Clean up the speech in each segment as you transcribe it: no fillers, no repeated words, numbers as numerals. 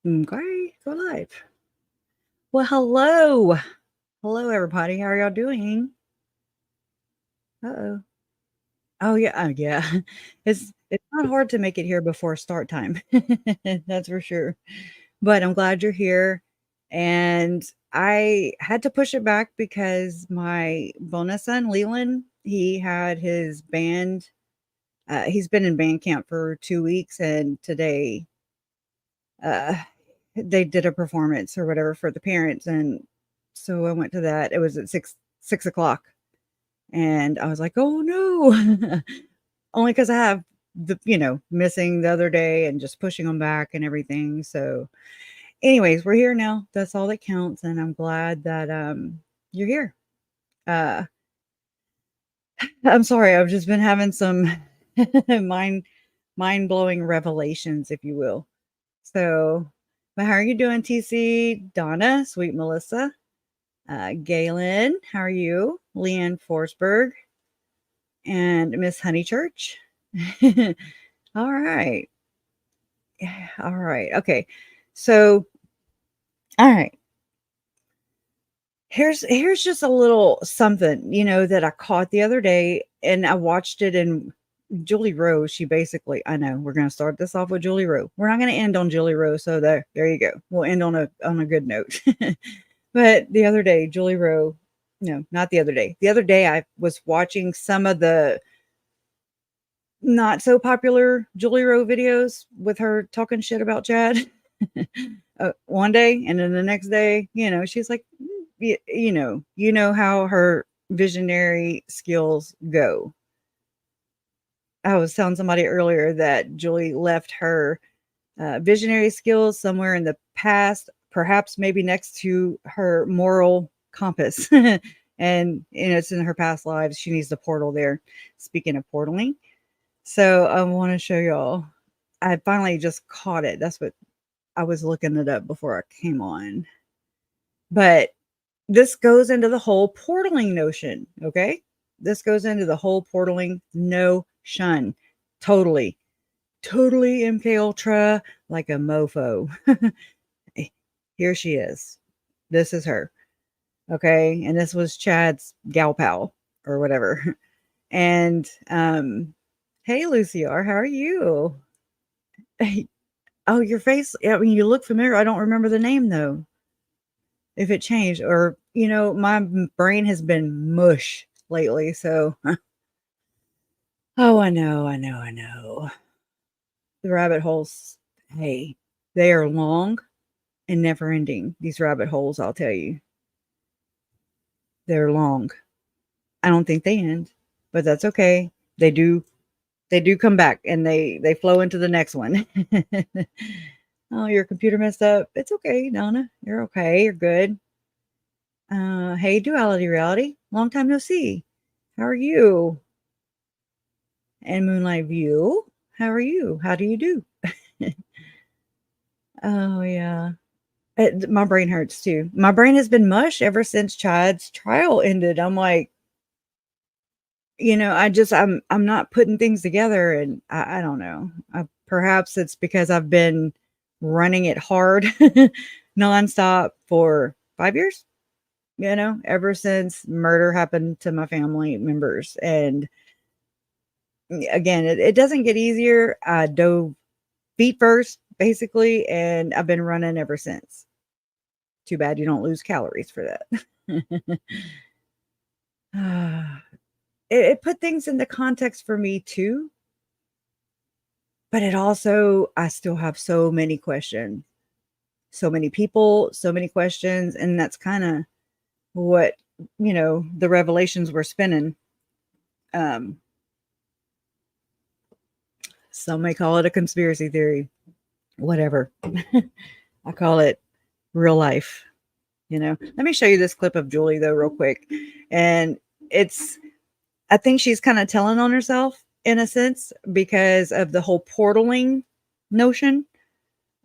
Okay, go live. Well, hello. Hello, everybody. How are y'all doing? Uh-oh. Oh, yeah. Oh, yeah. It's not hard to make it here before start time. That's for sure. But I'm glad you're here. And I had to push it back because my bonus son, Leland, he had his band. He's been in band camp for 2 weeks, and today uh, they did a performance or whatever for the parents, and so I went to that. It was at 6 o'clock, and I was like, "Oh no!" Only because I have missing the other day and just pushing them back and everything. So, anyways, we're here now. That's all that counts, and I'm glad that you're here. Uh, I'm sorry, I've just been having some mind mind blowing revelations, if you will. So, but how are you doing, TC? Donna, sweet Melissa, Galen, how are you? Leanne Forsberg and Miss Honeychurch. All right. All right. Okay. So, all right. Here's just a little something, that I caught the other day, and I watched it in Julie Rowe. She basically, I know we're going to start this off with Julie Rowe. We're not going to end on Julie Rowe, so there you go. We'll end on a good note. But the other day, Julie Rowe, no, not the other day. The other day, I was watching some of the not so popular Julie Rowe videos with her talking shit about Chad. One day, and then the next day, she's like, you know how her visionary skills go. I was telling somebody earlier that Julie left her visionary skills somewhere in the past, perhaps maybe next to her moral compass. And it's in her past lives. She needs the portal there. Speaking of portaling. So I want to show y'all. I finally just caught it. That's what I was looking it up before I came on. But this goes into the whole portaling notion. Okay. This goes into the whole portaling notion. Totally. Totally MK Ultra like a mofo. Here she is. This is her. Okay. And this was Chad's gal pal or whatever. And hey Lucy R, how are you? Oh, your face. I mean, you look familiar. I don't remember the name though. If it changed, or my brain has been mush lately. So, oh, I know. The rabbit holes. Hey, they are long and never ending. These rabbit holes, I'll tell you, they're long. I don't think they end, but that's okay. They do. They do come back, and they flow into the next one. Oh, your computer messed up. It's okay, Donna. You're okay. You're good. Hey, Duality Reality. Long time no see. How are you? And Moonlight View. How are you? How do you do? Oh, yeah. My brain hurts too. My brain has been mush ever since Chad's trial ended. I'm like, I'm not putting things together, and I don't know. Perhaps it's because I've been running it hard nonstop for 5 years, ever since murder happened to my family members. And again, it doesn't get easier. I dove feet first, basically, and I've been running ever since. Too bad you don't lose calories for that. It put things into context for me too, but it also, I still have so many questions, so many people, so many questions, and that's kind of what the revelations were spinning. Um, some may call it a conspiracy theory, whatever. I call it real life. Let me show you this clip of Julie though, real quick, and I think she's kind of telling on herself in a sense because of the whole portaling notion.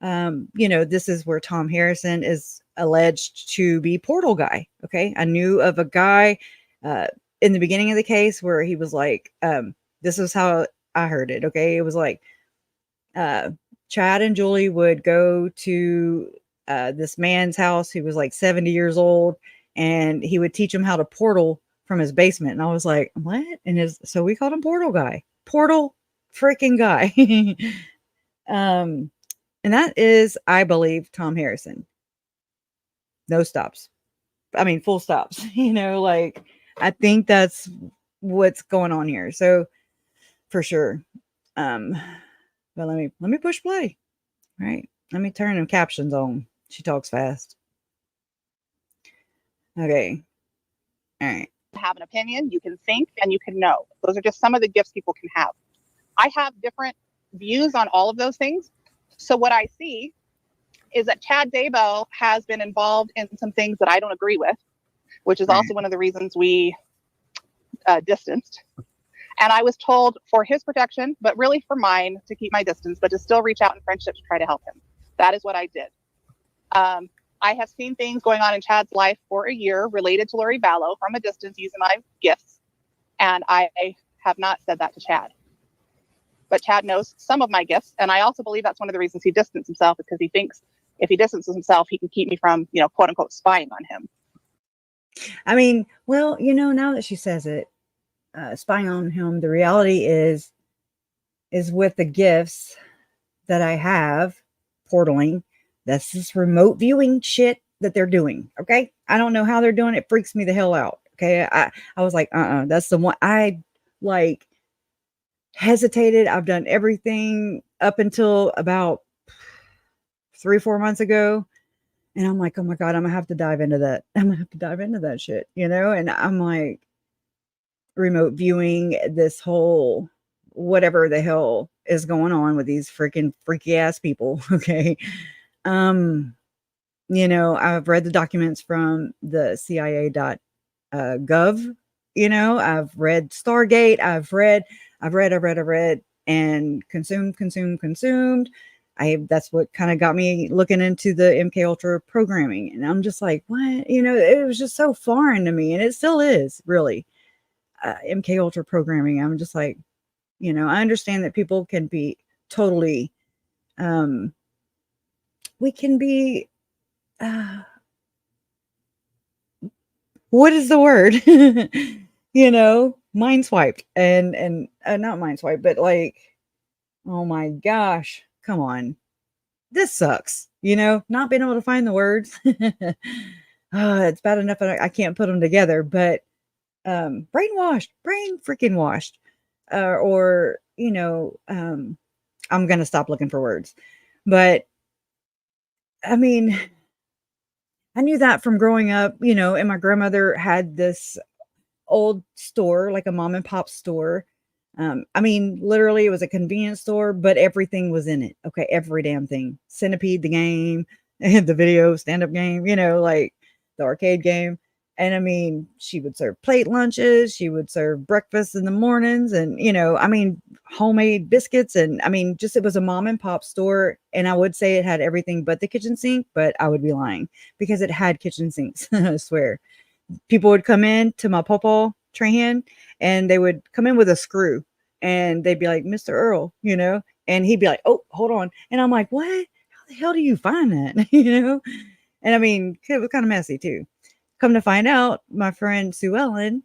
This is where Thom Harrison is alleged to be portal guy. Okay. I knew of a guy in the beginning of the case where he was like, this is how I heard it. Okay. It was like, Chad and Julie would go to this man's house who was like 70 years old, and he would teach him how to portal from his basement. And I was like, what? So we called him Portal Guy. Portal freaking guy. And that is, I believe, Thom Harrison. No stops. I mean, full stops. Like, I think that's what's going on here. So for sure. Um, but let me push play. Right. Let me turn the captions on. She talks fast. Okay. All right. Have an opinion, you can think, and you can know. Those are just some of the gifts people can have. I have different views on all of those things. So what I see is that Chad Daybell has been involved in some things that I don't agree with, which is also one of the reasons we distanced. And I was told for his protection, but really for mine, to keep my distance, but to still reach out in friendship to try to help him. That is what I did. I have seen things going on in Chad's life for a year related to Lori Vallow from a distance using my gifts. And I have not said that to Chad. But Chad knows some of my gifts. And I also believe that's one of the reasons he distanced himself, because he thinks if he distances himself, he can keep me from, quote unquote, spying on him. I mean, well, now that she says it, spying on him, the reality is with the gifts that I have, portaling, that's this remote viewing shit that they're doing. Okay. I don't know how they're doing it. It freaks me the hell out. Okay. I was like, that's the one. I like hesitated. I've done everything up until about 3-4 months ago. And I'm like, oh my God, I'm gonna have to dive into that. I'm gonna have to dive into that shit, And I'm like, remote viewing, this whole whatever the hell is going on with these freaking freaky ass people. Okay. I've read the documents from the CIA.gov. I've read Stargate. I've read, and consumed. That's what kind of got me looking into the MK Ultra programming. And I'm just like, what? It was just so foreign to me. And it still is, really. MK Ultra programming. I'm just like, I understand that people can be totally, we can be, what is the word? Mind swiped and not mind swiped, but like, oh my gosh, come on. This sucks, not being able to find the words. It's bad enough that I can't put them together, but brainwashed, brain freaking washed. Or, I'm going to stop looking for words. But I mean, I knew that from growing up, and my grandmother had this old store, like a mom and pop store. I mean, literally it was a convenience store, but everything was in it. Okay. Every damn thing. Centipede, the game, and the video stand-up game, like the arcade game. And I mean, she would serve plate lunches. She would serve breakfast in the mornings and, homemade biscuits. And I mean, it was a mom and pop store. And I would say it had everything but the kitchen sink, but I would be lying because it had kitchen sinks. I swear. People would come in to my pawpaw Trahan and they would come in with a screw and they'd be like, Mr. Earl, and he'd be like, oh, hold on. And I'm like, what? How the hell do you find that? And I mean, it was kind of messy too. Come to find out, my friend Sue Ellen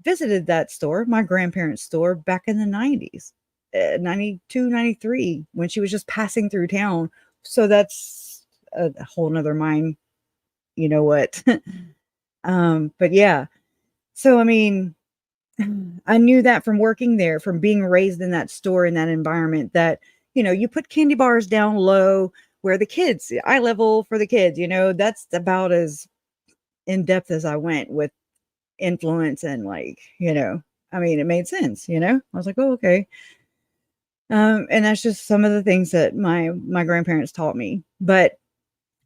visited that store, my grandparents' store, back in the 90s, 92, 93, when she was just passing through town. So that's a whole nother mind, you know what? But yeah. So, I mean, I knew that from working there, from being raised in that store, in that environment, that, you put candy bars down low where the kids, eye level for the kids, that's about as in depth as I went with influence and like, I mean, it made sense, I was like, oh, okay. And that's just some of the things that my grandparents taught me, but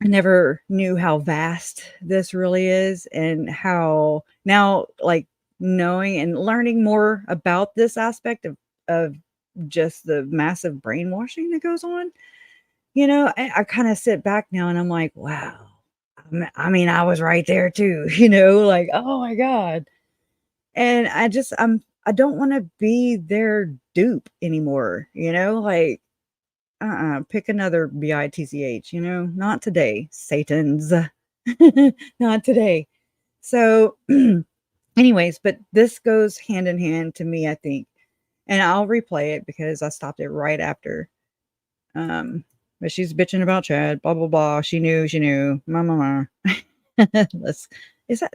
I never knew how vast this really is and how now, like, knowing and learning more about this aspect of just the massive brainwashing that goes on, I kind of sit back now and I'm like, wow. I mean, I was right there too, like, oh my God. And I don't want to be their dupe anymore, like, pick another bitch, not today, Satan's. Not today. So, anyways, but this goes hand in hand to me, I think. And I'll replay it because I stopped it right after. But she's bitching about Chad, blah blah blah. She knew. Ma. Let's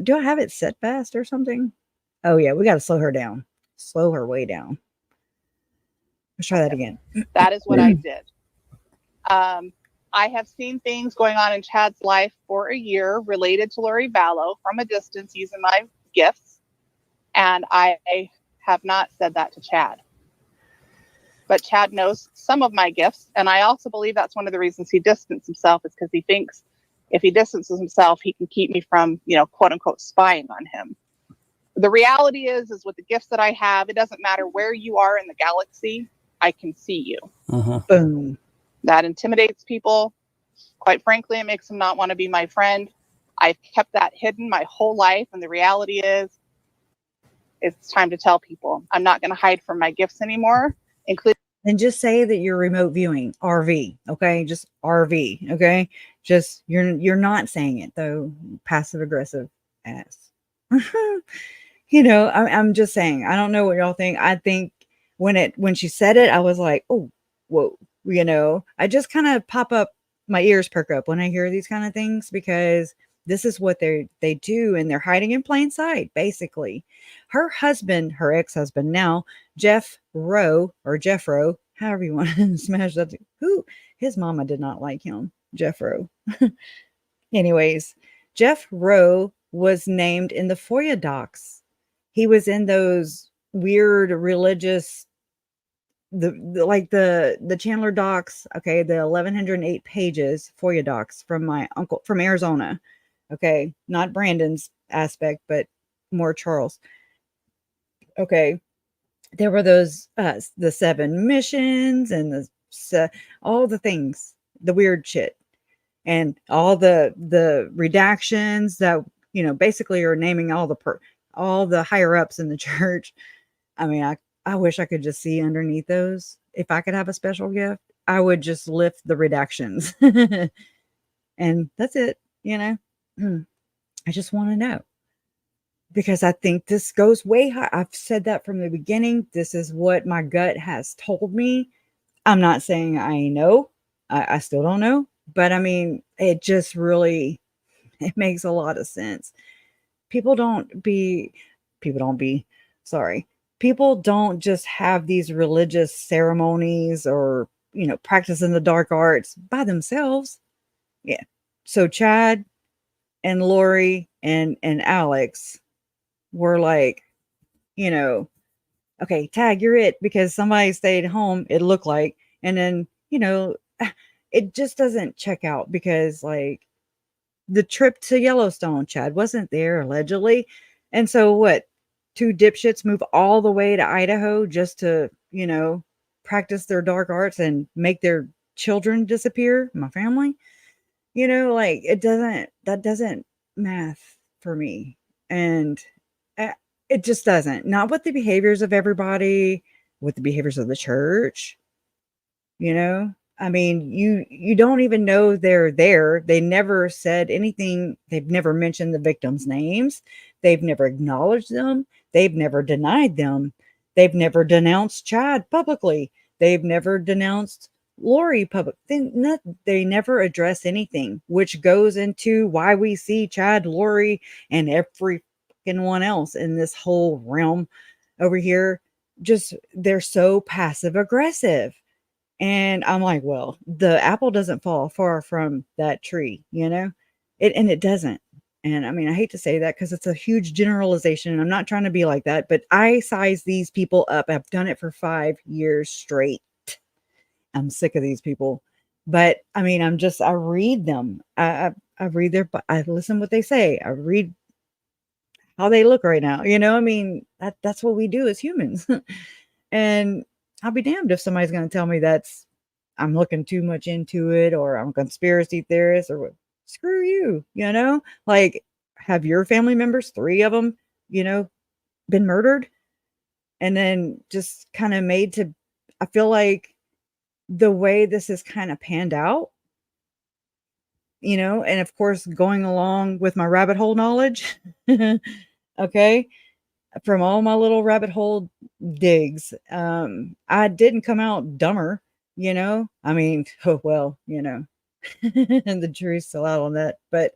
do I have it set fast or something? Oh yeah, we gotta slow her down. Slow her way down. Let's try that again. That is what I did. I have seen things going on in Chad's life for a year related to Lori Vallow from a distance using my gifts. And I have not said that to Chad. But Chad knows some of my gifts. And I also believe that's one of the reasons he distanced himself, is because he thinks if he distances himself, he can keep me from, quote unquote, spying on him. The reality is with the gifts that I have, it doesn't matter where you are in the galaxy, I can see you. Boom. That intimidates people. Quite frankly, it makes them not want to be my friend. I've kept that hidden my whole life. And the reality is, it's time to tell people. I'm not going to hide from my gifts anymore, including. And just say that you're remote viewing, RV, okay? Just RV, okay? Just you're not saying it though, passive aggressive ass. I'm just saying. I don't know what y'all think. I think when she said it, I was like, oh, whoa, I just kind of my ears perk up when I hear these kind of things, because this is what they do, and they're hiding in plain sight, basically. Her husband, her ex-husband now, Jeff Rowe, however you want to smash that. His mama did not like him, Jeff Rowe. Anyways, Jeff Rowe was named in the FOIA docs. He was in those weird religious, the Chandler docs, okay, the 1108 pages FOIA docs from my uncle from Arizona. Okay, not Brandon's aspect, but more Charles. Okay, there were those the 7 missions and all the things, the weird shit, and all the redactions that basically are naming all the higher ups in the church. I mean, I wish I could just see underneath those. If I could have a special gift, I would just lift the redactions, and that's it. I just want to know, because I think this goes way high. I've said that from the beginning. This is what my gut has told me. I'm not saying I know. I still don't know. But I mean, it just really, it makes a lot of sense. People don't just have these religious ceremonies or, practice in the dark arts by themselves. Yeah. So Chad and Lori and Alex were like, okay, Tag, you're it, because somebody stayed home, it looked like. And then, it just doesn't check out, because like the trip to Yellowstone, Chad wasn't there allegedly. And so what? 2 dipshits move all the way to Idaho just to, practice their dark arts and make their children disappear, my family. Like that doesn't math for me. And it just doesn't. Not with the behaviors of everybody, with the behaviors of the church. I mean, you don't even know they're there. They never said anything. They've never mentioned the victims' names. They've never acknowledged them. They've never denied them. They've never denounced Chad publicly. They've never denounced Lori public. They never address anything, which goes into why we see Chad, Lori, and every fucking one else in this whole realm over here. Just, they're so passive aggressive. And I'm like, well, the apple doesn't fall far from that tree, and it doesn't. And I mean, I hate to say that because it's a huge generalization, and I'm not trying to be like that, but I size these people up. I've done it for 5 years straight. I'm sick of these people. But I mean, I read them. I read I listen what they say. I read how they look right now. I mean, that's what we do as humans. And I'll be damned if somebody's going to tell me I'm looking too much into it, or I'm a conspiracy theorist, or what. Screw you, like, have your family members, 3 of them, been murdered, and then just kind of I feel like the way this is kind of panned out, and of course, going along with my rabbit hole knowledge, okay, from all my little rabbit hole digs, I didn't come out dumber, I mean, oh, well, and the jury's still out on that, but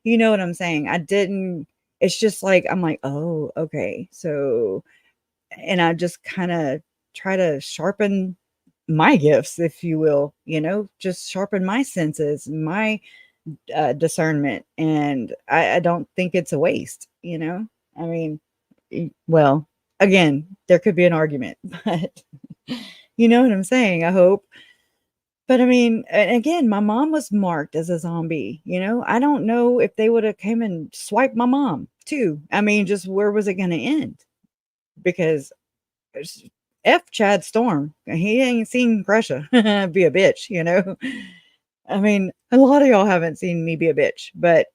you know what I'm saying? I didn't, it's just like, I'm like, oh, okay. So, and I just kind of try to sharpen my gifts, if you will, just sharpen my senses, my discernment. And I don't think it's a waste, I mean, well, again, there could be an argument, but you know what I'm saying? I hope. But I mean, and again, my mom was marked as a zombie, I don't know if they would have came and swiped my mom too. I mean, just where was it going to end? Because F Chad Storm, he ain't seen Prussia be a bitch, I mean, a lot of y'all haven't seen me be a bitch, but,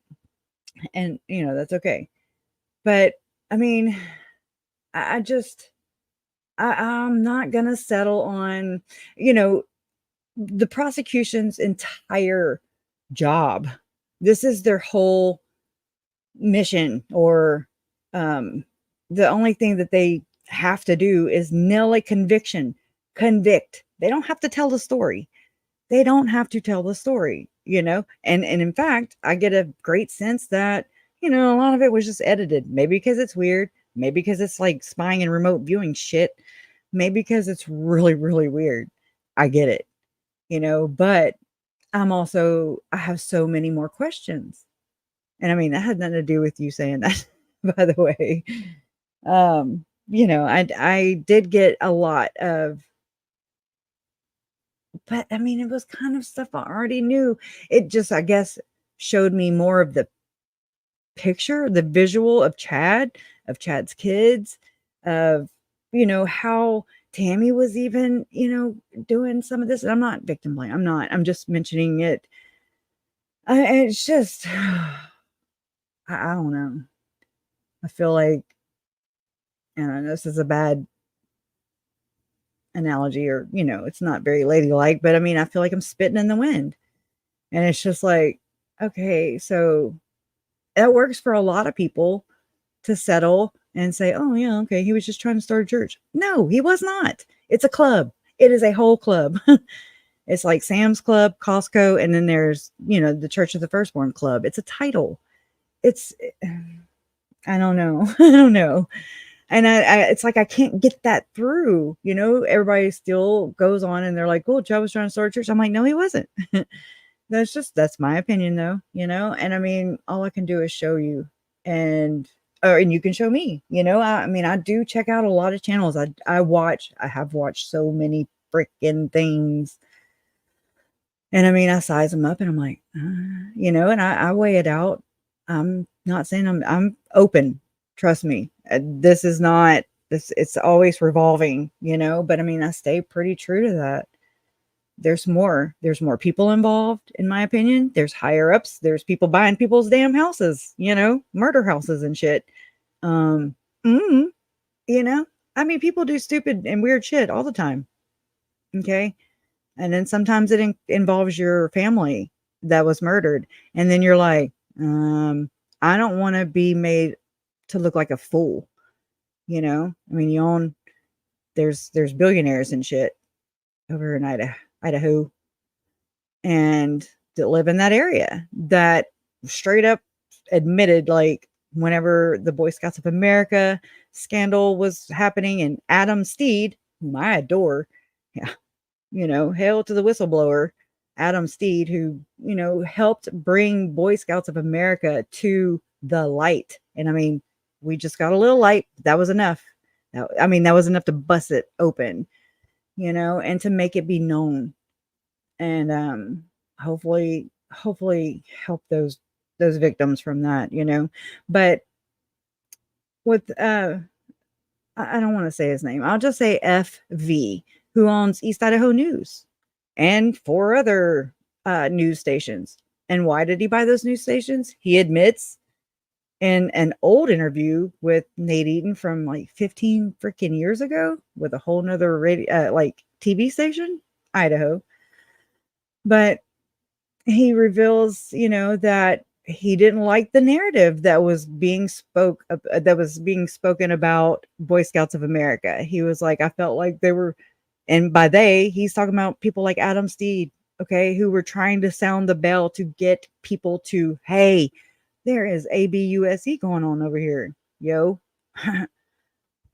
and that's okay. But I mean, I just, I'm not going to settle on, the prosecution's entire job. This is their whole mission, or the only thing that they have to do is nail a conviction, convict. They don't have to tell the story. They don't have to tell the story, and in fact, I get a great sense that, a lot of it was just edited, maybe because it's weird, maybe because it's like spying and remote viewing shit, maybe because it's really, really weird. I get it, but I have so many more questions. And I mean, that had nothing to do with you saying that, by the way. I did get a lot of, but I mean, it was kind of stuff I already knew. It just, I guess, showed me more of the picture, the visual of Chad's kids, of, how Tammy was even, doing some of this. And I'm not victim blame. I'm just mentioning it. It's just, I don't know. I feel like, and this is a bad analogy, or, it's not very ladylike, but I mean, I feel like I'm spitting in the wind. And it's just like, okay, so that works for a lot of people to settle and say, oh, yeah, okay, he was just trying to start a church. No, he was not. It's a club. It is a whole club. It's like Sam's Club, Costco, and then there's, the Church of the Firstborn Club. It's a title. It's, I don't know. I don't know. And it's like, I can't get that through, everybody still goes on and they're like, oh, Joe was trying to start a church. I'm like, no, he wasn't. That's my opinion though, and I mean, all I can do is show you, and you can show me, I mean, I do check out a lot of channels. I have watched so many freaking things. And I mean, I size them up and I'm like, and I weigh it out. I'm not saying I'm open. Trust me. This is not this. It's always revolving, but I mean, I stay pretty true to that. There's more people involved, in my opinion. There's higher ups. There's people buying people's damn houses, murder houses and shit. Mm, I mean, people do stupid and weird shit all the time. Okay. And then sometimes it involves your family that was murdered. And then you're like, I don't want to be made to look like a fool. I mean, there's billionaires and shit over in Idaho, and that live in that area that straight up admitted, like, whenever the Boy Scouts of America scandal was happening, and Adam Steed, whom I adore, yeah, hail to the whistleblower, Adam Steed, who, helped bring Boy Scouts of America to the light. And I mean, we just got a little light. That was enough. I mean, that was enough to bust it open, and to make it be known. And hopefully help those victims from that, But with I don't want to say his name. I'll just say FV, who owns East Idaho News and 4 other news stations. And why did he buy those news stations? He admits in an old interview with Nate Eaton from like 15 freaking years ago, with a whole nother radio, like TV station. Idaho. But he reveals, that he didn't like the narrative that was being spoken about Boy Scouts of America. He was like, I felt like they were, and by they, he's talking about people like Adam Steed, okay, who were trying to sound the bell to get people to, hey, there is ABUSE going on over here, yo.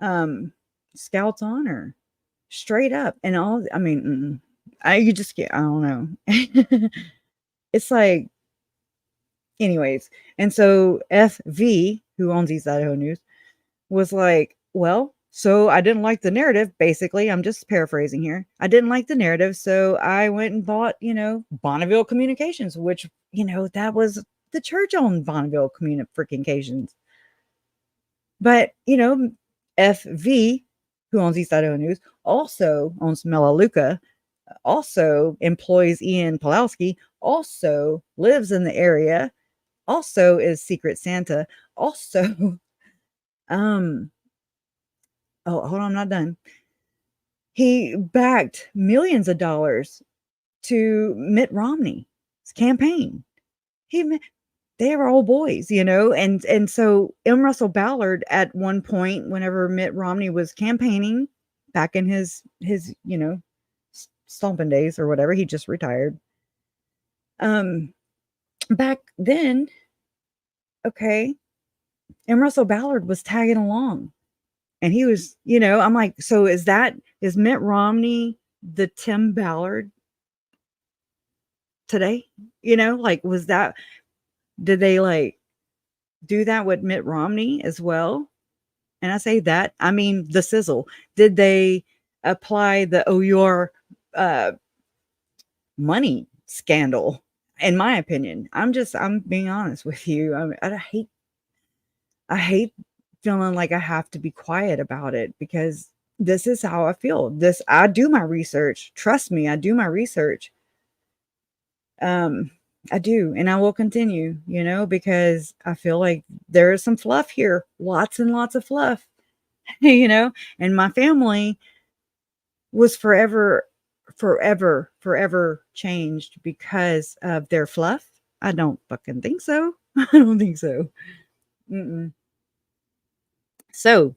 um, Scouts honor, straight up, and all. I mean, you just get. I don't know. It's like, anyways, and so FV, who owns East Idaho News, was like, well, so I didn't like the narrative. Basically, I'm just paraphrasing here. I didn't like the narrative, so I went and bought, Bonneville Communications, which, that was the church owned Bonneville Communications. But, FV, who owns East Idaho News, also owns Melaleuca, also employs Ian Pulowski, also lives in the area, also is Secret Santa, also, oh, hold on, I'm not done. He backed millions of dollars to Mitt Romney's campaign. They were old boys, and so M. Russell Ballard at one point, whenever Mitt Romney was campaigning back in his stomping days or whatever, he just retired. Back then, okay, M. Russell Ballard was tagging along, and he was, I'm like, so is Mitt Romney the Tim Ballard today? Like, did they like do that with Mitt Romney as well? And I say that, I mean, the sizzle. Did they apply the your money scandal? In my opinion, I'm being honest with you. I hate feeling like I have to be quiet about it, because this is how I feel. I do my research. Trust me, I do my research. I do, and I will continue, because I feel like there is some fluff here, lots and lots of fluff, and my family was forever changed because of their fluff. I don't fucking think so. I don't think so. Mm-mm. So,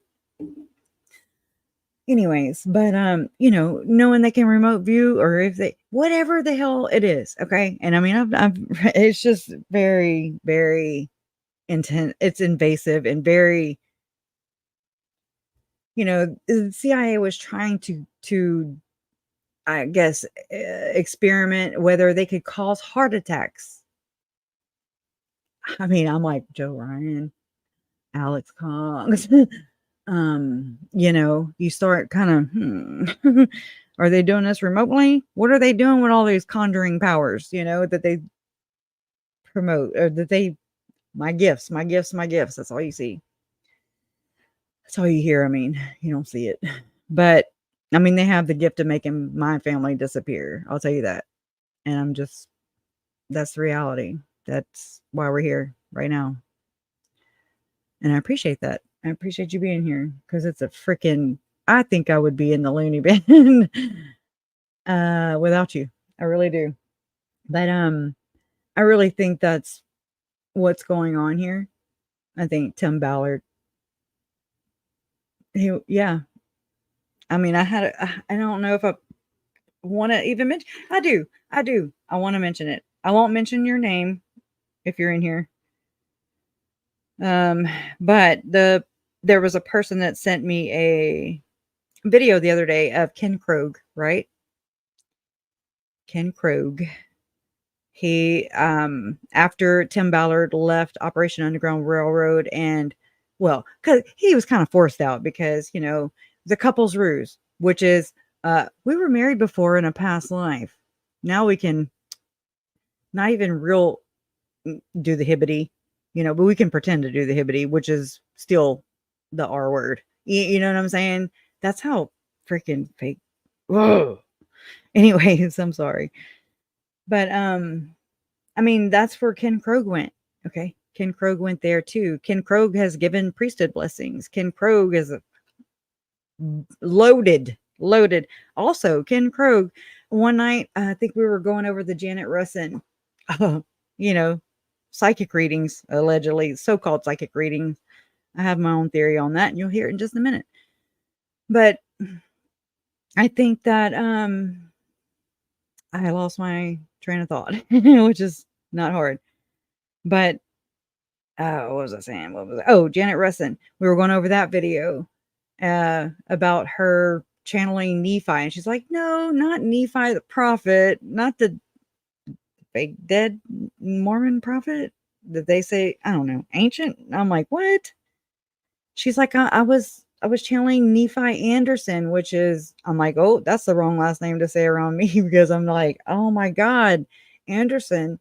anyways, but knowing they can remote view, or if they, whatever the hell it is, okay. And I mean, I've it's just very, very intense. It's invasive and very, the CIA was trying to I guess experiment whether they could cause heart attacks. I mean, I'm like Joe Ryan, Alex Cox. You start kind of, are they doing this remotely? What are they doing with all these conjuring powers, that they promote, or that my gifts, my gifts, my gifts. That's all you see. That's all you hear. I mean, you don't see it, but I mean, they have the gift of making my family disappear. I'll tell you that. And that's the reality. That's why we're here right now. And I appreciate that. I appreciate you being here, because it's a freaking, I think I would be in the loony bin without you. I really do. But I really think that's what's going on here. I think Tim Ballard, yeah. I mean, I don't know if I want to even mention, I do. I want to mention it. I won't mention your name if you're in here. But there was a person that sent me a video the other day of Ken Krogh, right? Ken Krogh. He, after Tim Ballard left Operation Underground Railroad, and well, because he was kind of forced out because, the couple's ruse, which is, we were married before in a past life. Now we can not even real do the hibbity, but we can pretend to do the hibbity, which is still the R word. You know what I'm saying? That's how freaking fake. Whoa. Anyways, I'm sorry. But I mean, that's where Ken Krogh went. Okay. Ken Krogh went there too. Ken Krogh has given priesthood blessings. Ken Krogh is loaded. Also, Ken Krogh one night, I think we were going over the Janet Russin, you know, psychic readings, allegedly, so-called psychic readings. I have my own theory on that, and you'll hear it in just a minute. But I think that I lost my train of thought, which is not hard. But what was I saying? What was Oh, Janet Russin. We were going over that video about her channeling Nephi, and she's like, "No, not Nephi the prophet, not the fake dead Mormon prophet that they say. I don't know, ancient." I'm like, "What?" She's like, I was channeling Nephi Anderson, which is, I'm like, oh, that's the wrong last name to say around me because I'm like, oh my God, Anderson,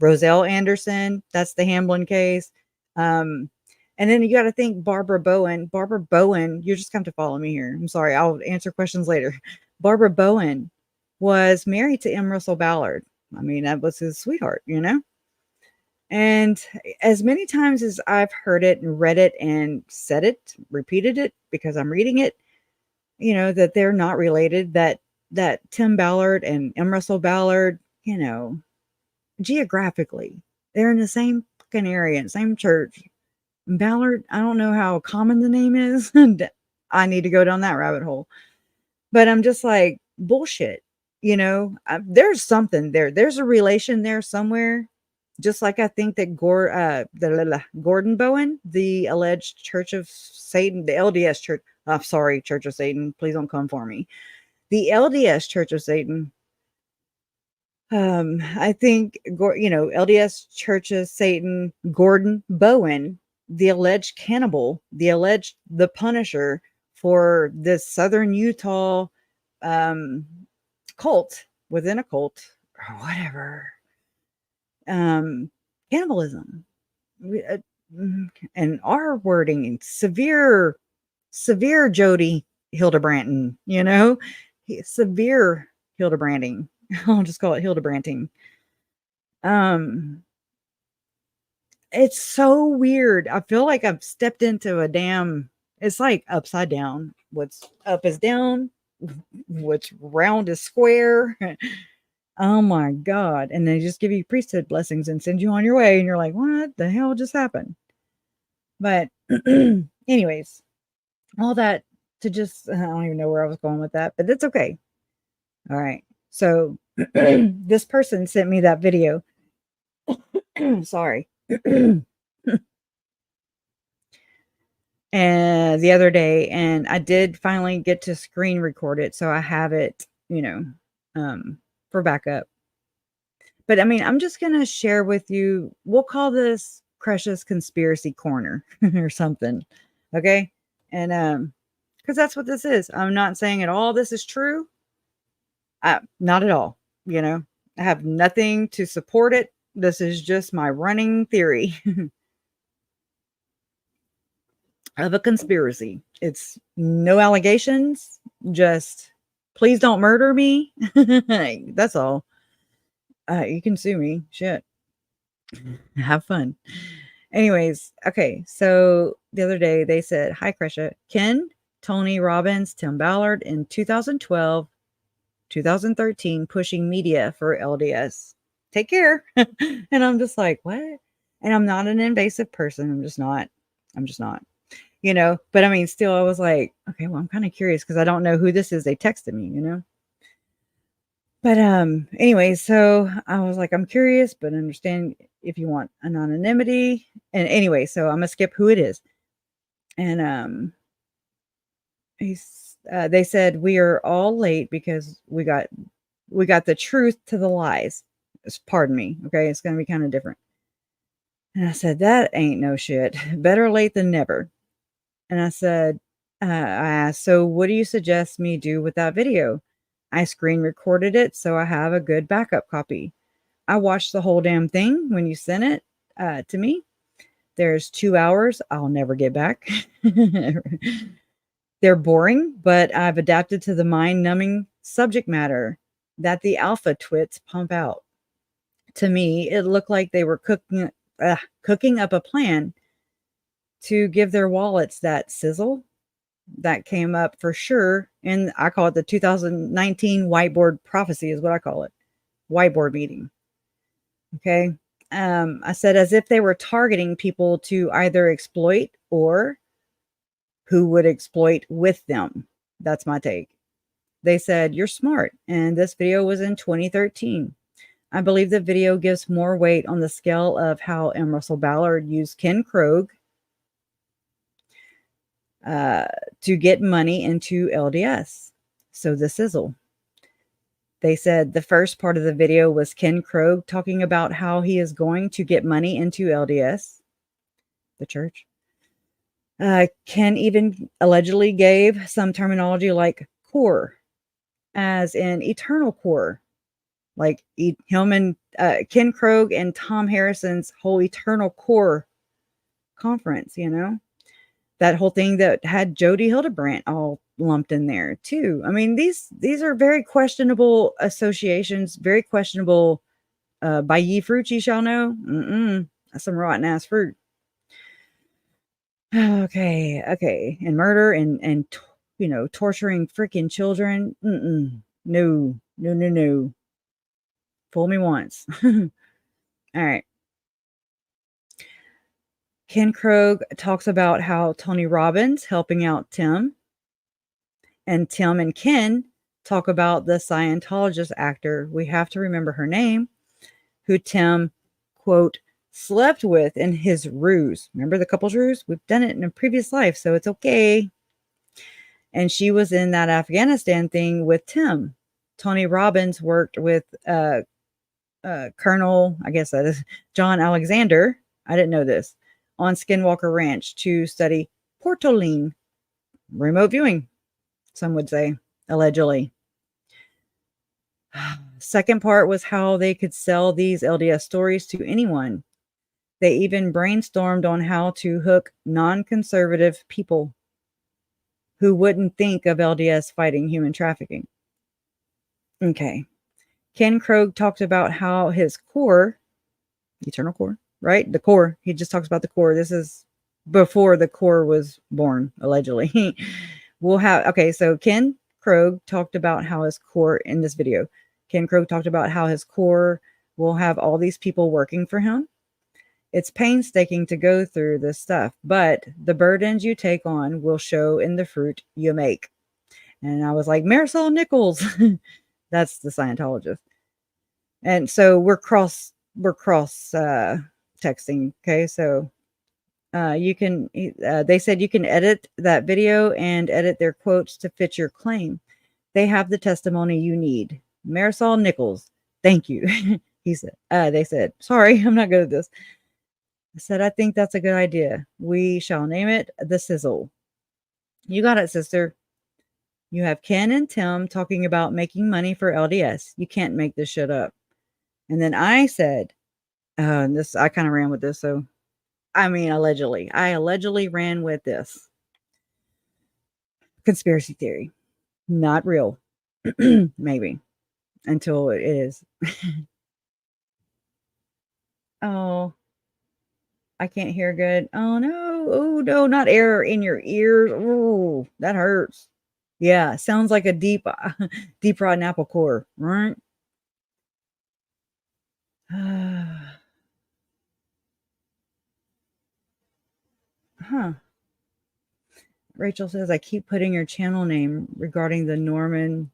Roselle Anderson. That's the Hamblin case. Um, and then you got to think Barbara Bowen. Barbara Bowen, you just come to follow me here. I'm sorry, I'll answer questions later. Barbara Bowen was married to M. Russell Ballard. I mean, that was his sweetheart, you know? And as many times as I've heard it and read it and said it, repeated it because I'm reading it, that they're not related, that Tim Ballard and M. Russell Ballard, geographically, they're in the same fucking area, same church. Ballard, I don't know how common the name is. I need to go down that rabbit hole. But I'm just like, bullshit. There's something there. There's a relation there somewhere. Just like I think that Gordon Bowen, the alleged Church of Satan, the LDS Church, I'm sorry, Church of Satan, please don't come for me. The LDS Church of Satan, I think, LDS Church of Satan, Gordon Bowen, the alleged cannibal, the Punisher for this Southern Utah cult within a cult or whatever. Cannibalism. And our wording, severe Jody Hildebranton, severe Hildebranding. I'll just call it Hildebranting. It's so weird. I feel like I've stepped into it's like upside down. What's up is down. What's round is square. Oh my God. And they just give you priesthood blessings and send you on your way. And you're like, what the hell just happened? But anyways, all that to just, I don't even know where I was going with that, but it's okay. All right. So this person sent me that video. Sorry. And the other day, and I did finally get to screen record it. So I have it, for backup. But I mean, I'm just going to share with you, we'll call this Crush's Conspiracy Corner or something. Okay. And, because that's what this is. I'm not saying at all this is true. Not at all. I have nothing to support it. This is just my running theory of a conspiracy. It's no allegations, just please don't murder me. That's all. You can sue me. Shit. Have fun. Anyways, okay. So the other day they said, hi, Kresha. Ken, Tony Robbins, Tim Ballard in 2012, 2013, pushing media for LDS. Take care. And I'm just like, what? And I'm not an invasive person. I'm just not. But I mean, still, I was like, okay, well, I'm kind of curious because I don't know who this is. They texted me. But anyway, so I was like, I'm curious, but understand if you want anonymity. And anyway, so I'm gonna skip who it is. And they said we are all late because we got the truth to the lies. Pardon me. Okay, it's gonna be kind of different. And I said, that ain't no shit. Better late than never. And I said, I asked, so what do you suggest me do with that video? I screen recorded it, so I have a good backup copy. I watched the whole damn thing when you sent it to me. There's 2 hours I'll never get back. They're boring, but I've adapted to the mind-numbing subject matter that the alpha twits pump out. To me, it looked like they were cooking up a plan to give their wallets that sizzle. that came up for sure. And I call it the 2019 whiteboard prophecy is what I call it. Whiteboard meeting. Okay. I said as if they were targeting people to either exploit or who would exploit with them. That's my take. They said, you're smart. And this video was in 2013. I believe the video gives more weight on the scale of how M. Russell Ballard used Ken Krogh to get money into LDS. So the sizzle. They said the first part of the video was Ken Krogh talking about how he is going to get money into LDS, the church. Ken even allegedly gave some terminology like core, as in eternal core, like him and Ken Krogh and Thom Harrison's whole eternal core conference, you know, that whole thing that had Jody Hildebrandt all lumped in there too. I mean, these are very questionable associations, very questionable. By ye fruit ye shall know. That's some rotten ass fruit. Okay, and murder and you know, torturing freaking children. No. Fool me once. All right. Ken Krogh talks about how Tony Robbins helping out Tim, and Tim and Ken talk about the Scientologist actor, we have to remember her name, who Tim, quote, slept with in his ruse. Remember the couple's ruse? We've done it in a previous life, so it's okay. And she was in that Afghanistan thing with Tim. Tony Robbins worked with Colonel, I guess that is John Alexander. I didn't know this. On Skinwalker Ranch to study portoline, remote viewing, some would say, allegedly. Second part was how they could sell these LDS stories to anyone. They even brainstormed on how to hook non-conservative people who wouldn't think of LDS fighting human trafficking. Okay. Ken Krogh talked about how his core, eternal core, right? The core. He just talks about the core. This is before the core was born, allegedly. So Ken Krogh talked about how his core in this video. Ken Krogh talked about how his core will have all these people working for him. It's painstaking to go through this stuff, but the burdens you take on will show in the fruit you make. And I was like, Marisol Nichols. That's the Scientologist. And so we're cross texting. Okay. So you can, they said you can edit that video and edit their quotes to fit your claim. They have the testimony you need. Marisol Nichols. Thank you. They said, sorry, I'm not good at this. I said, I think that's a good idea. We shall name it the sizzle. You got it, sister. You have Ken and Tim talking about making money for LDS. You can't make this shit up. And then I said, I kind of ran with this. So, I mean, allegedly. I allegedly ran with this. Conspiracy theory. Not real. Maybe. Until it is. Oh. I can't hear good. Oh no, not air in your ears. Oh, that hurts. Yeah, sounds like a deep rotten apple core, right? Huh. Rachel says, I keep putting your channel name regarding the Norman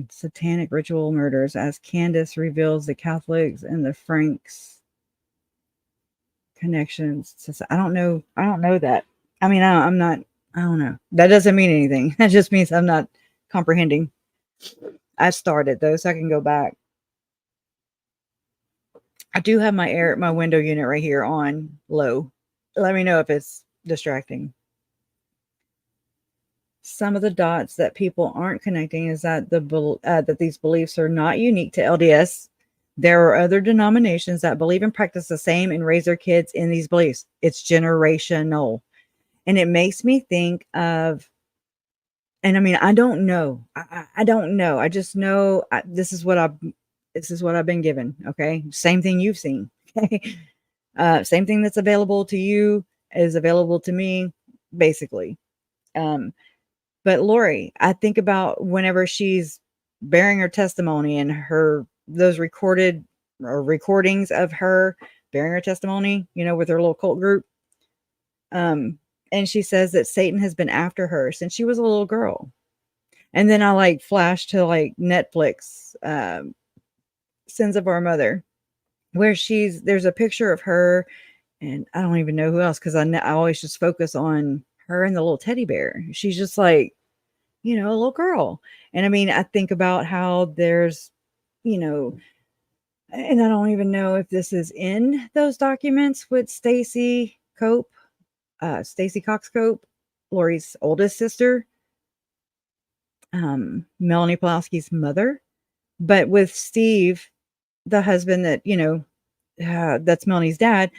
satanic ritual murders as Candace reveals the Catholics and the Franks connections. I don't know that. I mean, I don't know. That doesn't mean anything. That just means I'm not comprehending. I started though, so I can go back. I do have my window unit right here on low. Let me know if it's distracting. Some of the dots that people aren't connecting is that that these beliefs are not unique to LDS. There are other denominations that believe and practice the same and raise their kids in these beliefs. It's generational. And it makes me think of, and I mean, I don't know. I don't know. I just know this is what I've been given. Okay. Same thing you've seen. Okay. Same thing that's available to you is available to me, basically. Um, but Lori, I think about whenever she's bearing her testimony and those recorded or recordings of her bearing her testimony, with her little cult group. And she says that Satan has been after her since she was a little girl. And then I like flash to like Netflix, Sins of Our Mother, where there's a picture of her, and I don't even know who else because I always just focus on her and the little teddy bear. She's just like, a little girl. And I mean, I think about how there's, and I don't even know if this is in those documents with Stacy Cox Cope, Lori's oldest sister, Melanie Pulaski's mother, but with Steve, the husband that, that's Melanie's dad,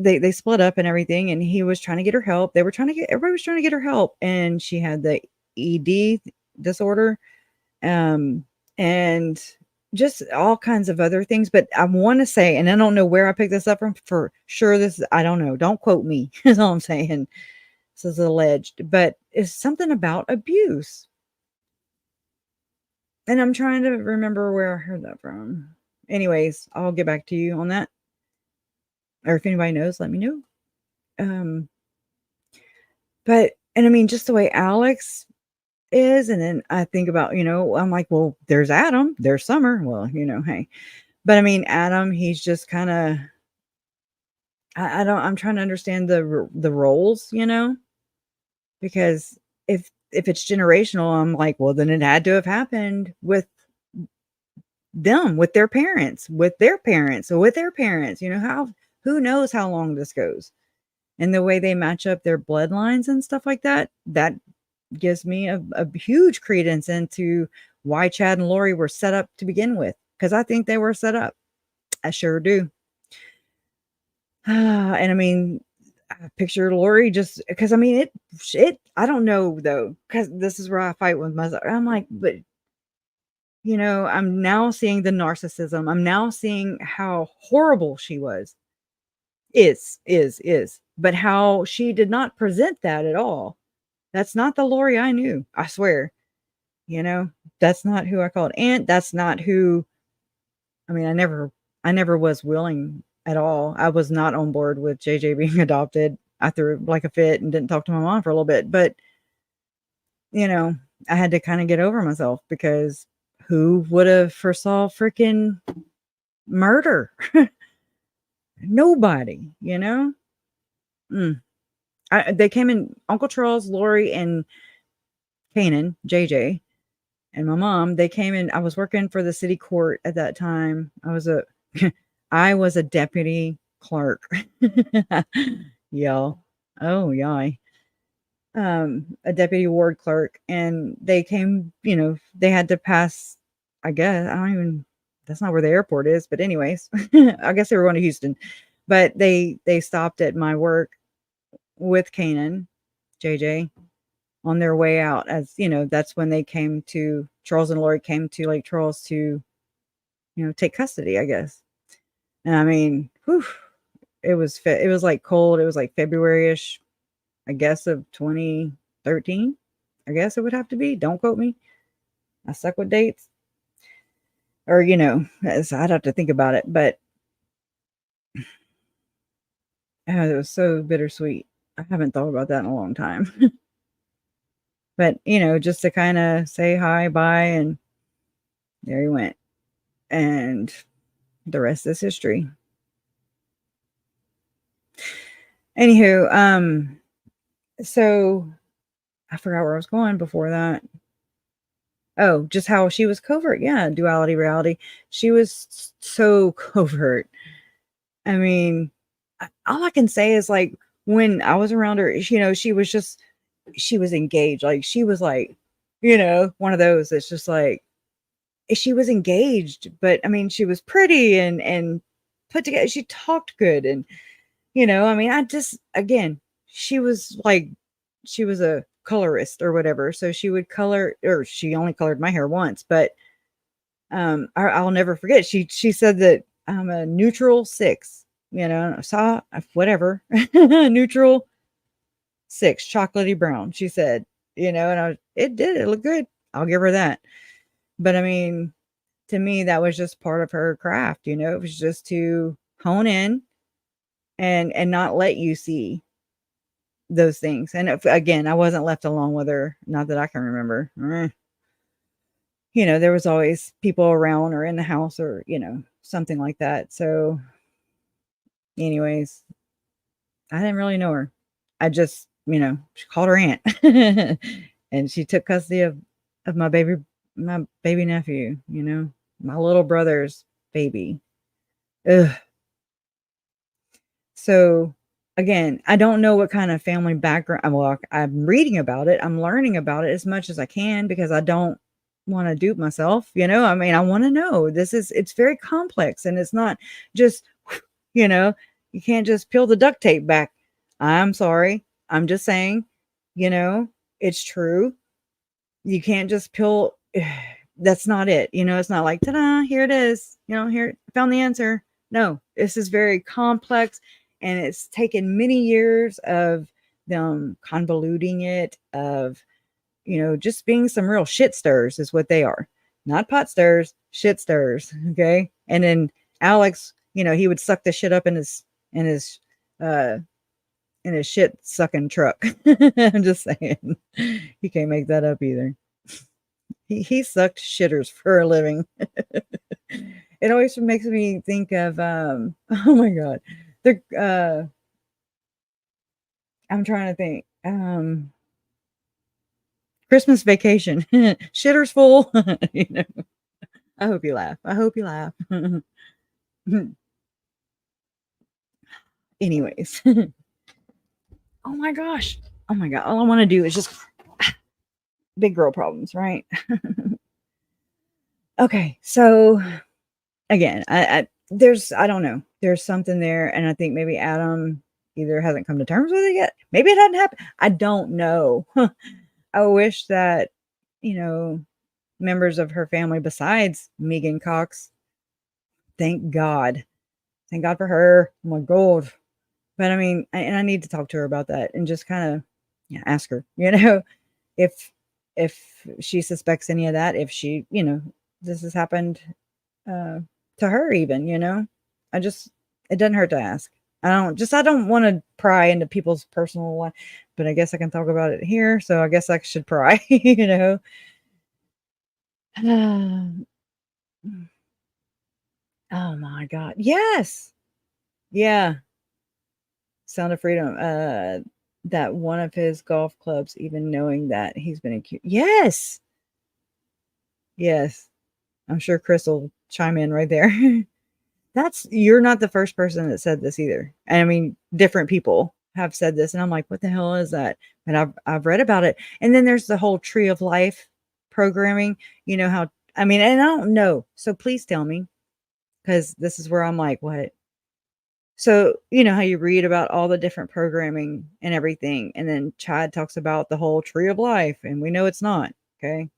they split up and everything, and he was trying to get her help. Everybody was trying to get her help, and she had the ED disorder, and just all kinds of other things. But I want to say, and I don't know where I picked this up from for sure. I don't know. Don't quote me. Is all I'm saying. This is alleged, but it's something about abuse. And I'm trying to remember where I heard that from. Anyways, I'll get back to you on that. Or if anybody knows, let me know. And I mean, just the way Alex is, and then I think about, I'm like, well, there's Adam, there's Summer. Well, hey. But I mean, Adam, he's just kind of, I'm trying to understand the roles, because if it's generational, I'm like, well, then it had to have happened with them, with their parents, or with their parents, who knows how long this goes. And the way they match up their bloodlines and stuff like that gives me a huge credence into why Chad and Lori were set up to begin with. Because I think they were set up. I sure do. And I mean, I picture Lori just because I mean I don't know though, because this is where I fight with myself. I'm like, but I'm now seeing the narcissism. I'm now seeing how horrible she was. Is. But how she did not present that at all. That's not the Lori I knew. I swear. That's not who I called aunt. That's not who. I mean, I never was willing at all. I was not on board with JJ being adopted. I threw like a fit and didn't talk to my mom for a little bit. But, I had to kind of get over myself because who would have foresaw freaking murder? Nobody, They came in, Uncle Charles, Lori, and Kanan, JJ, and my mom. They came in. I was working for the city court at that time. I was a deputy clerk. Y'all. Oh, yeah. A deputy ward clerk, and they came, they had to pass, I guess, that's not where the airport is, but anyways, I guess they were going to Houston, but they stopped at my work with Kanan, JJ, on their way out, as that's when Charles and Lori came to Lake Charles to, take custody, I guess. And I mean, whew, it was like cold. It was like February-ish, I guess, of 2013. I guess it would have to be. Don't quote me. I suck with dates. Or, I'd have to think about it. But it was so bittersweet. I haven't thought about that in a long time. But, just to kind of say hi, bye, and there he went. And the rest is history. Anywho, so I forgot where I was going before that. Oh, just how she was covert. Yeah, duality, reality. She was so covert. I mean, all I can say is like when I was around her, she was engaged. Like she was like, one of those that's just like, she was engaged, but I mean, she was pretty and put together. She talked good. And, I mean, she was a colorist or whatever. So she would color, or she only colored my hair once, but I'll never forget. She said that I'm a neutral 6, whatever, neutral. 6, chocolatey brown, she said, and it looked good. I'll give her that. But I mean, to me, that was just part of her craft, it was just to hone in and not let you see those things. And if, again, I wasn't left alone with her, not that I can remember. There was always people around or in the house or, something like that. So anyways, I didn't really know her. I just, she called her aunt and she took custody of my baby nephew, my little brother's baby. Ugh. So again, I don't know what kind of family background. Well, I'm reading about it. I'm learning about it as much as I can because I don't want to dupe myself. I mean, I want to know. It's very complex and it's not just, you can't just peel the duct tape back. I'm sorry. I'm just saying, it's true. You can't just peel. That's not it. It's not like, ta-da, here it is. Here, found the answer. No, this is very complex and it's taken many years of them convoluting it, of, just being some real shit stirs is what they are. Not pot stirs, shit stirs. Okay. And then Alex, he would suck the shit up in his, uh, in his shit sucking truck. I'm just saying. You can't make that up either. He sucked shitters for a living. It always makes me think of oh my god. The I'm trying to think. Christmas Vacation. Shitters full. I hope you laugh. I hope you laugh. Anyways. Oh my gosh. Oh my god. All I want to do is just big girl problems, right? Okay. So again, I don't know. There's something there, and I think maybe Adam either hasn't come to terms with it yet. Maybe it hadn't happened. I don't know. I wish that, members of her family besides Megan Cox, thank God. Thank God for her. Oh my God. But I mean, I need to talk to her about that and just kind of ask her, if she suspects any of that, if she, this has happened to her even. It doesn't hurt to ask. I don't want to pry into people's personal life, but I guess I can talk about it here. So I guess I should pry, Oh my God. Yes. Yeah. Sound of Freedom. That one of his golf clubs, even knowing that he's been accused. Yes. Yes. I'm sure Chris will chime in right there. You're not the first person that said this either. And I mean, different people have said this, and I'm like, what the hell is that? And I've read about it. And then there's the whole Tree of Life programming. How, I mean, and I don't know. So please tell me, because this is where I'm like, what? So, how you read about all the different programming and everything, and then Chad talks about the whole Tree of Life, and we know it's not, okay?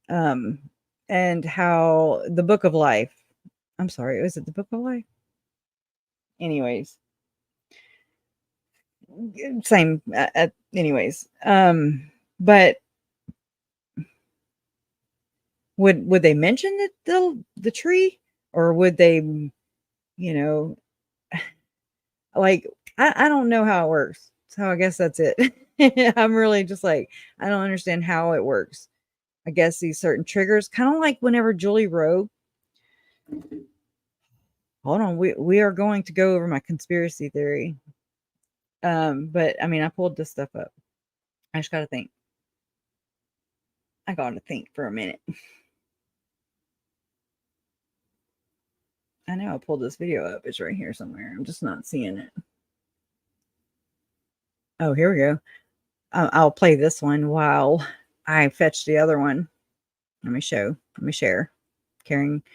Um, and how the Book of Life, I'm sorry, was it the Book of Life? Anyways, same, anyways, but would they mention the tree, or would they, you know, like, I don't know how it works. So I guess that's it. I'm really just like, I don't understand how it works. I guess these certain triggers, kind of like whenever Julie Rowe, hold on, we are going to go over my conspiracy theory. But I mean, I pulled this stuff up. I just got to think. I got to think for a minute. I know I pulled this video up. It's right here somewhere. I'm just not seeing it. Oh, here we go. I'll play this one while I fetch the other one. Let me share.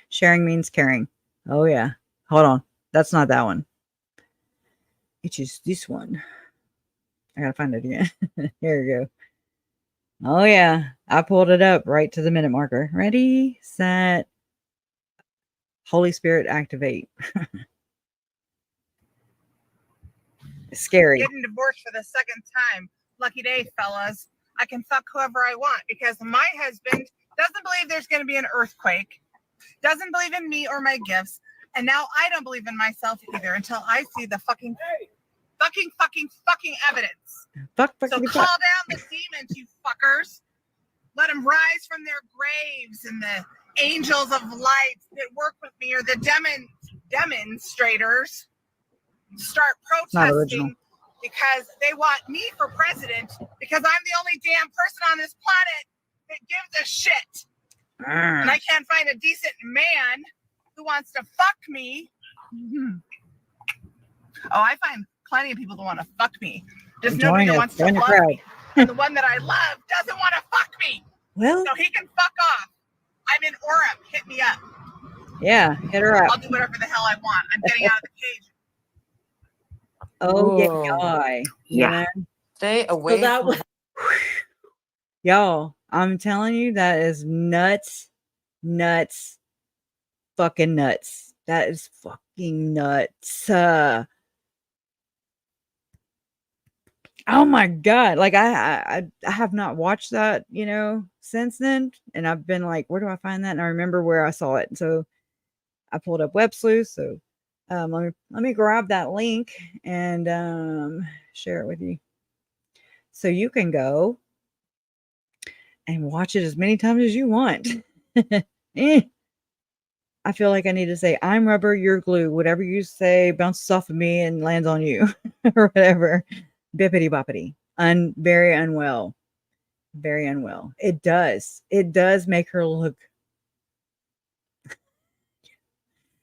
Sharing means caring. Oh yeah. Hold on. That's not that one. It is this one. I gotta find it again. Here we go. Oh yeah. I pulled it up right to the minute marker. Ready, set, Holy Spirit activate. Scary. Getting divorced for the second time. Lucky day, fellas. I can fuck whoever I want because my husband doesn't believe there's going to be an earthquake, doesn't believe in me or my gifts, and now I don't believe in myself either until I see the fucking evidence. Fuck, So call down the demons, you fuckers. Let them rise from their graves, and the angels of light that work with me, or the demonstrators, start protesting because they want me for president because I'm the only damn person on this planet that gives a shit. And I can't find a decent man who wants to fuck me. Mm-hmm. Oh, I find plenty of people that want to fuck me. Just nobody that wants to love me. And the one that I love doesn't want to fuck me. Well, so he can fuck off. I'm in Orem. Hit me up. Yeah, hit her up. I'll do whatever the hell I want. I'm getting out of the cage. Oh, yeah. Stay away from y'all, I'm telling you, that is nuts, fucking nuts. That is fucking nuts. Oh my God. Like I have not watched that, since then. And I've been like, where do I find that? And I remember where I saw it. So I pulled up Web Sleuth. So let me grab that link and share it with you. So you can go and watch it as many times as you want. I feel like I need to say, I'm rubber, you're glue. Whatever you say bounces off of me and lands on you or whatever. Bippity boppity. Very unwell. Very unwell. It does make her look.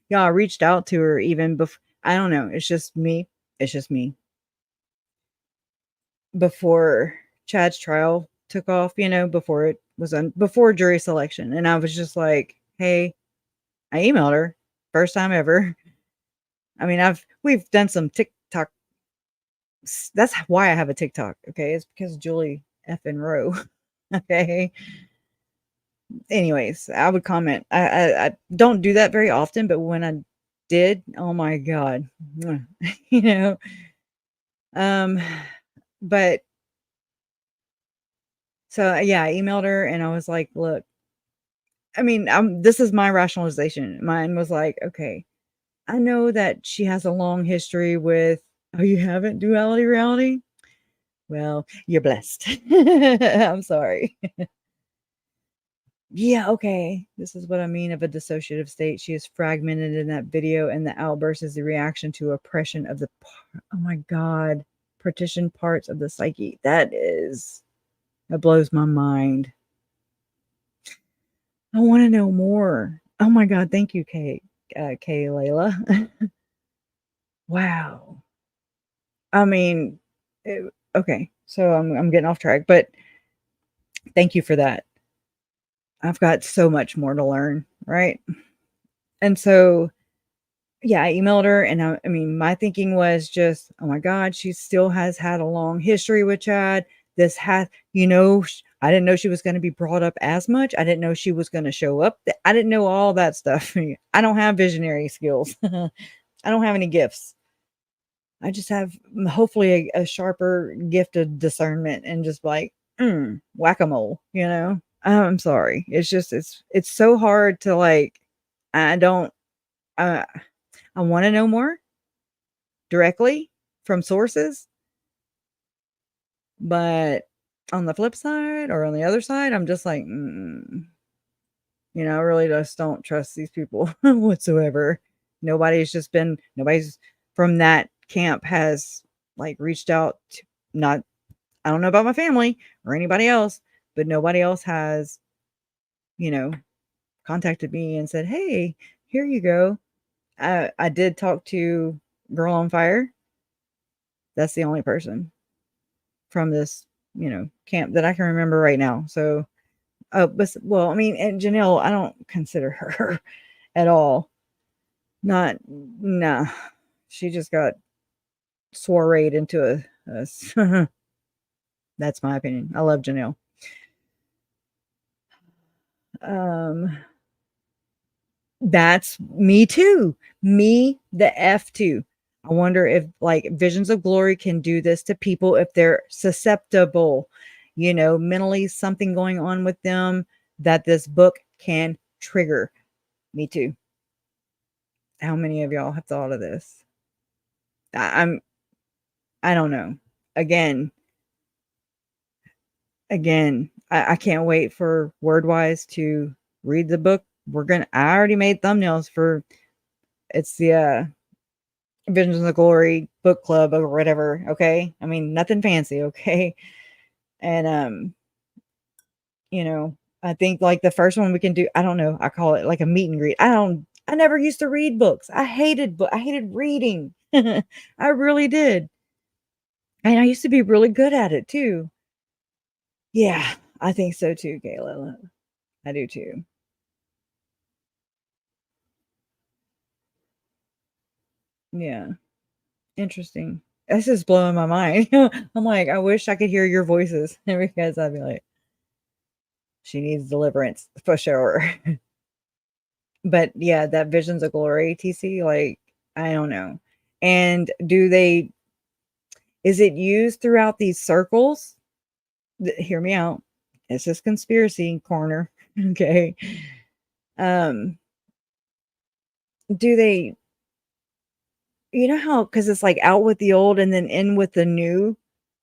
Yeah, I reached out to her even before. I don't know. It's just me. Before Chad's trial took off, before it was before jury selection. And I was just like, hey, I emailed her. First time ever. I mean, we've done some TikTok. That's why I have a TikTok. Okay. It's because Julie effing Rowe. Okay. Anyways, I would comment. I don't do that very often, but when I did, oh my God, but so yeah, I emailed her and I was like, look, I mean, this is my rationalization. Mine was like, okay, I know that she has a long history with, oh, you haven't duality reality? Well, you're blessed. I'm sorry. Yeah, okay. This is what I mean of a dissociative state. She is fragmented in that video, and the outburst is the reaction to oppression of the, oh my God, partitioned parts of the psyche. That blows my mind. I want to know more. Oh my God, thank you, Kay Layla. Wow. I mean, okay, so I'm getting off track, but thank you for that. I've got so much more to learn, right? And so, yeah, I emailed her, and I mean, my thinking was just, oh my God, she still has had a long history with Chad. This has, I didn't know she was going to be brought up as much. I didn't know she was going to show up. I didn't know all that stuff. I don't have visionary skills. I don't have any gifts. I just have hopefully a sharper gift of discernment and just like, whack-a-mole, I'm sorry. It's just, it's so hard to like, I want to know more directly from sources. But on the flip side or on the other side, I'm just like, I really just don't trust these people whatsoever. Nobody's from that camp has like reached out to, not, I don't know about my family or anybody else, but nobody else has, contacted me and said, hey, here you go. I did talk to Girl on Fire. That's the only person from this, camp that I can remember right now. So, but well, I mean, and Janelle, I don't consider her at all. Nah. She just got soireed into a that's my opinion. I love Janelle. That's me too. Me, the F too. I wonder if like Visions of Glory can do this to people if they're susceptible, mentally something going on with them that this book can trigger. Me too. How many of y'all have thought of this? I don't know. Again, I can't wait for Wordwise to read the book. I already made thumbnails for it's the Visions of the Glory book club or whatever. Okay. I mean, nothing fancy. Okay. And, I think like the first one we can do, I don't know. I call it like a meet and greet. I never used to read books. I hated reading. I really did. And I used to be really good at it too. Yeah, I think so too, Kayla. I do too. Yeah. Interesting. This is blowing my mind. I'm like, I wish I could hear your voices because I'd be like, she needs deliverance for sure. But yeah, that Visions of Glory, TC, like, I don't know. And is it used throughout these circles? Hear me out. It's just conspiracy corner. Okay. Do they, how, because it's like out with the old and then in with the new,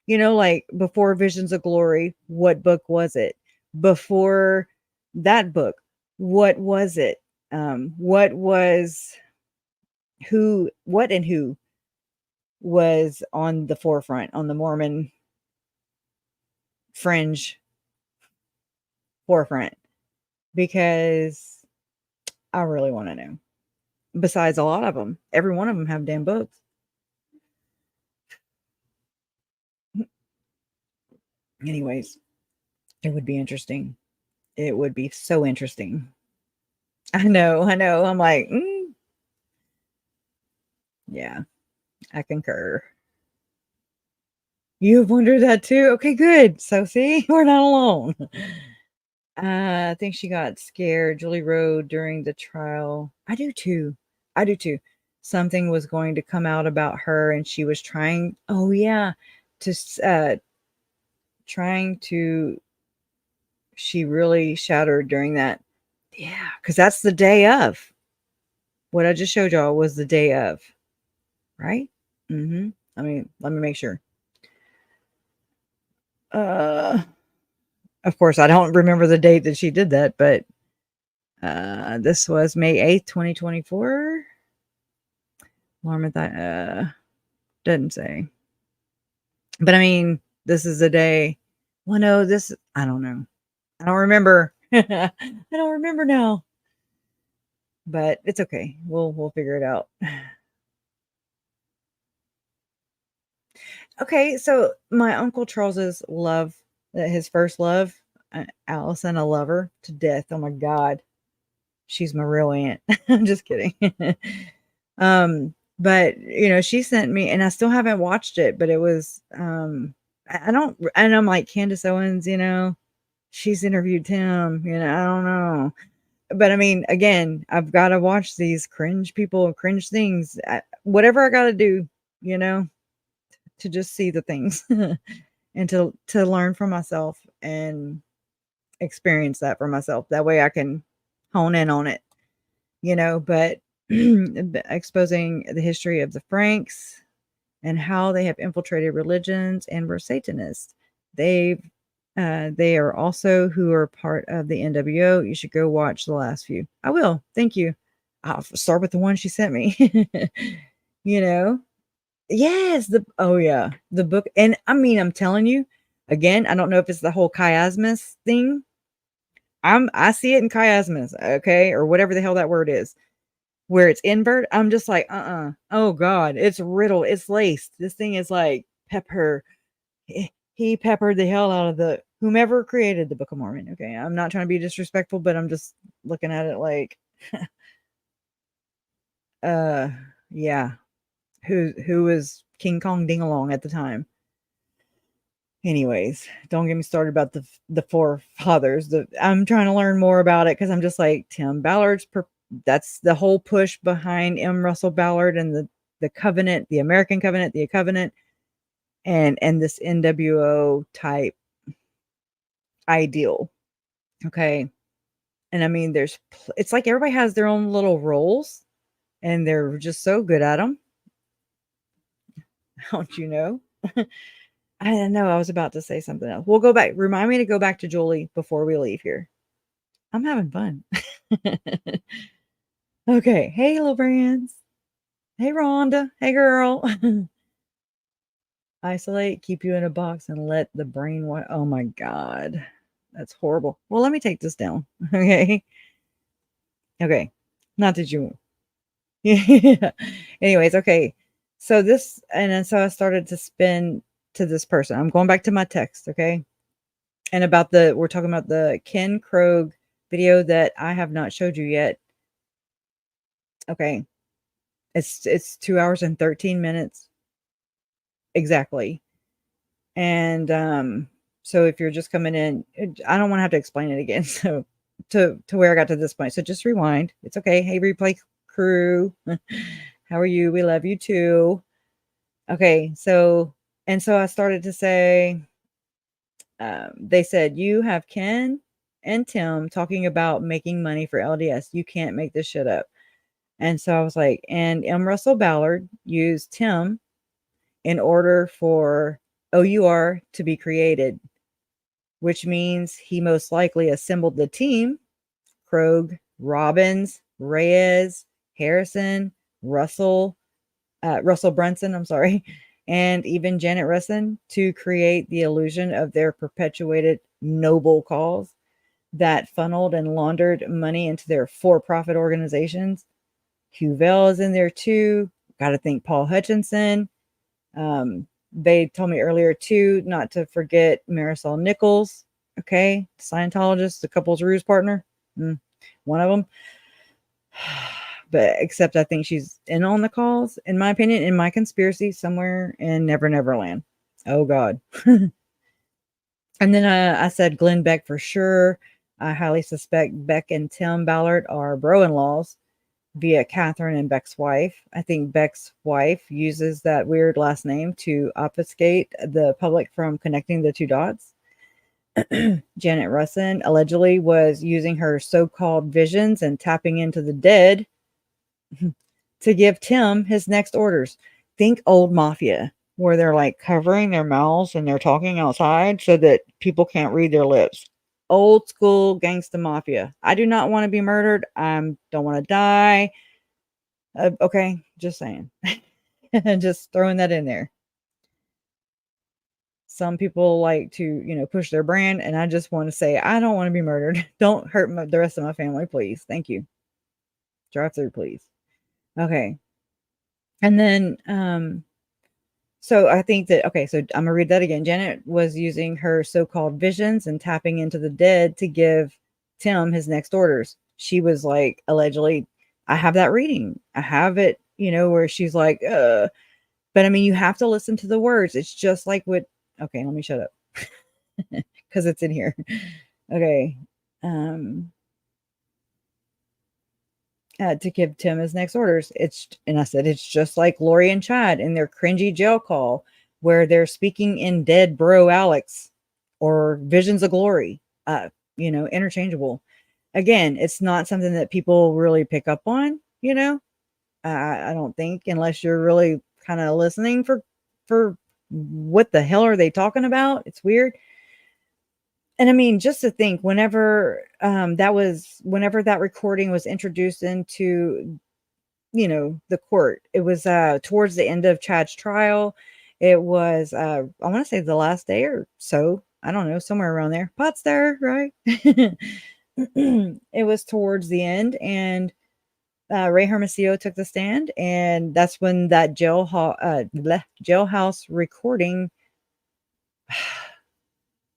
like before Visions of Glory, what book was it? Before that book, what was it? What and who was on the forefront, on the Mormon fringe forefront? Because I really want to know. Besides a lot of them, every one of them have damn books. Anyways, it would be interesting. It would be so interesting. I know. I'm like, yeah, I concur. You've wondered that too? Okay, good. So see, we're not alone. I think she got scared, Julie Rowe, during the trial. I do too. Something was going to come out about her and she was trying, oh yeah, she really shattered during that. Yeah, because that's the day of. What I just showed y'all was the day of. Right? Mm-hmm. Let me make sure. Of course, I don't remember the date that she did that, but this was May 8th, 2024. Doesn't say. But I mean, this is the day. Well, no, I don't know. I don't remember. I don't remember now. But it's okay. We'll figure it out. Okay, so my Uncle Charles's his first love, Allison, I love her to death. Oh my God. She's my real aunt. I'm just kidding. But she sent me, and I still haven't watched it, but it was, I don't, and I'm like Candace Owens, she's interviewed Tim, I don't know. But I mean, again, I've got to watch these cringe people, cringe things, whatever I got to do, to just see the things and to learn from myself and experience that for myself. That way I can hone in on it, but exposing the history of the Franks and how they have infiltrated religions and were Satanists. They are also who are part of the NWO. You should go watch the last few. I will. Thank you. I'll start with the one she sent me. Yes, the book. And I mean, I'm telling you, again, I don't know if it's the whole chiasmus thing. I see it in chiasmus, okay, or whatever the hell that word is, where it's invert. I'm just like, oh God, it's riddled, it's laced. This thing is like pepper. He peppered the hell out of whomever created the Book of Mormon. Okay, I'm not trying to be disrespectful, but I'm just looking at it like, yeah. Who was King Kong Ding Along at the time. Anyways, don't get me started about the forefathers. I'm trying to learn more about it because I'm just like Tim Ballard's. That's the whole push behind M. Russell Ballard and the covenant, the American covenant, the covenant, and this NWO type ideal. Okay. And I mean, it's like everybody has their own little roles and they're just so good at them. Don't you know? I don't know. I was about to say something else. We'll go back. Remind me to go back to Julie before we leave here. I'm having fun. Okay. Hey, little brands. Hey, Rhonda. Hey, girl. Isolate, keep you in a box, and let the brain. Oh my God. That's horrible. Well, let me take this down. Okay. Okay. Not that you. Yeah. Anyways, okay. So this, and then so I started to spin to this person. I'm going back to my text. Okay. And we're talking about the Ken Krogh video that I have not showed you yet. Okay. It's 2 hours and 13 minutes. Exactly. And so if you're just coming in, I don't want to have to explain it again. So to where I got to this point. So just rewind. It's okay. Hey, replay crew. How are you? We love you too. Okay. So I started to say, they said, you have Ken and Tim talking about making money for LDS. You can't make this shit up. And so I was like, and M. Russell Ballard used Tim in order for OUR to be created, which means he most likely assembled the team, Krogh, Robbins, Reyes, Harrison, Russell Brunson, I'm sorry, and even Janet Russin to create the illusion of their perpetuated noble cause that funneled and laundered money into their for-profit organizations. Huvel is in there too. Got to think Paul Hutchinson. They told me earlier too, not to forget Marisol Nichols. Okay. Scientologist, the couple's ruse partner. One of them. But except I think she's in on the calls, in my opinion, in my conspiracy, somewhere in Never Never Land. Oh God. And then I said Glenn Beck for sure. I highly suspect Beck and Tim Ballard are bro-in-laws via Catherine and Beck's wife. I think Beck's wife uses that weird last name to obfuscate the public from connecting the two dots. Janet Russin allegedly was using her so-called visions and tapping into the dead to give Tim his next orders. Think old mafia, where they're like covering their mouths and they're talking outside so that people can't read their lips. Old school gangsta mafia. I do not want to be murdered. I don't want to die. Okay, just saying. Just throwing that in there. Some people like to, push their brand, and I just want to say, I don't want to be murdered. Don't hurt the rest of my family, please. Thank you. Drive through, please. Okay. And then, so I think that, okay, so I'm going to read that again. Janet was using her so-called visions and tapping into the dead to give Tim his next orders. She was like, allegedly, I have that reading. I have it, where she's like, but I mean, you have to listen to the words. It's just like okay, let me shut up because it's in here. Okay. To give Tim his next orders. And I said, it's just like Lori and Chad in their cringy jail call where they're speaking in dead bro Alex or visions of glory, interchangeable. Again, it's not something that people really pick up on, I don't think, unless you're really kind of listening for what the hell are they talking about? It's weird. And I mean, just to think, whenever that recording was introduced into, the court, it was towards the end of Chad's trial. It was, I want to say the last day or so. I don't know, somewhere around there. Pot's there, right? It was towards the end, and Ray Hermosillo took the stand, and that's when that jailhouse recording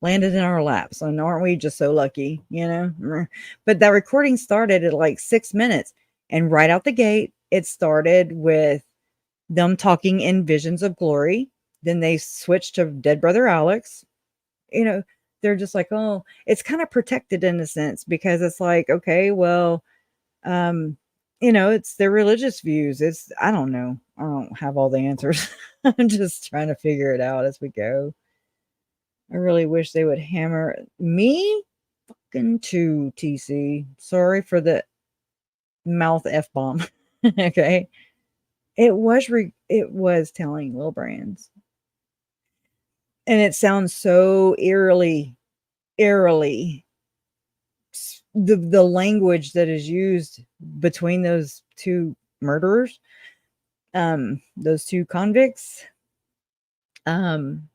landed in our laps. And aren't we just so lucky, But that recording started at like 6 minutes, and right out the gate, it started with them talking in visions of glory. Then they switched to dead brother Alex. They're just like, oh, it's kind of protected in a sense, because it's like, okay, well, it's their religious views. I don't know. I don't have all the answers. I'm just trying to figure it out as we go. I really wish they would hammer me fucking to TC. Sorry for the mouth F-bomb. Okay. It was telling Will Brands. And it sounds so eerily the language that is used between those two murderers, those two convicts, and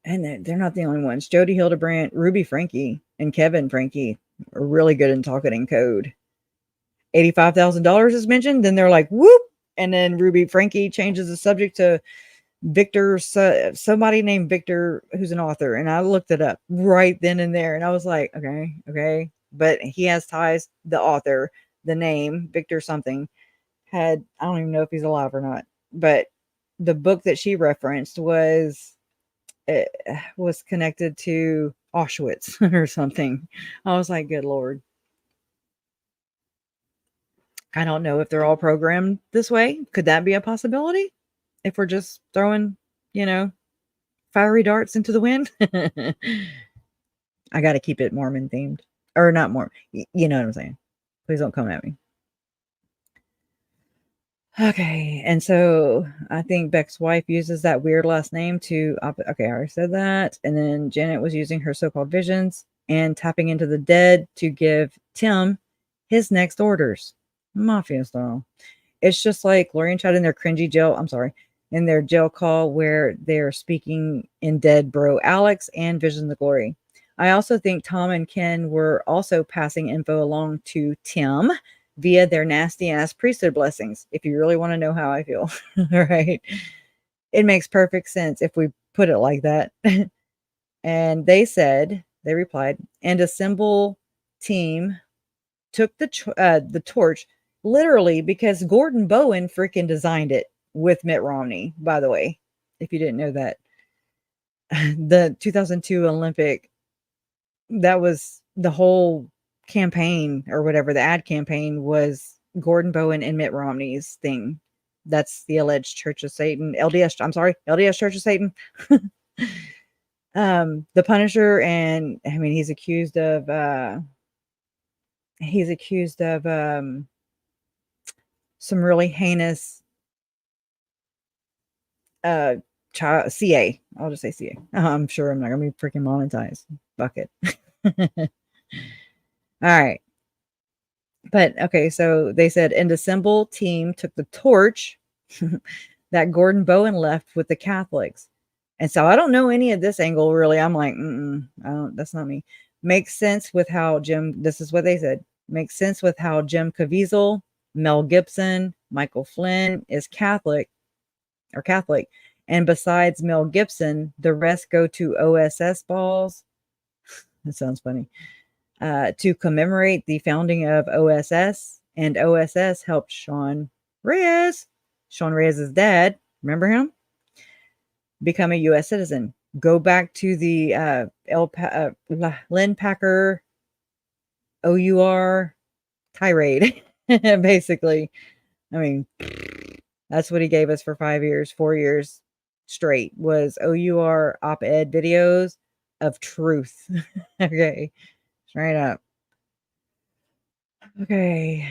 they're not the only ones. Jody Hildebrandt, Ruby Frankie, and Kevin Frankie are really good in talking in code. $85,000 is mentioned, then they're like, whoop, and then Ruby Frankie changes the subject to Victor, somebody named Victor, who's an author, and I looked it up right then and there, and I was like, okay, but he has ties. The author, the name Victor something, I don't even know if he's alive or not, but the book that she referenced was connected to Auschwitz or something. I was like, good Lord. I don't know if they're all programmed this way. Could that be a possibility? If we're just throwing, fiery darts into the wind. I got to keep it Mormon themed, or not Mormon. You know what I'm saying? Please don't come at me. Okay. And so I think Beck's wife uses that weird last name to, okay, I already said that. And then Janet was using her so-called visions and tapping into the dead to give Tim his next orders. Mafia style. It's just like Lori and Chad in their cringy jail. I'm sorry. In their jail call where they're speaking in dead bro Alex and Vision the Glory. I also think Tom and Ken were also passing info along to Tim via their nasty ass priesthood blessings. If you really want to know how I feel, right? It makes perfect sense if we put it like that. And they replied, and a symbol team took the torch literally because Gordon Bowen freaking designed it with Mitt Romney, by the way, if you didn't know that. The 2002 Olympic, that was the whole campaign or whatever, the ad campaign was Gordon Bowen and Mitt Romney's thing. That's the alleged Church of Satan, LDS Church of Satan. The Punisher, and I mean, he's accused of some really heinous child CA. I'll just say CA. I'm sure I'm not gonna be freaking monetized. Bucket. All right. But okay, so they said, and the symbol team took the torch that Gordon Bowen left with the Catholics. And so I don't know any of this angle really. I'm like, that's not me. Makes sense with how this is what they said. Makes sense with how Jim Caviezel, Mel Gibson, Michael Flynn is Catholic. And besides Mel Gibson, the rest go to OSS balls. That sounds funny. To commemorate the founding of OSS, and OSS helped Sean Reyes' dad, remember him, become a U.S. citizen. Go back to the Lynn Packer OUR tirade, basically. I mean, that's what he gave us for 4 years straight, was OUR op-ed videos of truth. Okay. Straight up. Okay.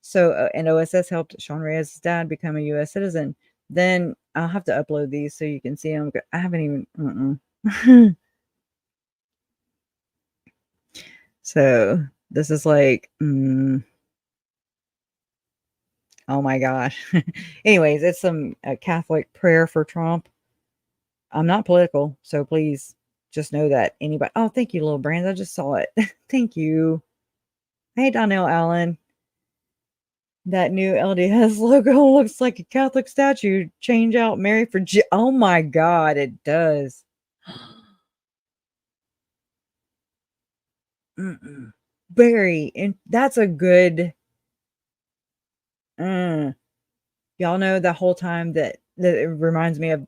So, and OSS helped Sean Reyes' dad become a U.S. citizen. Then I'll have to upload these so you can see them. I haven't even. So this is like, oh my gosh. Anyways, it's some Catholic prayer for Trump. I'm not political, so please just know that anybody. Oh, thank you, little Brands. I just saw it. Thank you. Hey, Donnell Allen. That new LDS logo looks like a Catholic statue. Change out Mary for oh my God, it does. Very, and that's a good. Y'all know the whole time that it reminds me of.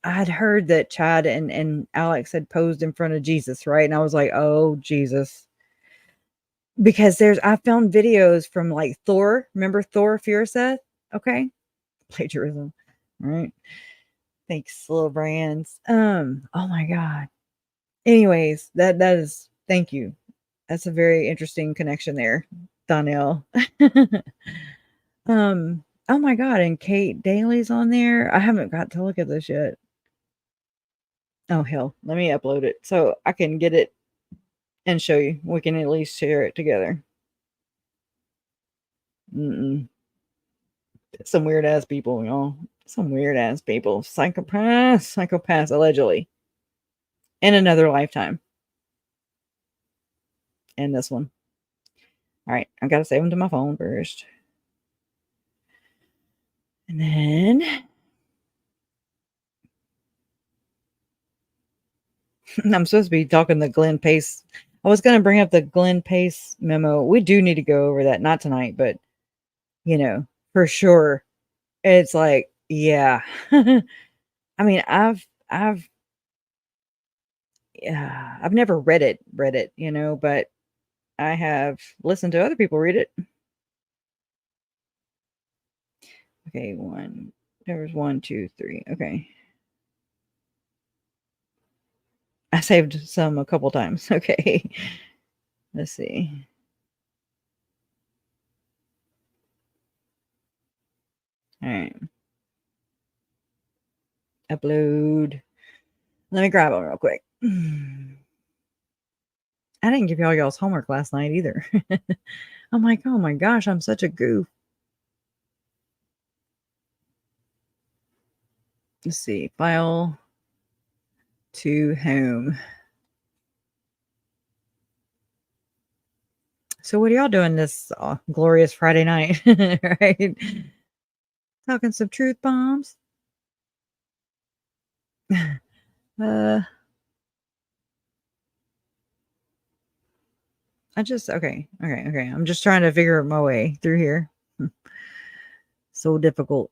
I had heard that Chad and Alex had posed in front of Jesus, right? And I was like, oh Jesus. because I found videos from like Thor. Remember Thor, Fear of Seth? Okay. Plagiarism. Right. Thanks, little brands. Oh my God. Anyways, that is, thank you. That's a very interesting connection there, Donnell. Oh my God, and Kate Daly's on there. I haven't got to look at this yet. Oh hell, let me upload it so I can get it and show you. We can at least share it together. Some weird ass people, y'all. Some weird ass people. Psychopaths, allegedly. In another lifetime. And this one. All right, I gotta save them to my phone first. And then I'm supposed to be talking the Glenn Pace. I was going to bring up the Glenn Pace memo. We do need to go over that. Not tonight, but, for sure. It's like, yeah. I mean, I've never read it, but I have listened to other people read it. Okay, there was 1, 2, 3. Okay. I saved some a couple times. Okay. Let's see. All right. Upload. Let me grab them real quick. I didn't give y'all's homework last night either. I'm like, oh my gosh, I'm such a goof. Let's see. File to home. So what are y'all doing this glorious Friday night? Right? Talking some truth bombs. Okay. I'm just trying to figure my way through here. So difficult.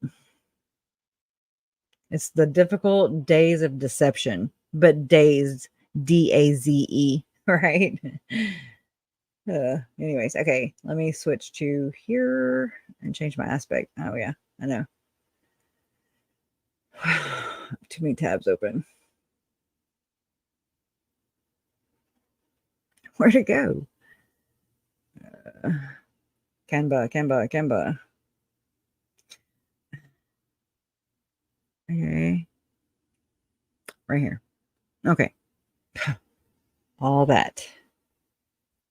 It's the difficult days of deception, but dazed, DAZE, right? Anyways, okay, let me switch to here and change my aspect. Oh yeah, I know. Too many tabs open. Where'd it go? Canva. Okay. Right here. Okay. All that.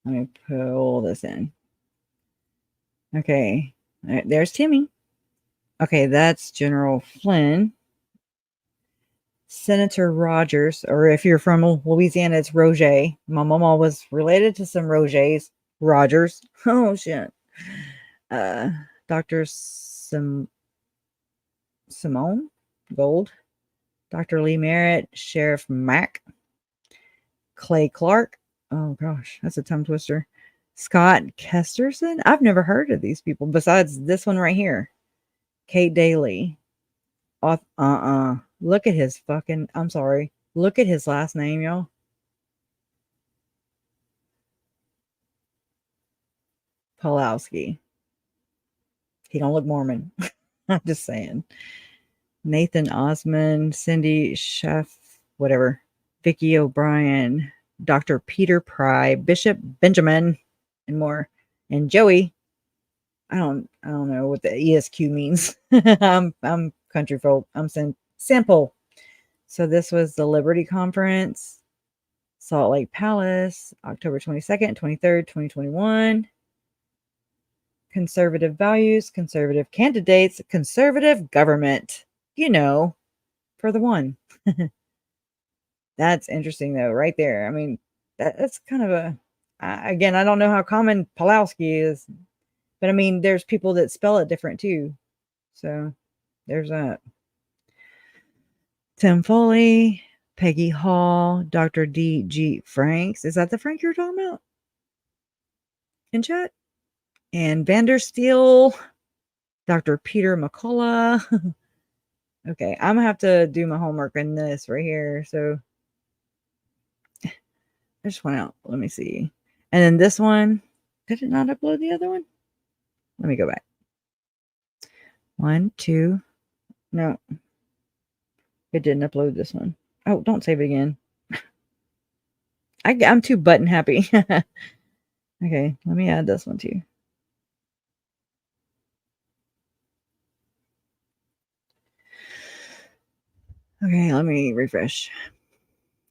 Let me pull this in. Okay. All right, there's Timmy. Okay, that's General Flynn. Senator Rogers, or if you're from Louisiana, it's Roger. My mama was related to some Rogers. Rogers. Oh shit. Dr. Simone Gold, Dr. Lee Merritt, Sheriff Mack, Clay Clark. Oh gosh, that's a tongue twister. Scott Kesterson. I've never heard of these people besides this one right here. Kate Daly. Look at his fucking, I'm sorry. Look at his last name, y'all. Pulowski. He don't look Mormon. I'm just saying. Nathan Osmond, Cindy Chef, whatever. Vicky O'Brien, Dr. Peter Pry, Bishop Benjamin, and more. And Joey. I don't know what the ESQ means. I'm country folk. I'm simple. So this was the Liberty Conference, Salt Lake Palace, October 22nd, 23rd, 2021. Conservative values, conservative candidates, conservative government. For the one. That's interesting though, right there. I mean, that's kind of again, I don't know how common Pulowski is, but I mean, there's people that spell it different too. So there's that. Tim Foley, Peggy Hall, Dr. D.G. Franks. Is that the Frank you're talking about? In chat? And Vandersteel, Dr. Peter McCullough. Okay, I'm gonna have to do my homework in this right here. So I just went out. Let me see. And then this one, Did it not upload the other one? Let me go back. 1, 2. No. It didn't upload this one. Oh, don't save it again. I'm too button happy. Okay, let me add this one too. Okay, let me refresh.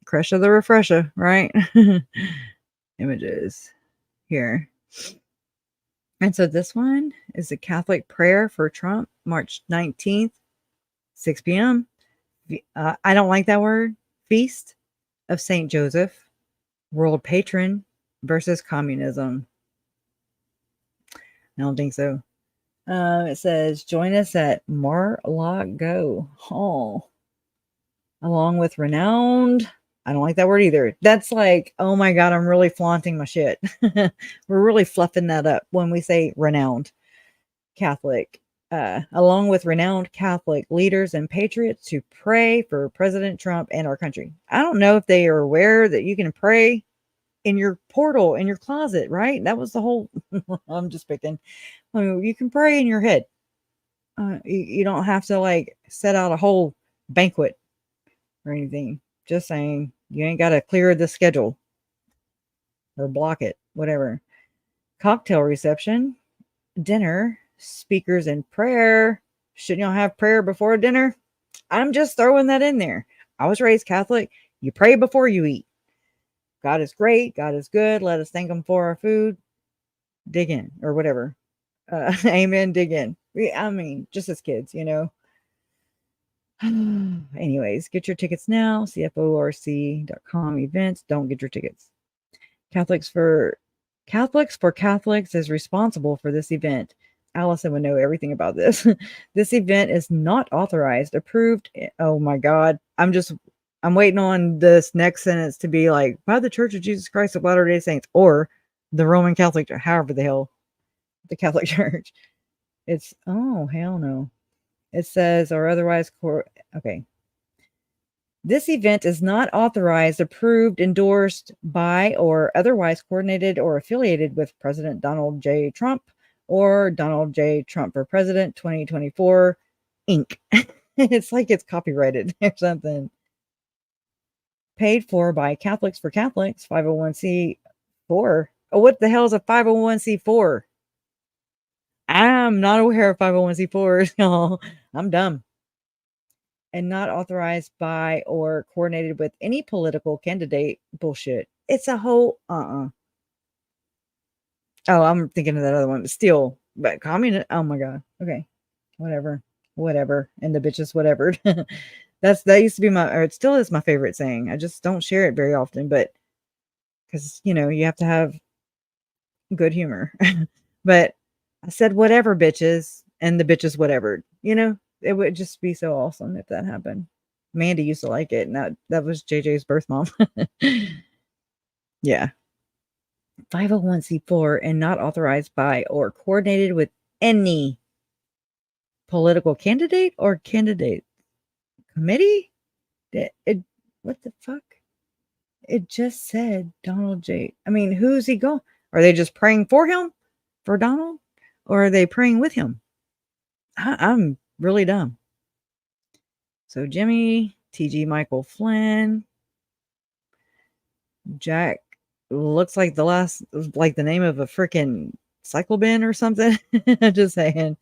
Crush of the refresher, right? Images here. And so this one is a Catholic prayer for Trump, March 19th, 6 p.m. I don't like that word. Feast of St. Joseph, world patron versus communism. I don't think so. It says, join us at Mar-a-Lago Hall, along with renowned. I don't like that word either. That's like, oh my God, I'm really flaunting my shit. We're really fluffing that up when we say renowned Catholic, along with renowned Catholic leaders and patriots to pray for President Trump and our country. I don't know if they are aware that you can pray in your portal, in your closet, right? That was the whole, I'm just picking. I mean, you can pray in your head. You don't have to like set out a whole banquet or anything. Just saying, you ain't got to clear the schedule or block it, whatever. Cocktail reception, dinner, speakers and prayer. Shouldn't y'all have prayer before dinner? I'm just throwing that in there. I was raised Catholic. You pray before you eat. God is great. God is good. Let us thank him for our food. Dig in or whatever. Amen. Dig in. I mean, just as kids, you know. Anyways, get your tickets now. CFORC.com events. Don't get your tickets. Catholics for Catholics is responsible for this event. Allison would know everything about this. This event is not authorized, approved. Oh my God. I'm waiting on this next sentence to be like, by the Church of Jesus Christ of Latter-day Saints, or the Roman Catholic, however the hell, the Catholic Church. It's, oh, hell no. It says, or otherwise, okay. This event is not authorized, approved, endorsed by, or otherwise coordinated or affiliated with President Donald J. Trump or Donald J. Trump for President 2024, Inc. It's like it's copyrighted or something. Paid for by Catholics for Catholics, 501c4. Oh, what the hell is a 501c4? I'm not aware of 501c4s, y'all. I'm dumb. And not authorized by or coordinated with any political candidate. Bullshit. It's a whole Oh, I'm thinking of that other one. Still, but communist. Oh my God. Okay. Whatever. And the bitches, whatever. That used to be or it still is my favorite saying. I just don't share it very often, but because, you know, you have to have good humor. But I said, whatever, bitches, and the bitches, whatever, you know, it would just be so awesome if that happened. Mandy used to like it, and that was JJ's birth mom. Yeah. 501c4 and not authorized by or coordinated with any political candidate or candidate committee. What the fuck? It just said Donald J. I mean, who's he going? Are they just praying for him, for Donald, or are they praying with him? I'm really dumb. So Jimmy, TG Michael Flynn, Jack looks like the name of a freaking cyclobin or something. Just saying.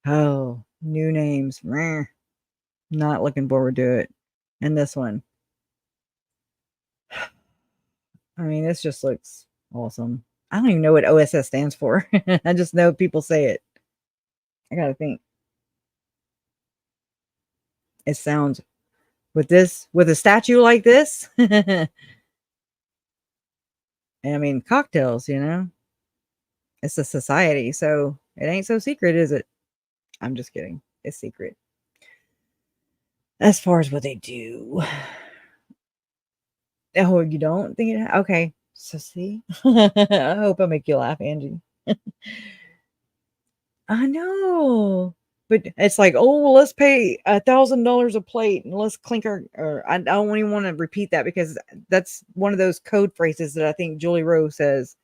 Oh, new names. Meh. Not looking forward to it. And this one. I mean, this just looks awesome. I don't even know what OSS stands for. I just know people say it. I gotta think. It sounds with a statue like this. And I mean, cocktails, you know, it's a society, so it ain't so secret, is it? I'm just kidding. It's secret. As far as what they do. Oh, you don't think it? Okay. So see, I hope I make you laugh, Angie. I know. But it's like, oh, well, let's pay $1,000 a plate and let's clink our, or I don't even want to repeat that because that's one of those code phrases that I think Julie Rowe says.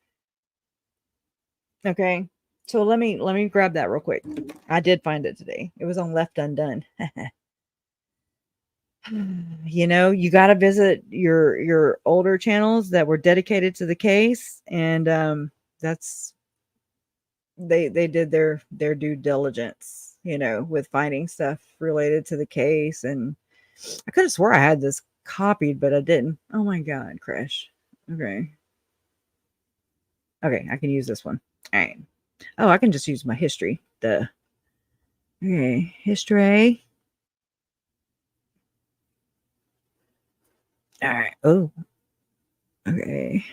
Okay. So let me grab that real quick. I did find it today. It was on Left Undone. You know, you got to visit your older channels that were dedicated to the case, and that's they did their due diligence, you know, with finding stuff related to the case. And I could have swore I had this copied, but I didn't. Oh my god, crash. Okay. Okay, I can use this one. All right. Oh, I can just use my history. Duh. Okay, history. All right. Oh, okay.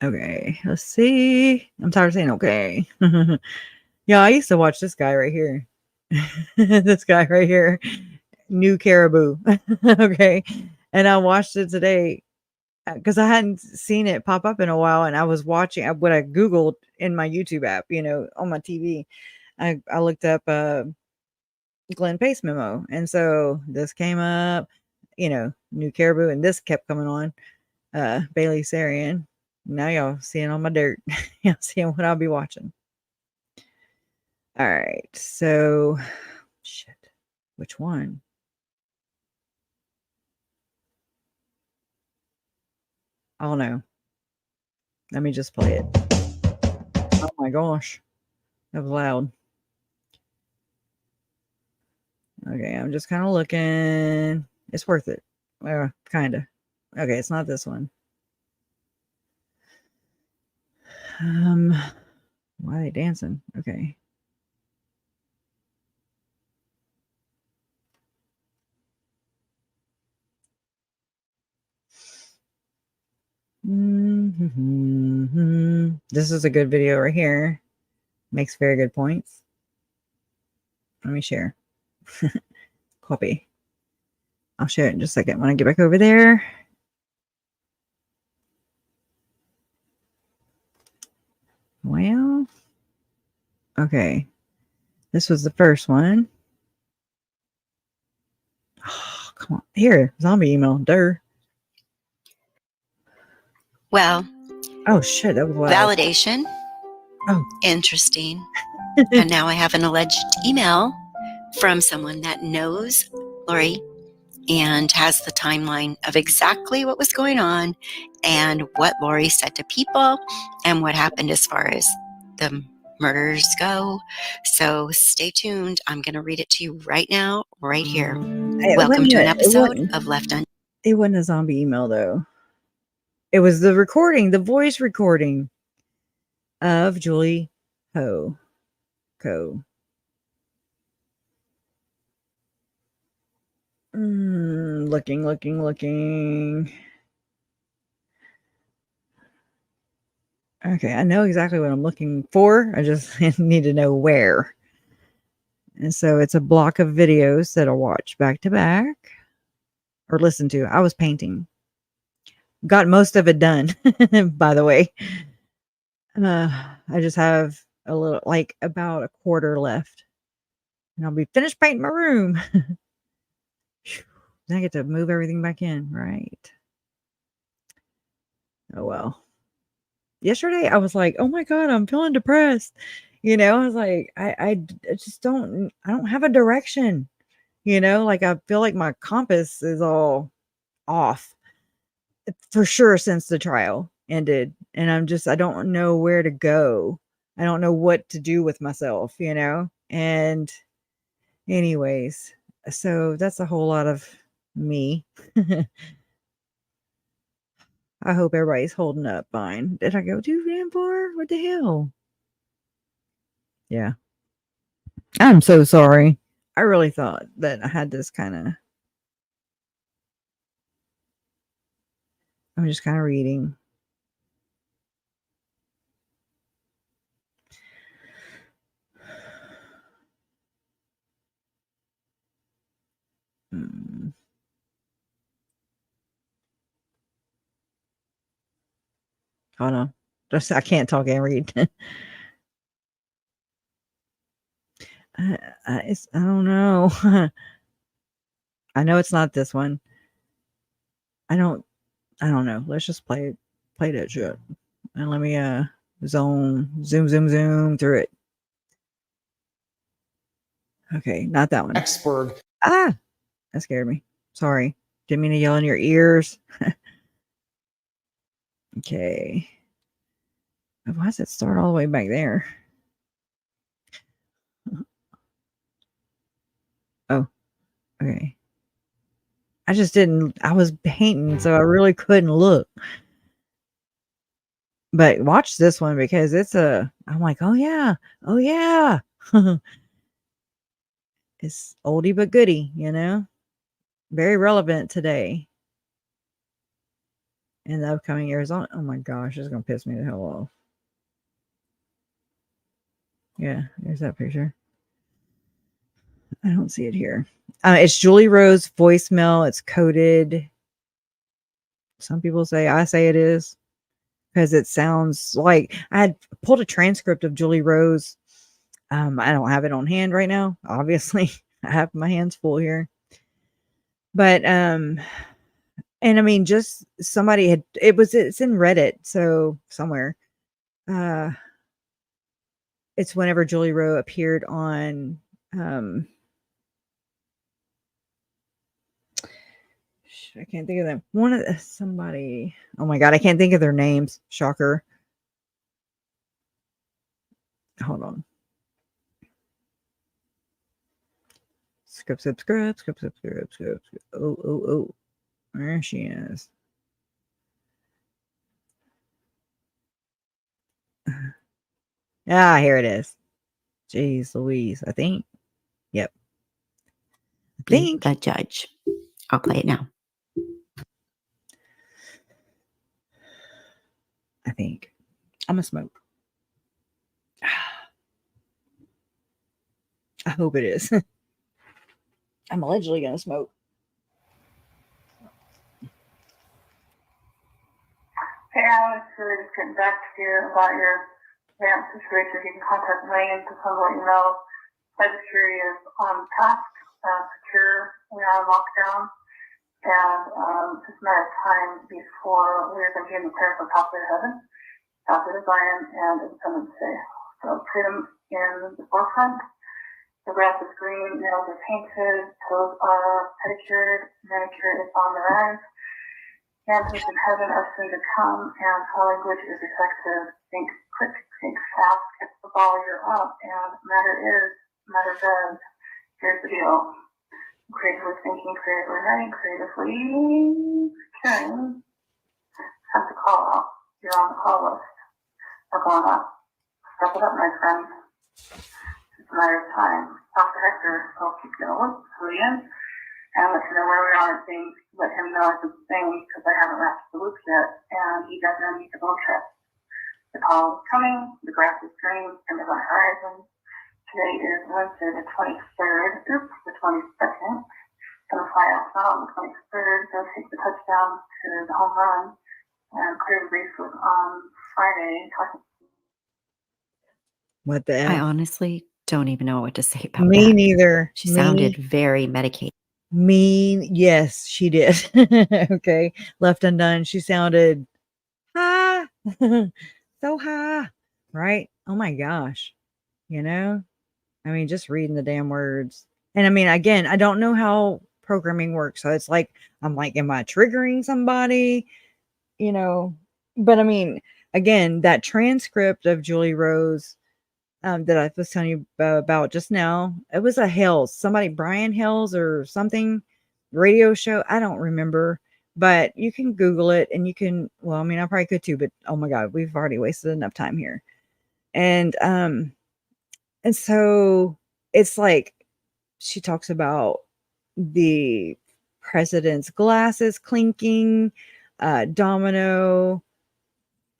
Okay, let's see. I'm tired of saying okay. Yeah, I used to watch this guy right here. This guy right here, New Caribou. Okay, and I watched it today because I hadn't seen it pop up in a while, and I was watching what I Googled in my YouTube app, you know, on my TV. I looked up Glenn Pace memo, and so this came up, you know, New Caribou, and this kept coming on. Bailey Sarian. Now y'all seeing all my dirt. Y'all seeing what I'll be watching. All right. So shit. Which one? Oh no. Let me just play it. Oh my gosh. That was loud. Okay, I'm just kind of looking. It's worth it. Kinda. Okay, it's not this one. Why are they dancing? Okay. This is a good video right here. Makes very good points. Let me share. Copy. I'll share it in just a second when I get back over there. Well, okay. This was the first one. Oh, come on. Here, zombie email. Durr. Well, oh shit, that was loud. Validation. Oh, interesting. And now I have an alleged email from someone that knows Lori and has the timeline of exactly what was going on and what Lori said to people and what happened as far as the murders go. So stay tuned. I'm going to read it to you right now, right here. Welcome to an episode of Left Undone. It wasn't a zombie email though. It was the recording, the voice recording of Julie Ho. Looking. Okay, I know exactly what I'm looking for. I just need to know where. And so it's a block of videos that I'll watch back to back or listen to. I was painting. Got most of it done, by the way. I just have a little, like about a quarter left. And I'll be finished painting my room. Then I get to move everything back in, right? Oh well. Yesterday I was like, oh my god, I'm feeling depressed. You know, I was like, I just don't have a direction. You know, like I feel like my compass is all off for sure since the trial ended. And I don't know where to go. I don't know what to do with myself, you know? And anyways, so that's a whole lot of me. I hope everybody's holding up fine. Did I go too damn far? What the hell? Yeah. I'm so sorry. I really thought that I had this kind of. I'm just kind of reading. Hold on. I can't talk and read. I don't know. I know it's not this one. I don't I don't know. Let's just play that shit. And let me zoom through it. Okay, not that one. Expert. Ah, that scared me. Sorry. Didn't mean to yell in your ears. Okay. Why does it start all the way back there? Oh, okay. I just didn't, I was painting, so I really couldn't look. But watch this one because I'm like, oh yeah. It's oldie but goodie, very relevant today in the upcoming Arizona. Oh my gosh, it's going to piss me the hell off. Yeah, there's that picture. I don't see it here. It's Julie Rowe's voicemail. It's coded. Some people say, I say it is, because it sounds like I had pulled a transcript of Julie Rowe's. I don't have it on hand right now. Obviously, I have my hands full here. But and I mean, just somebody it's in Reddit, so somewhere. It's whenever Julie Rowe appeared on I can't think of them. Somebody. Oh my god, I can't think of their names. Shocker. Hold on. Script. Oh. There she is. Here it is. Jeez Louise, I think. Yep. Be the judge. I'll play it now. I think. I'm gonna smoke. I hope it is. I'm allegedly gonna smoke. Hey Alex, really just getting back to you about your ramp situation. You can contact Megan to come let you know. Registry is on task, secure. We are on lockdown, and it's just a matter of time before we're going to be in the prayer for popular heaven, popular Zion, and Independence Day. So freedom in the forefront. The grass is green, nails are painted, toes are pedicured, manicure is on the rise. Answers in heaven are soon to come, and how language is effective. Think quick, think fast, get the ball, you're up, and matter does. Here's the deal. Creatively thinking, creatively writing, creatively caring. Have to call out. You're on the call list. We're going up. Step it up, my friend. It's a matter of time. Talk to Hector. I'll keep going. Who he is. And let you know where we are and things. Let him know it's a thing because I haven't wrapped the loop yet, and he doesn't need to go trip. The call is coming, the grass is green, and there's on the horizon. Today is Wednesday the 23rd, the 22nd. Gonna fly out now on the 23rd, go take the touchdown to the home run, and clear the base was on Friday. What the hell? I honestly don't even know what to say about Me that. neither. She sounded very medicated. Yes, she did. Okay. Left undone. She sounded high. So high. Right? Oh my gosh. I mean, just reading the damn words. And I mean, again, I don't know how programming works. So it's like, I'm like, am I triggering somebody? But I mean, again, that transcript of Julie Rowe's that I was telling you about just now, it was Brian Hales or something radio show. I don't remember, but you can Google it and well, I mean, I probably could too, but oh my God, we've already wasted enough time here. And so it's like, she talks about the president's glasses clinking, domino.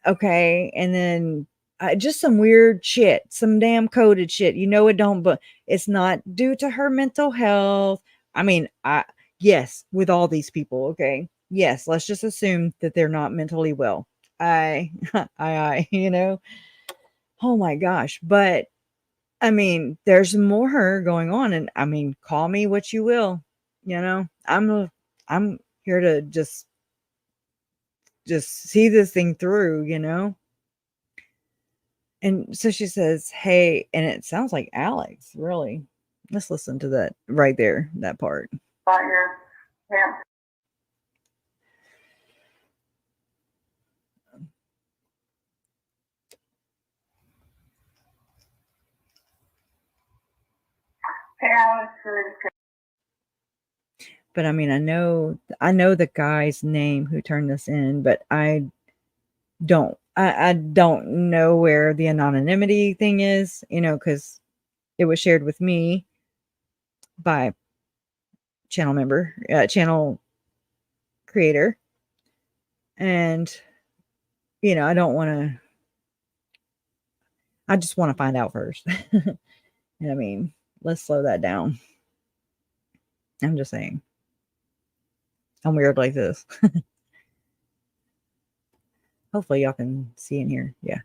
Okay. And then just some weird shit, some damn coded shit. It don't, but it's not due to her mental health. I mean, yes, with all these people. Okay. Yes. Let's just assume that they're not mentally well. I, oh my gosh. But I mean, there's more going on. And I mean, call me what you will, I'm here to just just see this thing through, you know? And so she says, hey, and it sounds like Alex, really. Let's listen to that right there, that part. About your pants. Hey, Alex, but I mean, I know the guy's name who turned this in, but I don't know where the anonymity thing is, you know, because it was shared with me by channel member, channel creator, and you know, I just want to find out first. I mean, let's slow that down. I'm just saying. I'm weird like this. Hopefully y'all can see in here. Yeah.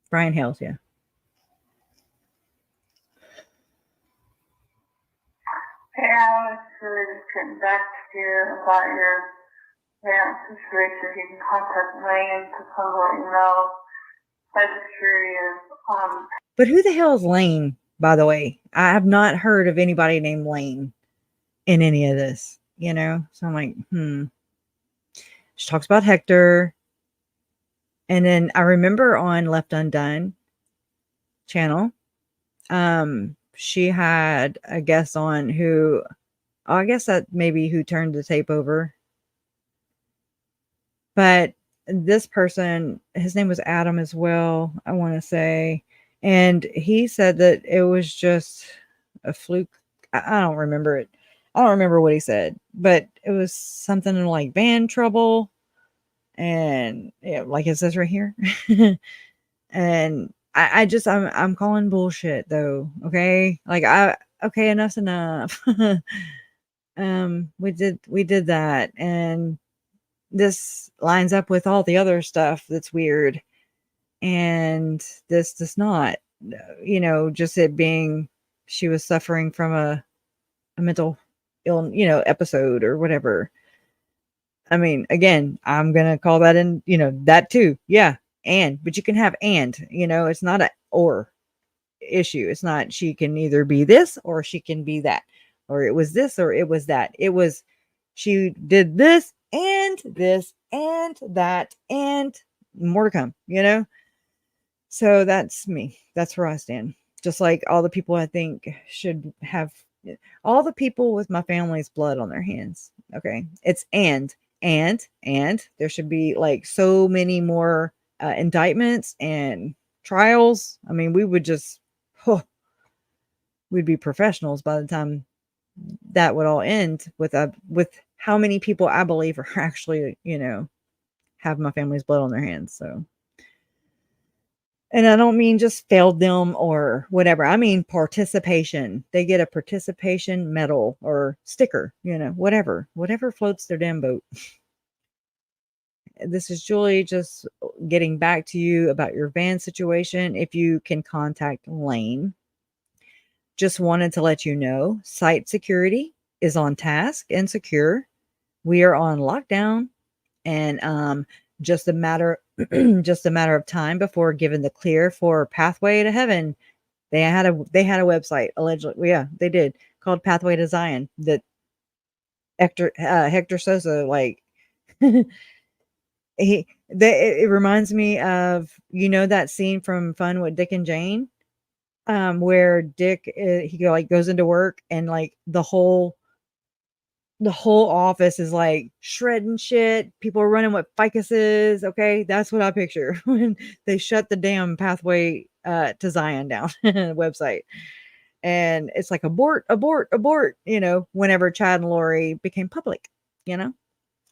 Brian Hales, yeah. hey, Alex, just getting back to you about your pants situation. You can contact Lane to come let you know. I was curious. But who the hell is Lane, by the way? I have not heard of anybody named Lane in any of this, you know? So I'm like, She talks about Hector. And then I remember on Left Undone channel, she had a guest on who, I guess that maybe who turned the tape over. But this person, his name was Adam as well, I want to say. And he said that it was just a fluke. I don't remember it. I don't remember what he said, but it was something like van trouble. And yeah, like it says right here. And I'm calling bullshit though. Okay. Like okay, enough's enough. We did that. And this lines up with all the other stuff that's weird. And this does not, you know, just it being, she was suffering from a mental ill, you know, episode or whatever. I mean, again, I'm going to call that in, you know, that too. Yeah. But you can have, you know, it's not a or issue. It's not, she can either be this or she can be that, or it was this or it was that. It was, she did this and that and more to come, you know? So that's me. That's where I stand. Just like all the people I think should have, all the people with my family's blood on their hands. Okay. It's and there should be like so many more indictments and trials. I mean, we would just, we'd be professionals by the time that would all end with how many people I believe are actually, you know, have my family's blood on their hands. So, and I don't mean just failed them or whatever. I mean participation. They get a participation medal or sticker, you know, whatever floats their damn boat. This is Julie just getting back to you about your van situation. If you can contact Lane. Just wanted to let you know site security is on task and secure. We are on lockdown, and just a matter of time before given the clear for Pathway to Heaven. They had a website allegedly. Yeah, they did, called Pathway to Zion that Hector Sosa, like it reminds me of, you know, that scene from Fun with Dick and Jane, where Dick goes into work and like the whole office is like shredding shit. People are running with ficuses. Okay. That's what I picture when they shut the damn Pathway to Zion down website. And it's like abort, you know, whenever Chad and Lori became public, you know,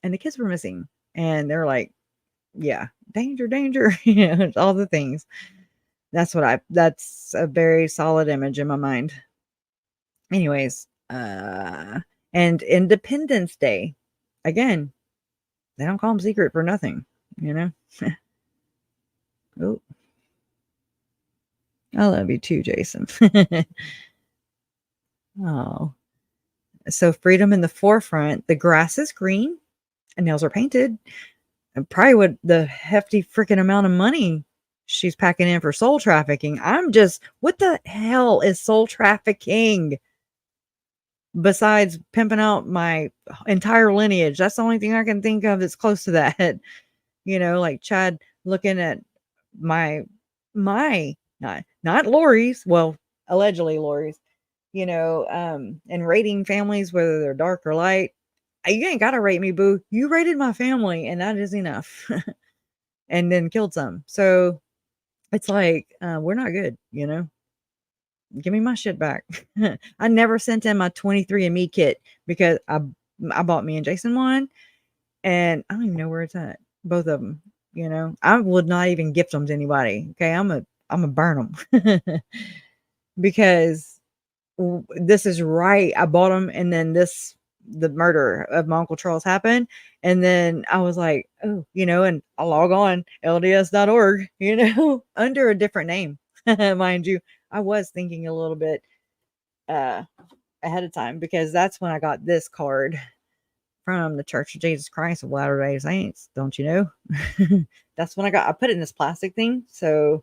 and the kids were missing and they're like, yeah, danger, you know, all the things. That's a very solid image in my mind. Anyways, and Independence Day, again, they don't call them secret for nothing, you know? Oh, I love you too, Jason. Oh, so freedom in the forefront. The grass is green. and nails are painted. And probably what the hefty freaking amount of money she's packing in for soul trafficking. I'm just, what the hell is soul trafficking? Besides pimping out my entire lineage, that's the only thing I can think of that's close to that. Like Chad looking at my not Lori's, well, allegedly Lori's, and rating families whether they're dark or light. You ain't gotta rate me, boo. You rated my family, and that is enough. And then killed some. So it's like, we're not good, Give me my shit back. I never sent in my 23andMe kit because I bought me and Jason one, and I don't even know where it's at. Both of them, I would not even gift them to anybody. Okay, I'm a burn them because this is right. I bought them, and then the murder of my Uncle Charles happened, and then I was like, oh, and I log on LDS.org, under a different name, mind you. I was thinking a little bit ahead of time because that's when I got this card from the Church of Jesus Christ of Latter-day Saints. Don't you know? That's when I put it in this plastic thing. So,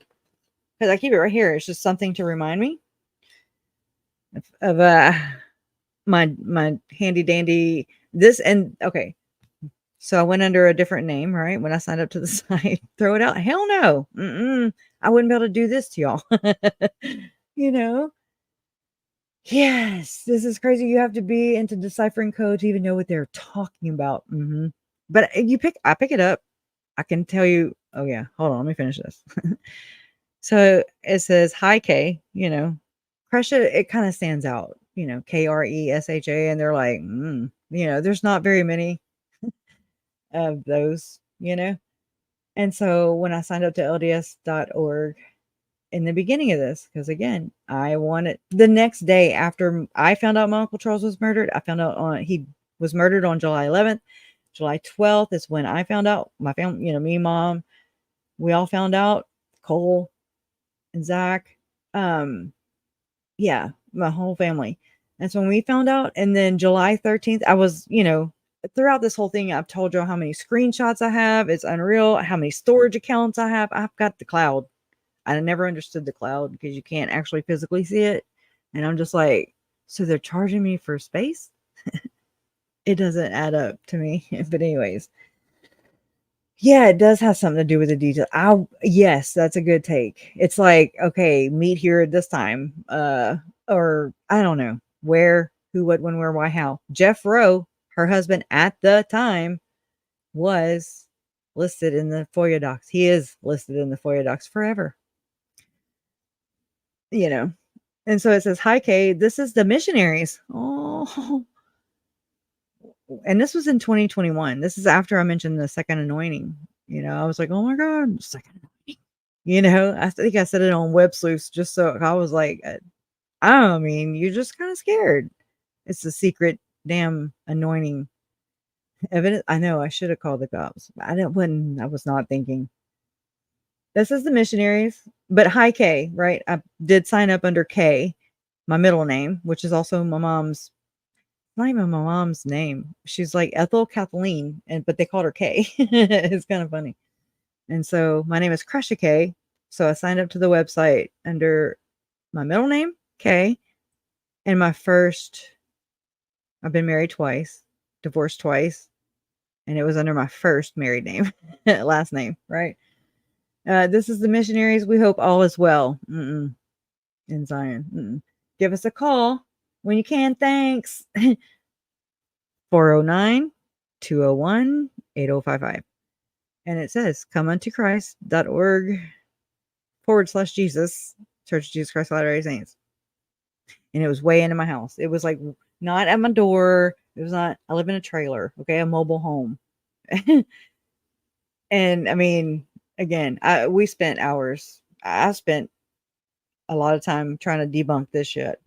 because I keep it right here. It's just something to remind me of my handy dandy this. And okay, so I went under a different name, right? When I signed up to the site, throw it out. Hell no. I wouldn't be able to do this to y'all. Yes, this is crazy. You have to be into deciphering code to even know what they're talking about. But I pick it up. I can tell you. Oh yeah, hold on. Let me finish this. So it says, hi, K, Kresha, it kind of stands out, Kresha. And they're like, there's not very many of those, And so when I signed up to LDS.org in the beginning of this, because again, I wanted the next day after I found out my Uncle Charles was murdered, I found out he was murdered on July 11th. July 12th is when I found out. My family, me, mom, we all found out. Cole and Zach. Yeah, my whole family. That's when we found out. And then July 13th, I was, throughout this whole thing, I've told you how many screenshots I have. It's unreal how many storage accounts I have. I've got the cloud. I never understood the cloud because you can't actually physically see it. And I'm just like, so they're charging me for space? It doesn't add up to me. But anyways, yeah, it does have something to do with the detail. Yes, that's a good take. It's like, okay, meet here at this time. Or I don't know where, who, what, when, where, why, how. Jeff Rowe, her husband at the time, was listed in the FOIA docs. He is listed in the FOIA docs forever. And so it says, hi, Kay, this is the missionaries. Oh, and this was in 2021. This is after I mentioned the second anointing. I was like, oh my God, second anointing. I think I said it on Web Sleuths just so I was like, I mean, you're just kind of scared. It's a secret damn anointing evidence. I know I should have called the cops. I was not thinking. This is the missionaries, but hi K, right? I did sign up under K, my middle name, which is also my mom's. Not even my mom's name. She's like Ethel Kathleen, but they called her K. It's kind of funny. And so my name is Kresha K. So I signed up to the website under my middle name, K, and I've been married twice, divorced twice, and it was under my first married name, last name, right? This is the missionaries. We hope all is well in Zion. Give us a call when you can. Thanks. 409-201-8055. And it says, come unto Christ.org/Jesus, Church of Jesus Christ of Latter-day Saints. And it was way into my house. It was like not at my door. It was not, I live in a trailer, okay, a mobile home. And I mean, again, we spent hours. I spent a lot of time trying to debunk this shit.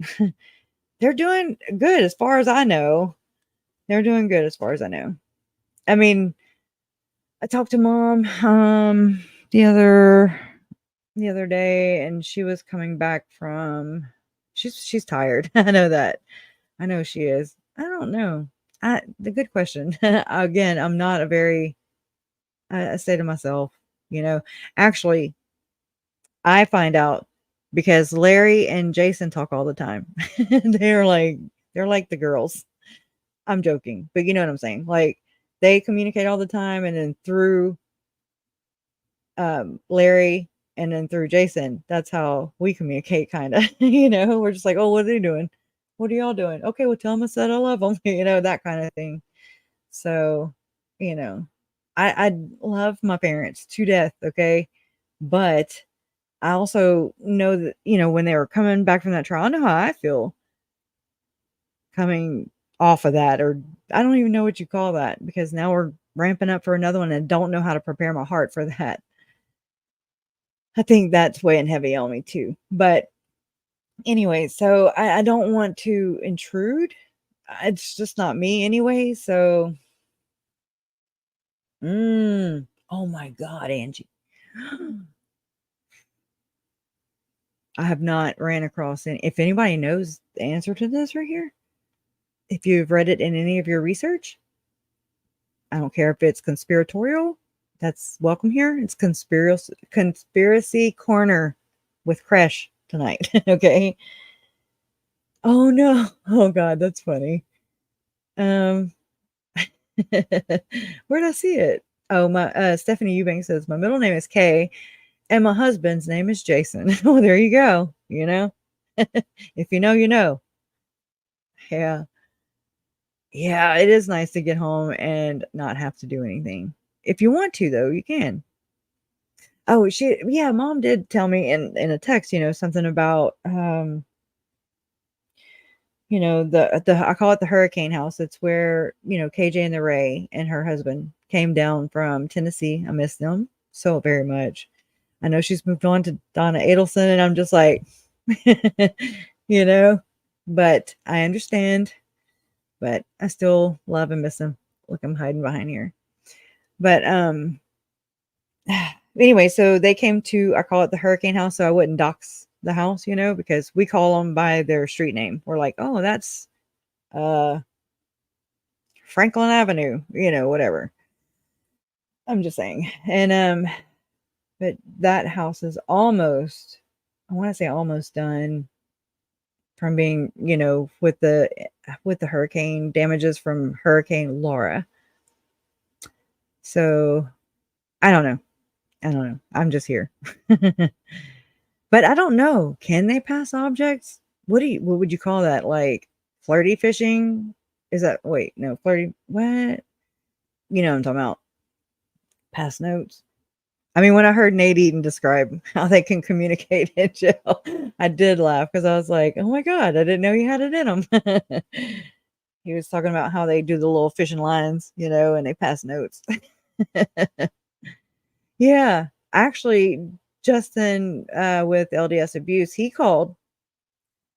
They're doing good as far as I know. They're doing good as far as I know. I mean, I talked to mom the other day, and she was coming back from she's tired. I know that. I know she is. I don't know. The good question. Again, I'm not a very, I say to myself, actually, I find out because Larry and Jason talk all the time. They're like the girls. I'm joking, but you know what I'm saying? Like they communicate all the time, and then through Larry and then through Jason, that's how we communicate kind of. We're just like, "Oh, what are they doing? What are y'all doing? Okay, well tell them I said I love them." That kind of thing. So, you know, I love my parents to death, okay? But I also know that, when they were coming back from that trial, I know how I feel coming off of that, or I don't even know what you call that, because now we're ramping up for another one and don't know how to prepare my heart for that. I think that's weighing heavy on me too. But anyway, so I don't want to intrude. It's just not me anyway. So, oh my God, Angie. I have not ran across any. If anybody knows the answer to this right here, if you've read it in any of your research, I don't care if it's conspiratorial, that's welcome here. It's conspiracy corner with Crash tonight. Okay. Oh no. Oh God, that's funny. Where did I see it? Oh, my Stephanie Eubank says my middle name is Kay and my husband's name is Jason. Oh, there you go. If you know, you know. Yeah. Yeah, it is nice to get home and not have to do anything. If you want to, though, you can. Oh, yeah, mom did tell me in a text, something about, I call it the hurricane house. It's where, KJ and the Ray and her husband came down from Tennessee. I miss them so very much. I know she's moved on to Donna Adelson, and I'm just like, but I understand. But I still love and miss him. Look, I'm hiding behind here. But anyway, so they came to, I call it the hurricane house, so I wouldn't dox the house, because we call them by their street name. We're like, oh, that's Franklin Avenue, whatever. I'm just saying. And but that house is almost, I want to say almost done from being, with the hurricane damages from Hurricane Laura. So I don't know. I'm just here. But I don't know. Can they pass objects? What would you call that? Like flirty fishing? Is that, wait, no, flirty, what? You know what I'm talking about. Pass notes. I mean, when I heard Nate Eaton describe how they can communicate in jail, I did laugh because I was like, oh my God, I didn't know he had it in him. He was talking about how they do the little fishing lines, and they pass notes. Yeah, actually, Justin, with LDS abuse, he called,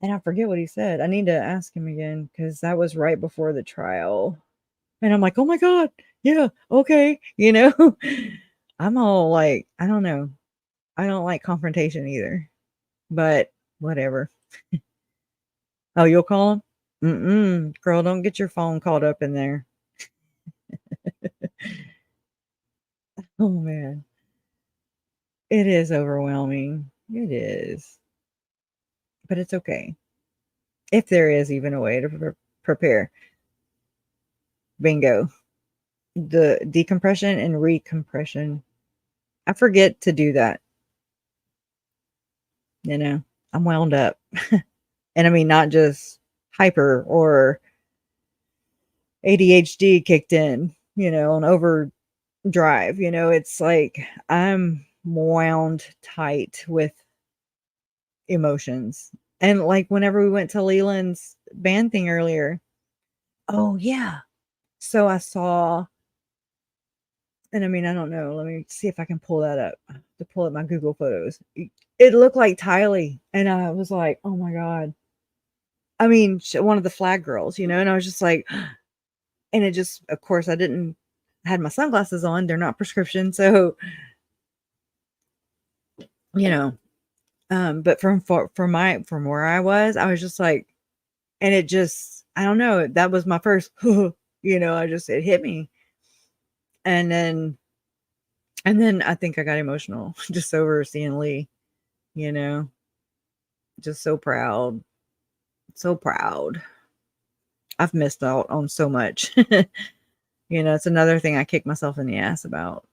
and I forget what he said. I need to ask him again because that was right before the trial. And I'm like, oh my God, yeah, okay. I'm all like, I don't know. I don't like confrontation either, but whatever. Oh, you'll call him? Girl, don't get your phone caught up in there. Oh man. It is overwhelming. It is. But it's okay. If there is even a way to prepare. Bingo. The decompression and recompression. I forget to do that. I'm wound up. And I mean, not just hyper or ADHD kicked in, on overdrive. It's like I'm wound tight with emotions. And like whenever we went to Leland's band thing earlier, oh yeah. So I saw, and I mean, I don't know. Let me see if I can pull that up to pull up my Google photos. It looked like Tylee. And I was like, oh my God. I mean, one of the flag girls, and I was just like, and it just, of course, I had my sunglasses on. They're not prescription. So, but from where I was just like, and it just, I don't know. That was my first, it hit me. And then I think I got emotional just over seeing Lee, just so proud. So proud. I've missed out on so much. It's another thing I kick myself in the ass about.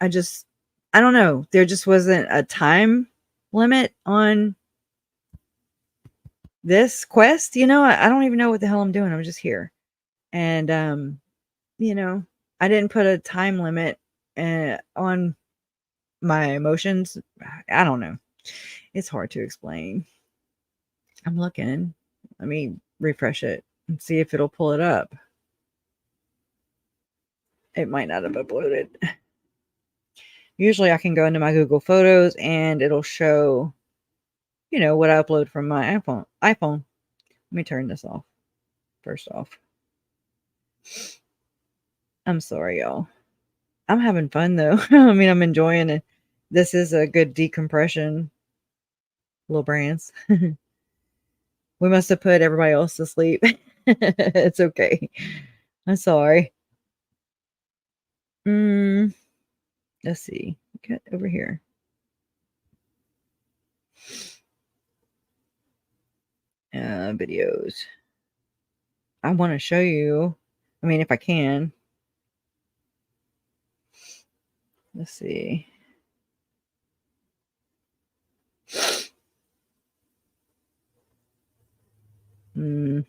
I don't know. There just wasn't a time limit on this quest. I don't even know what the hell I'm doing. I'm just here. And, I didn't put a time limit on my emotions. I don't know. It's hard to explain. I'm looking. Let me refresh it and see if it'll pull it up. It might not have uploaded. Usually I can go into my Google Photos and it'll show, what I upload from my iPhone. Let me turn this off. First off. I'm sorry, y'all. I'm having fun though. I mean, I'm enjoying it. This is a good decompression. Little brands. We must have put everybody else to sleep. It's okay. I'm sorry. Let's see. Get over here. Videos. I want to show you. I mean, if I can. Let's see. There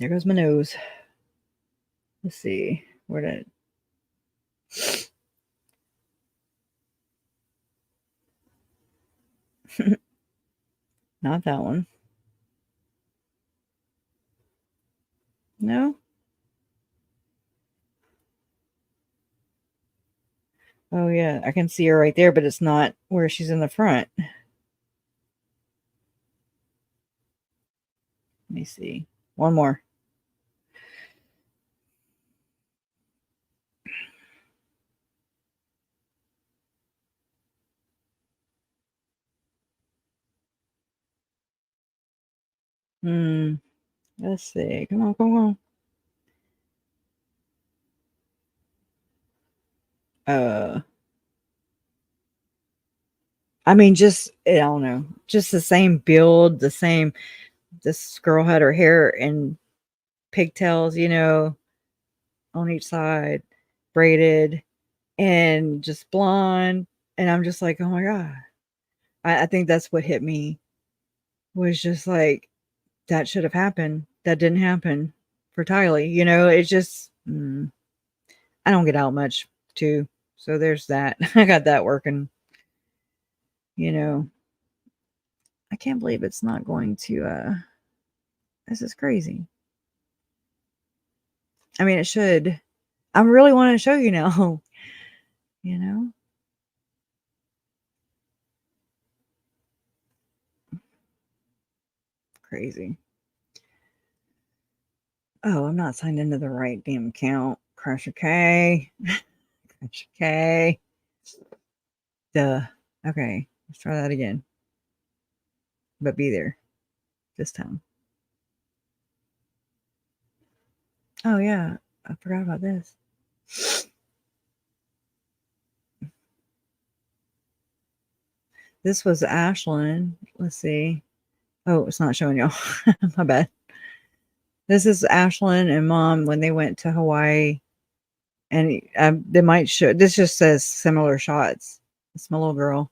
goes my nose. Let's see. Where did it? Not that one. No? Oh, yeah. I can see her right there, but it's not where she's in the front. Let me see. One more. Let's see. Come on, come on. I mean, just, I don't know, just the same build, this girl had her hair in pigtails, on each side, braided, and just blonde. And I'm just like, oh my God. I think that's what hit me, was just like, that should have happened. That didn't happen for Tylee. It's just, I don't get out much too. So there's that. I got that working. I can't believe it's not going to, this is crazy. I mean, it should. I really want to show you now, Crazy. Oh, I'm not signed into the right damn account. Crash okay. Crash okay. Duh. Okay, let's try that again. But be there this time. Oh, yeah. I forgot about this. This was Ashlyn. Let's see. Oh, it's not showing y'all. My bad. This is Ashlyn and Mom when they went to Hawaii. And they might show. This just says similar shots. It's my little girl.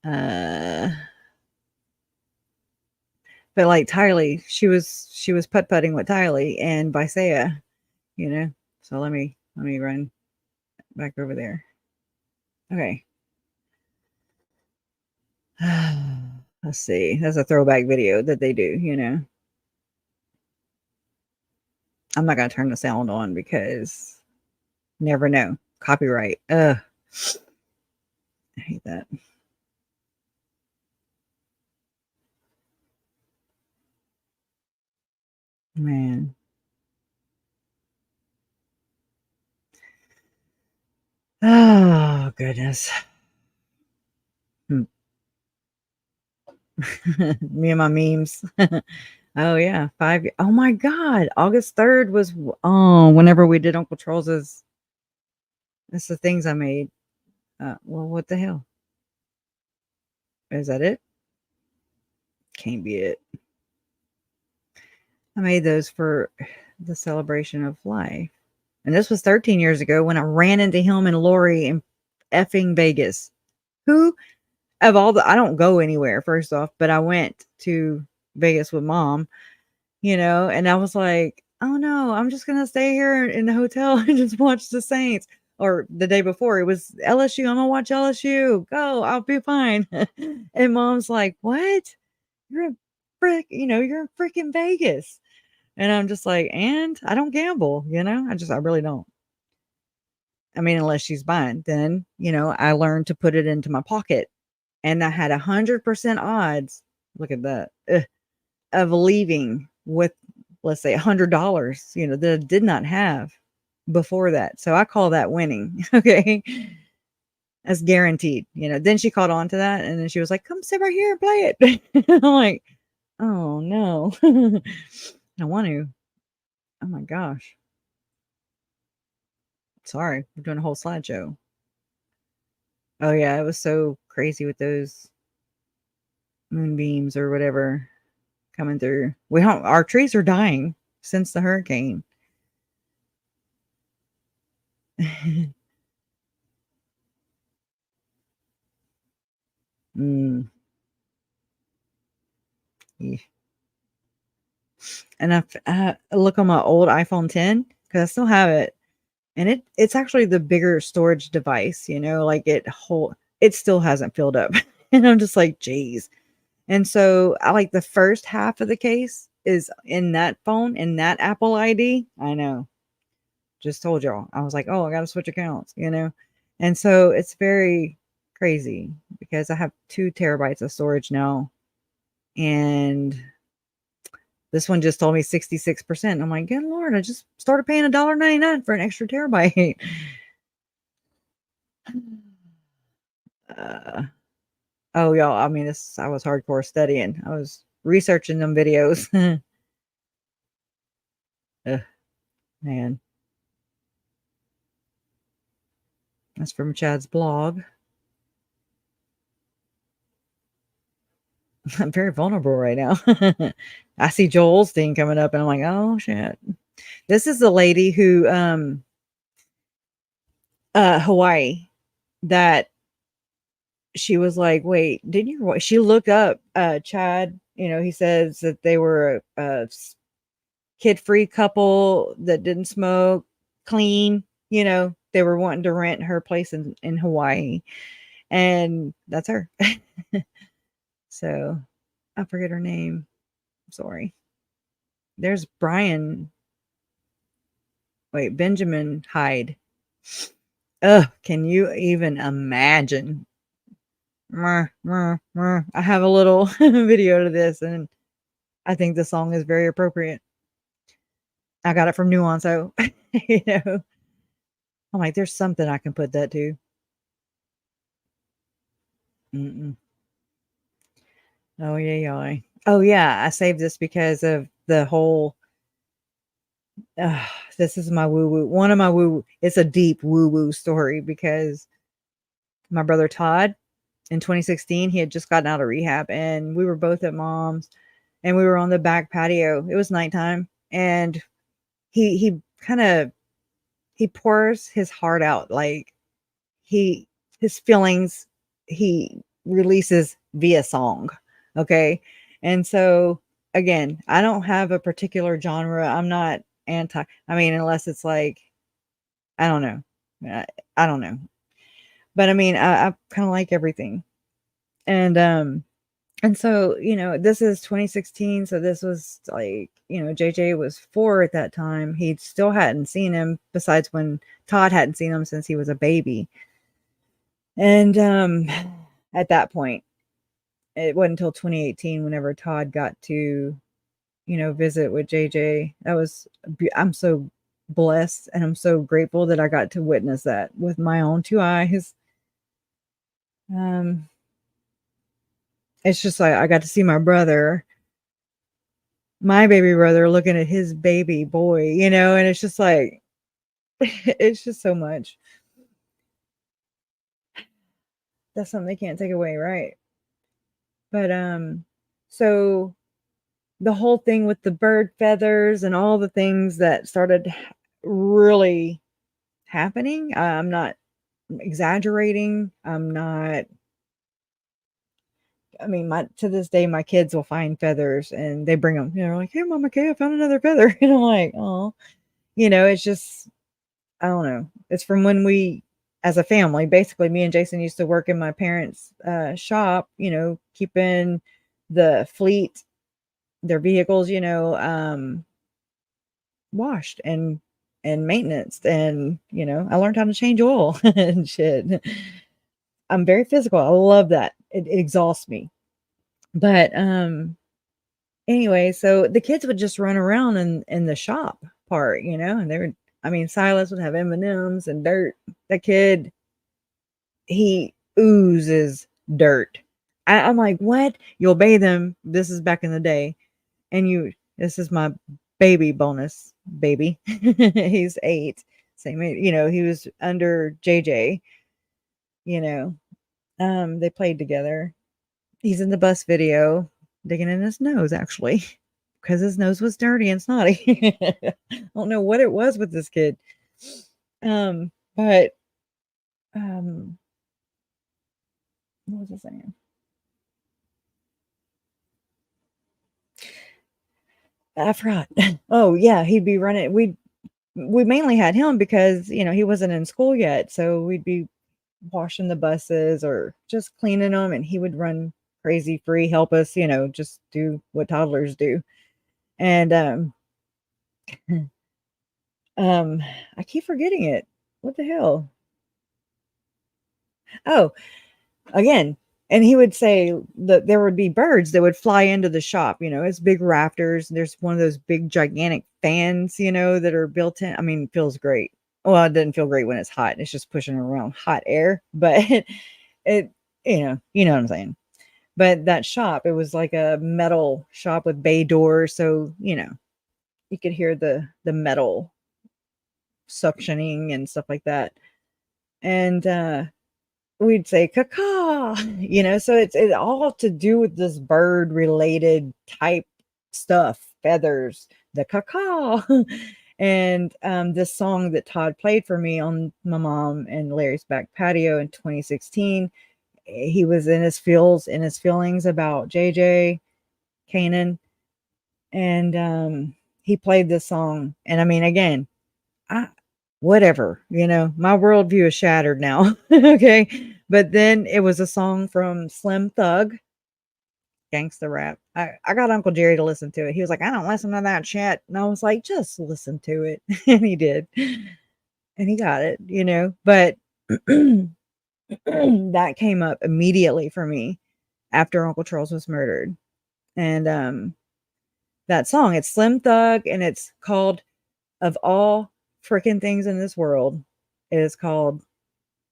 But like Tylee, she was putt-putting with Tylee and Visaya, So let me run back over there. Okay. Let's see. That's a throwback video that they do, I'm not gonna turn the sound on because never know. Copyright. I hate that. Man. Oh goodness. Me and my memes. Oh yeah, 5 oh my god, August 3rd was whenever we did Uncle Charles's that's the things I made. Well, what the hell? Is that it? Can't be it. I made those for the celebration of life. And this was 13 years ago when I ran into him and Lori in effing Vegas. Who of all the I don't go anywhere, first off, but I went to Vegas with mom, and I was like, "Oh no, I'm just gonna stay here in the hotel and just watch the Saints." Or the day before, it was LSU. I'm gonna watch LSU. Go, I'll be fine. And mom's like, "What? You're in you're in freaking Vegas." And I'm just like, "And I don't gamble, I really don't." I mean, unless she's buying, then, I learned to put it into my pocket. And I had 100% odds. Look at that. Of leaving with, let's say, $100, that I did not have before that. So I call that winning. Okay. That's guaranteed. Then she caught on to that and then she was like, come sit right here and play it. I'm like, oh no. I want to. Oh my gosh. Sorry. We're doing a whole slideshow. Oh yeah, it was so crazy with those moonbeams or whatever coming through. Our trees are dying since the hurricane. Mm. Yeah. And I look on my old iPhone 10 because I still have it, and it's actually the bigger storage device. Like it still hasn't filled up, and I'm just like, geez. And so I like the first half of the case is in that phone in that Apple ID. I know, just told y'all. I was like, oh, I got to switch accounts, and so it's very crazy because I have 2 terabytes of storage now, and this one just told me 66%. I'm like, good Lord, I just started paying $1.99 for an extra terabyte. Oh, y'all, I mean, I was hardcore studying. I was researching them videos. Ugh, man. That's from Chad's blog. I'm very vulnerable right now. I see Joel's thing coming up and I'm like, oh shit. This is the lady who Hawaii that she was like, wait, didn't you she looked up Chad, he says that they were a kid-free couple that didn't smoke, clean, they were wanting to rent her place in Hawaii. And that's her. So I forget her name. Sorry. There's Brian. Wait, Benjamin Hyde. Ugh, can you even imagine? I have a little video to this, and I think the song is very appropriate. I got it from Nuanso. I'm like, there's something I can put that to. Mm-mm. Oh yeah. Oh yeah, I saved this because of the whole this is my woo-woo. One of my woo-woo. It's a deep woo-woo story because my brother Todd in 2016, he had just gotten out of rehab and we were both at mom's and we were on the back patio. It was nighttime and he pours his heart out. Like his feelings, he releases via song. Okay. And so again, I don't have a particular genre. I'm not unless it's like, I don't know. I don't know. But I mean, I kind of like everything. And so, this is 2016. So this was like, JJ was 4 at that time. He still hadn't seen him besides when Todd hadn't seen him since he was a baby. And at that point, it wasn't until 2018 whenever Todd got to, visit with JJ. I'm so blessed and I'm so grateful that I got to witness that with my own 2 eyes. It's just like I got to see my brother my baby brother looking at his baby boy, you know, and it's just like, it's just so much. That's something they can't take away, right? But so the whole thing with the bird feathers and all the things that started really happening, I'm not exaggerating. I'm not, I mean, my to this day, my kids will find feathers and they bring them, you know, like, "Hey, Mama Kay, I found another feather." And I'm like, "Oh," you know, it's just, I don't know. It's from when we, as a family, basically, me and Jason used to work in my parents' shop, you know, keeping the fleet, their vehicles, you know, washed and maintenance, and you know, I learned how to change oil and shit. I'm very physical. I love that. It exhausts me. But anyway, so the kids would just run around in the shop part, you know, and they would, I mean, Silas would have M&Ms and dirt. The kid, he oozes dirt. I'm like, what? You obey them. This is back in the day. And this is my baby bonus baby. He's 8. Same age, you know, he was under JJ, you know. They played together. He's in the bus video, digging in his nose, actually, because his nose was dirty and snotty. I don't know what it was with this kid. But what was I saying? I forgot. Oh yeah, he'd be running. We mainly had him because, you know, he wasn't in school yet, so we'd be washing the buses or just cleaning them, and he would run crazy free, help us, you know, just do what toddlers do. And I keep forgetting it. What the hell? Oh, again, and he would say that there would be birds that would fly into the shop, you know, it's big rafters. There's one of those big gigantic fans, you know, that are built in. I mean, it feels great. Well, it doesn't feel great when it's hot. It's just pushing around hot air, but it, you know what I'm saying. But that shop, it was like a metal shop with bay doors, so, you know, you could hear the metal suctioning and stuff like that. And we'd say caca, you know, so it's all to do with this bird related type stuff, feathers, the caca. And this song that Todd played for me on my mom and Larry's back patio in 2016, he was in his feelings about JJ Kanan, and he played this song. And I mean, again, I whatever, you know, my worldview is shattered now. Okay. But then it was a song from Slim Thug, Gangsta Rap. I got Uncle Jerry to listen to it. He was like, I don't listen to that shit. And I was like, just listen to it. And he did. And he got it, you know. But that came up immediately for me after Uncle Charles was murdered. And that song, it's Slim Thug, and it's called, of all freaking things in this world, it is called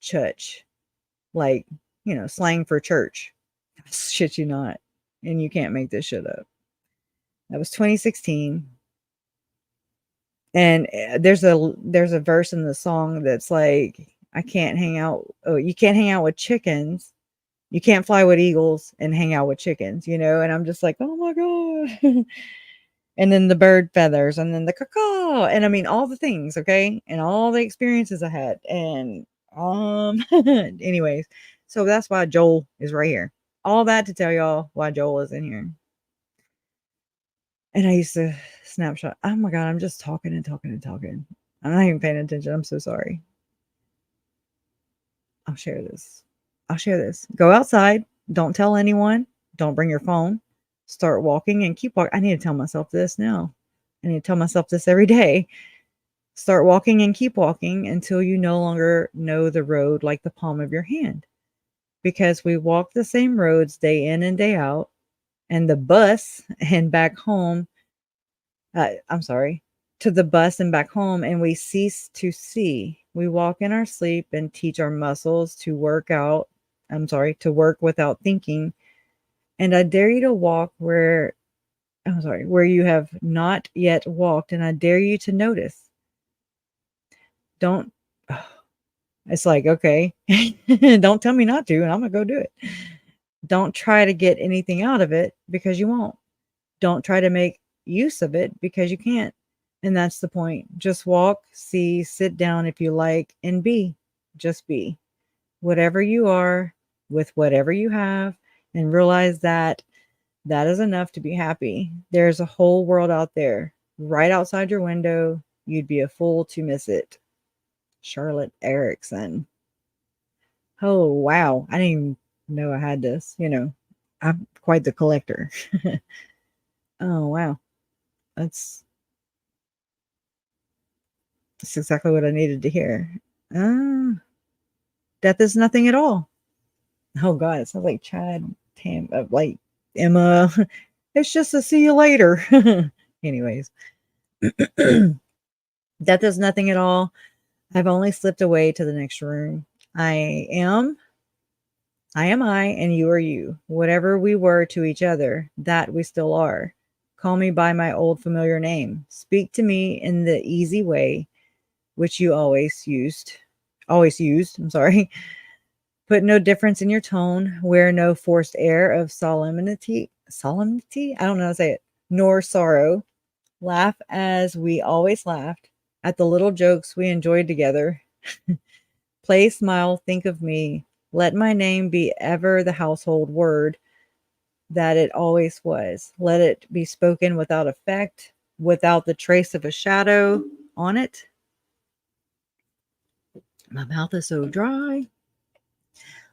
church. Like, you know, slang for church. Shit you not. And you can't make this shit up. That was 2016. And there's a verse in the song that's like, I can't hang out. Oh, you can't hang out with chickens. You can't fly with eagles and hang out with chickens, you know? And I'm just like, oh my God. And then the bird feathers, and then the caca, and I mean all the things, okay, and all the experiences I had, and anyways, so that's why Joel is right here. All that to tell y'all why Joel is in here. And I used to snapshot. Oh my God, I'm just talking and talking and talking. I'm not even paying attention. I'm so sorry. I'll share this. Go outside. Don't tell anyone. Don't bring your phone. Start walking and keep walking. I need to tell myself this now. I need to tell myself this every day. Start walking and keep walking until you no longer know the road like the palm of your hand. Because we walk the same roads day in and day out, and the bus and back home, to the bus and back home, and we cease to see. We walk in our sleep and teach our muscles to work without thinking. And I dare you to walk where I'm sorry, where you have not yet walked, and I dare you to notice. Don't, it's like, okay, don't tell me not to, and I'm going to go do it. Don't try to get anything out of it because you won't. Don't try to make use of it because you can't. And that's the point. Just walk, see, sit down if you like, and be. Just be. Whatever you are, with whatever you have, and realize that that is enough to be happy. There's a whole world out there, right outside your window. You'd be a fool to miss it. Charlotte Erickson. Oh, wow. I didn't even know I had this. I'm quite the collector. Oh, wow. That's exactly what I needed to hear. Death is nothing at all. Oh, God. It sounds like Chad Tam, like Emma. It's just a see you later. Anyways, death is nothing at all. I've only slipped away to the next room. I am I, and you are you. Whatever we were to each other, that we still are. Call me by my old familiar name. Speak to me in the easy way, which you always used. I'm sorry. Put no difference in your tone. Wear no forced air of solemnity. Solemnity? I don't know how to say it. Nor sorrow. Laugh as we always laughed at the little jokes we enjoyed together. Play, smile, think of me. Let my name be ever the household word that it always was. Let it be spoken without effect, without the trace of a shadow on it. My mouth is so dry.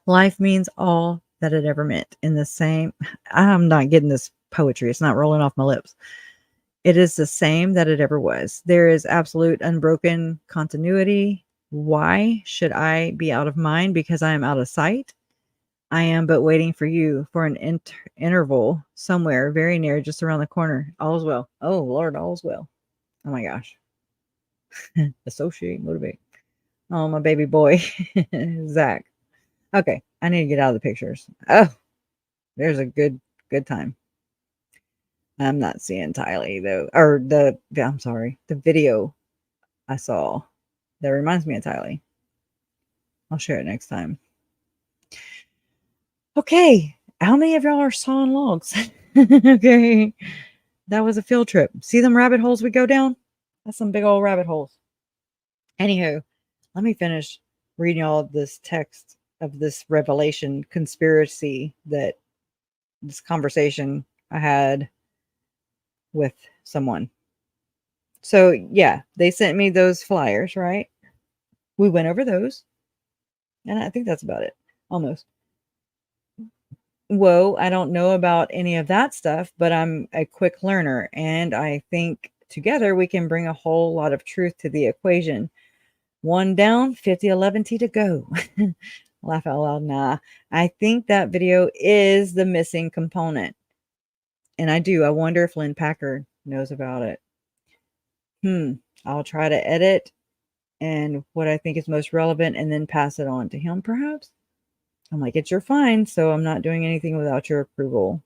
Life means all that it ever meant. In the same, I'm not getting this poetry. It's not rolling off my lips. It is the same that it ever was. There is absolute unbroken continuity. Why should I be out of mind because I am out of sight? I am but waiting for you for an interval somewhere very near, just around the corner. All's well. Oh, Lord, all's well. Oh, my gosh. Associate, motivate. Oh, my baby boy, Zach. Okay, I need to get out of the pictures. Oh, there's a good time. I'm not seeing Tylee, though. Or I'm sorry, the video I saw that reminds me of Tylee. I'll share it next time. Okay, how many of y'all are sawing logs? Okay, that was a field trip. See them rabbit holes we go down? That's some big old rabbit holes. Anywho, let me finish reading all this text of this revelation conspiracy that this conversation I had with someone. So yeah, they sent me those flyers, right? We went over those. And I think that's about it. Almost. Whoa, I don't know about any of that stuff, but I'm a quick learner. And I think together we can bring a whole lot of truth to the equation. One down, 50, 11 to go. Laugh out loud. Nah, I think that video is the missing component. And I wonder if Lynn Packard knows about it. I'll try to edit and what I think is most relevant and then pass it on to him, perhaps. I'm like, it's your find, so I'm not doing anything without your approval.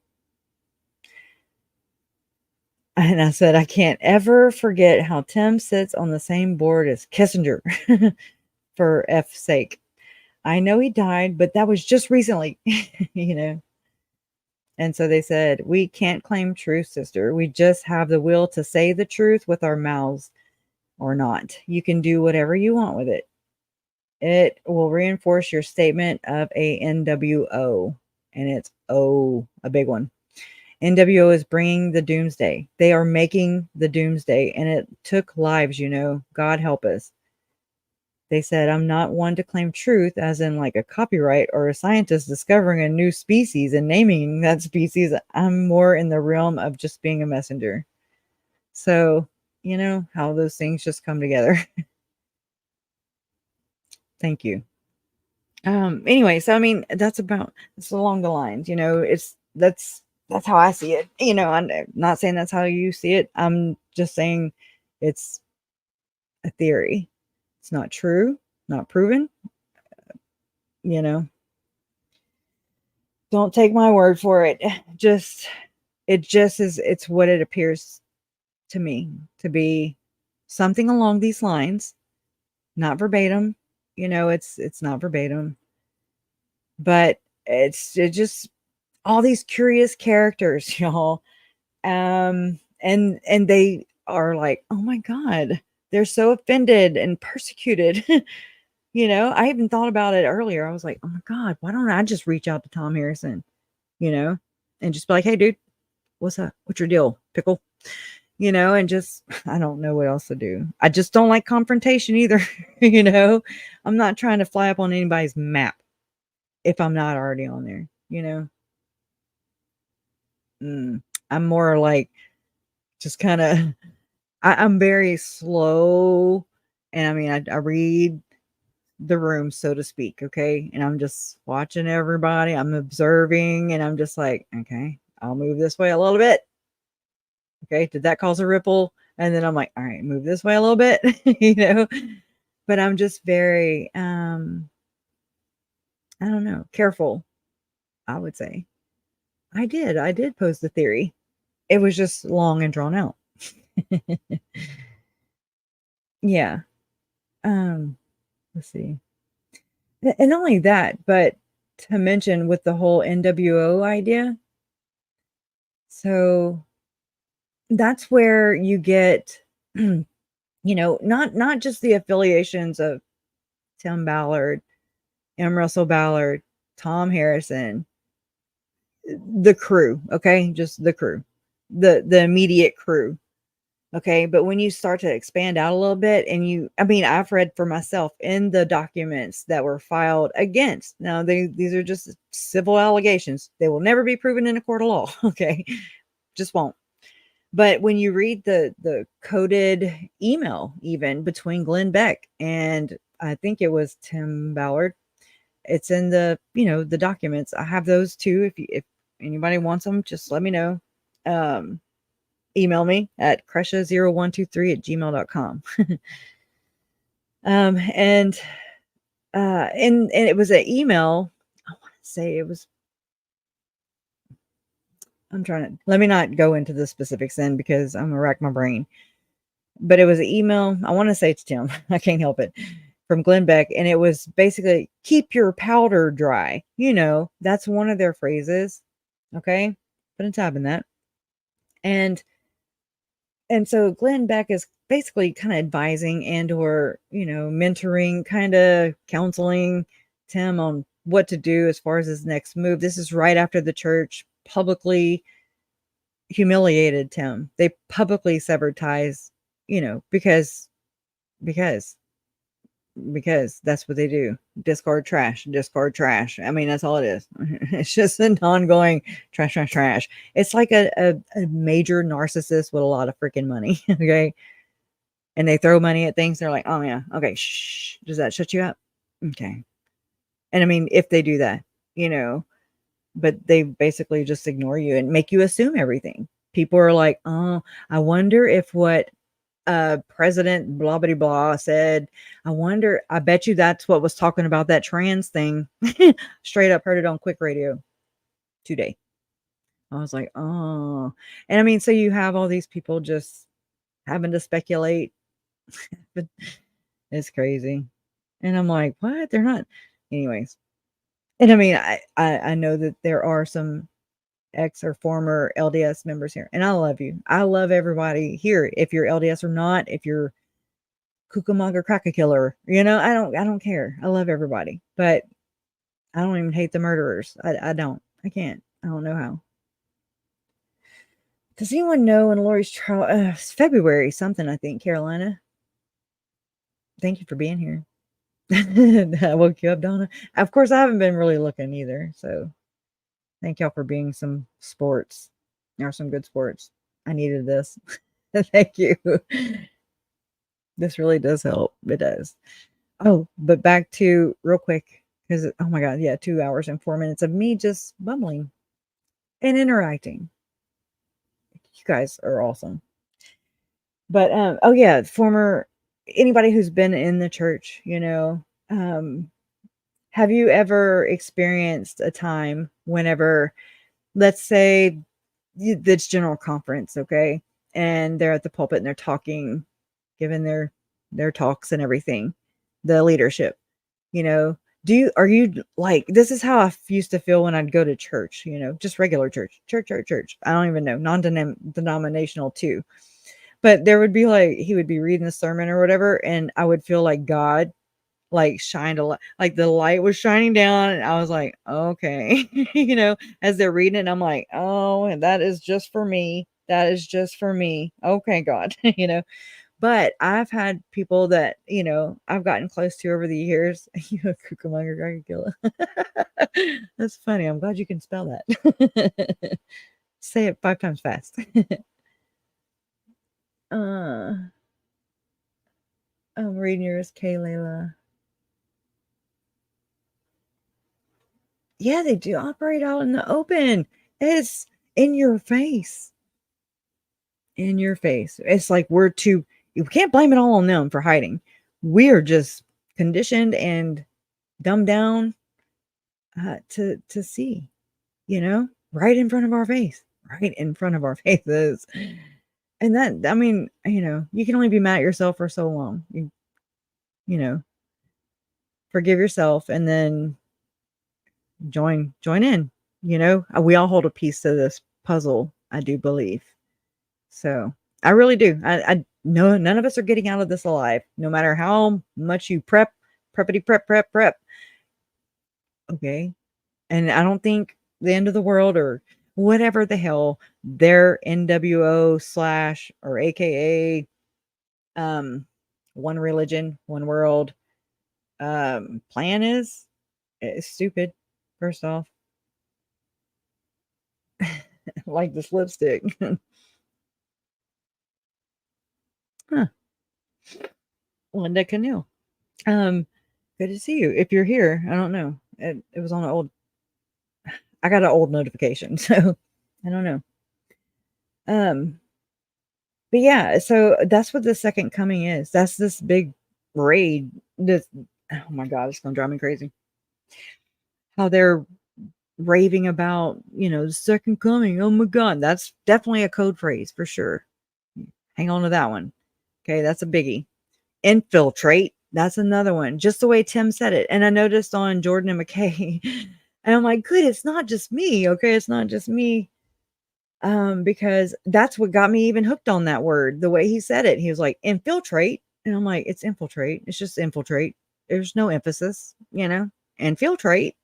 And I said, I can't ever forget how Tim sits on the same board as Kissinger, for F's sake. I know he died, but that was just recently, And so they said, we can't claim truth, sister. We just have the will to say the truth with our mouths or not. You can do whatever you want with it. It will reinforce your statement of a NWO. And it's a big one. NWO is bringing the doomsday. They are making the doomsday. And it took lives, God help us. They said, I'm not one to claim truth as in like a copyright or a scientist discovering a new species and naming that species. I'm more in the realm of just being a messenger. So, how those things just come together. Thank you. Anyway, so I mean, it's along the lines, that's how I see it. I'm not saying that's how you see it. I'm just saying it's a theory. It's not true, not proven. Don't take my word for it. Just it just is, it's what it appears to me to be, something along these lines, not verbatim, it's not verbatim, but it just all these curious characters, y'all. And they are like, oh my God, they're so offended and persecuted. I even thought about it earlier. I was like, oh my God, why don't I just reach out to Thom Harrison, and just be like, hey, dude, what's up? What's your deal, pickle? And just, I don't know what else to do. I just don't like confrontation either. I'm not trying to fly up on anybody's map if I'm not already on there. I'm more like just kind of, I'm very slow. And I mean, I read the room, so to speak. Okay. And I'm just watching everybody. I'm observing and I'm just like, okay, I'll move this way a little bit. Okay. Did that cause a ripple? And then I'm like, all right, move this way a little bit, but I'm just very, I don't know, careful, I would say. I did pose the theory. It was just long and drawn out. Yeah. Let's see. And not only that, but to mention with the whole NWO idea. So that's where you get, not just the affiliations of Tim Ballard, M. Russell Ballard, Thom Harrison, the crew, okay? Just the crew, the immediate crew. Okay. But when you start to expand out a little bit and I've read for myself in the documents that were filed against, now these are just civil allegations. They will never be proven in a court of law. Okay. Just won't. But when you read the coded email, even between Glenn Beck and I think it was Tim Ballard, it's in the, the documents. I have those too. If anybody wants them, just let me know. Email me at kresha0123@gmail.com. And it was an email. I want to say it was, let me not go into the specifics then because I'm gonna rack my brain. But it was an email. I want to say it's Tim. I can't help it. From Glenn Beck. And it was basically keep your powder dry. That's one of their phrases. Okay. Put a tab in that. And so Glenn Beck is basically kind of advising and or, mentoring, kind of counseling Tim on what to do as far as his next move. This is right after the church publicly humiliated Tim. They publicly severed ties, because that's what they do. Discard trash. I mean, that's all it is. It's just an ongoing trash. It's like a major narcissist with a lot of freaking money. Okay. And they throw money at things. They're like, oh yeah. Okay. Shh. Does that shut you up? Okay. And I mean, if they do that, but they basically just ignore you and make you assume everything. People are like, oh, I wonder if what President blah blah blah said, I bet you that's what was talking about that trans thing. Straight up heard it on Quick Radio today. I was like, oh. And I mean, so you have all these people just having to speculate. But it's crazy. And I'm like, what? They're not. Anyways. And I mean, I know that there are some ex or former LDS members here, and I love you. I love everybody here. If you're LDS or not, if you're Cucamonga cracker killer, I don't care. I love everybody, but I don't even hate the murderers. I can't. I don't know how. Does anyone know when Lori's trial? It's February something, I think. Carolina. Thank you for being here. I woke you up, Donna. Of course, I haven't been really looking either. So thank y'all for being some sports. Or some good sports. I needed this. Thank you. This really does help. It does. Oh, but back to real quick, because oh my God, yeah, 2 hours and 4 minutes of me just bumbling and interacting. You guys are awesome. But oh yeah, anybody who's been in the church, have you ever experienced a time whenever, let's say, That's general conference, okay? And they're at the pulpit and they're talking, giving their talks and everything, the leadership, you know. Are you like, this is how I used to feel when I'd go to church, you know, just regular church. I don't even know, non-denominational too. But there would be like, he would be reading the sermon or whatever, and I would feel like God like shined a light, like the light was shining down, and I was like, okay, you know, as they're reading it, I'm like, oh, and that is just for me. That is just for me. Okay, God, you know. But I've had people that, you know, I've gotten close to over the years. You know, Cucamonga Dracula. That's funny. I'm glad you can spell that. Say it 5 times fast. I'm reading yours, Kay Layla. Yeah, they do operate out in the open. It's in your face. In your face. It's like you can't blame it all on them for hiding. We're just conditioned and dumbed down to see, you know, right in front of our face, right in front of our faces. And that, I mean, you know, you can only be mad at yourself for so long. You know, forgive yourself and then join in, you know. We all hold a piece to this puzzle, I do believe. So I really do. I know none of us are getting out of this alive, no matter how much you prep. Okay. And I don't think the end of the world or whatever the hell their NWO / or AKA one religion, one world plan is stupid, first off. Like this lipstick. Huh. Linda Canoe. Good to see you. If you're here, I don't know. It was on an old. I got an old notification, so I don't know. But yeah, so that's what the second coming is. That's this big raid. This, oh my God, it's gonna drive me crazy. How they're raving about, you know, the second coming. Oh my God, that's definitely a code phrase for sure. Hang on to that one. Okay, that's a biggie. Infiltrate. That's another one. Just the way Tim said it. And I noticed on Jordan and McKay, and I'm like, good, it's not just me. Okay, it's not just me. Because that's what got me even hooked on that word. The way he said it, he was like, infiltrate. And I'm like, it's infiltrate. It's just infiltrate. There's no emphasis, you know, infiltrate.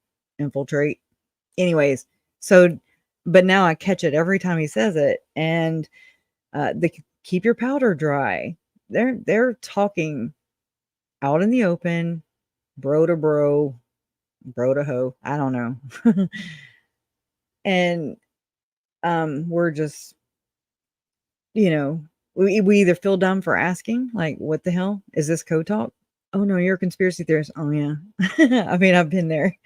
Anyways, so, but now I catch it every time he says it. And the keep your powder dry. They're talking out in the open, bro to bro to hoe. I don't know. And we're just, you know, we either feel dumb for asking, like, what the hell is this code talk? Oh no, you're a conspiracy theorist. Oh yeah. I mean, I've been there.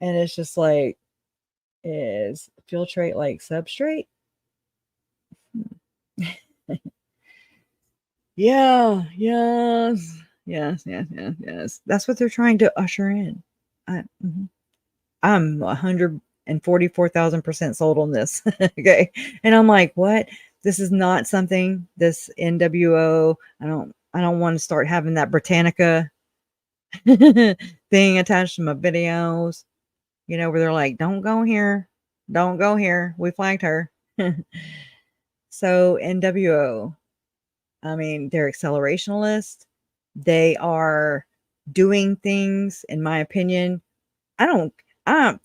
And it's just like, is filtrate like substrate? Yeah, yes. That's what they're trying to usher in. I'm 144,000% sold on this. Okay. And I'm like, what? This is not something, this NWO. I don't want to start having that Britannica thing attached to my videos, you know, where they're like, don't go here. Don't go here. We flagged her. So NWO, I mean, they're accelerationalists. They are doing things, in my opinion. I don't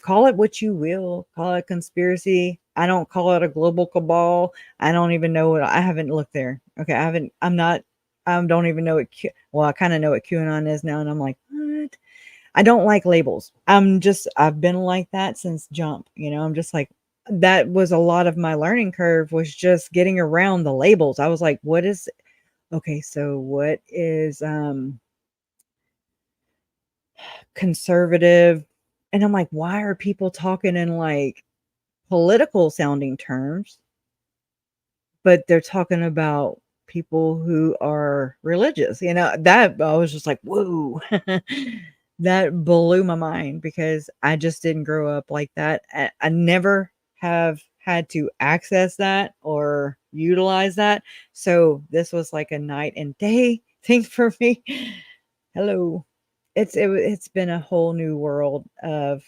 call it what you will, call it conspiracy. I don't call it a global cabal. I don't even know what, I haven't looked there. Okay. I don't even know what, well, I kind of know what QAnon is now. And I'm like, what? I don't like labels. I've been like that since jump, you know, I'm just like, that was a lot of my learning curve, was just getting around the labels. I was like, okay, so what is conservative? And I'm like, why are people talking in like political sounding terms, but they're talking about people who are religious? You know, that I was just like, whoa. That blew my mind because I just didn't grow up like that. I never have had to access that or utilize that. So this was like a night and day thing for me. Hello. It's been a whole new world. What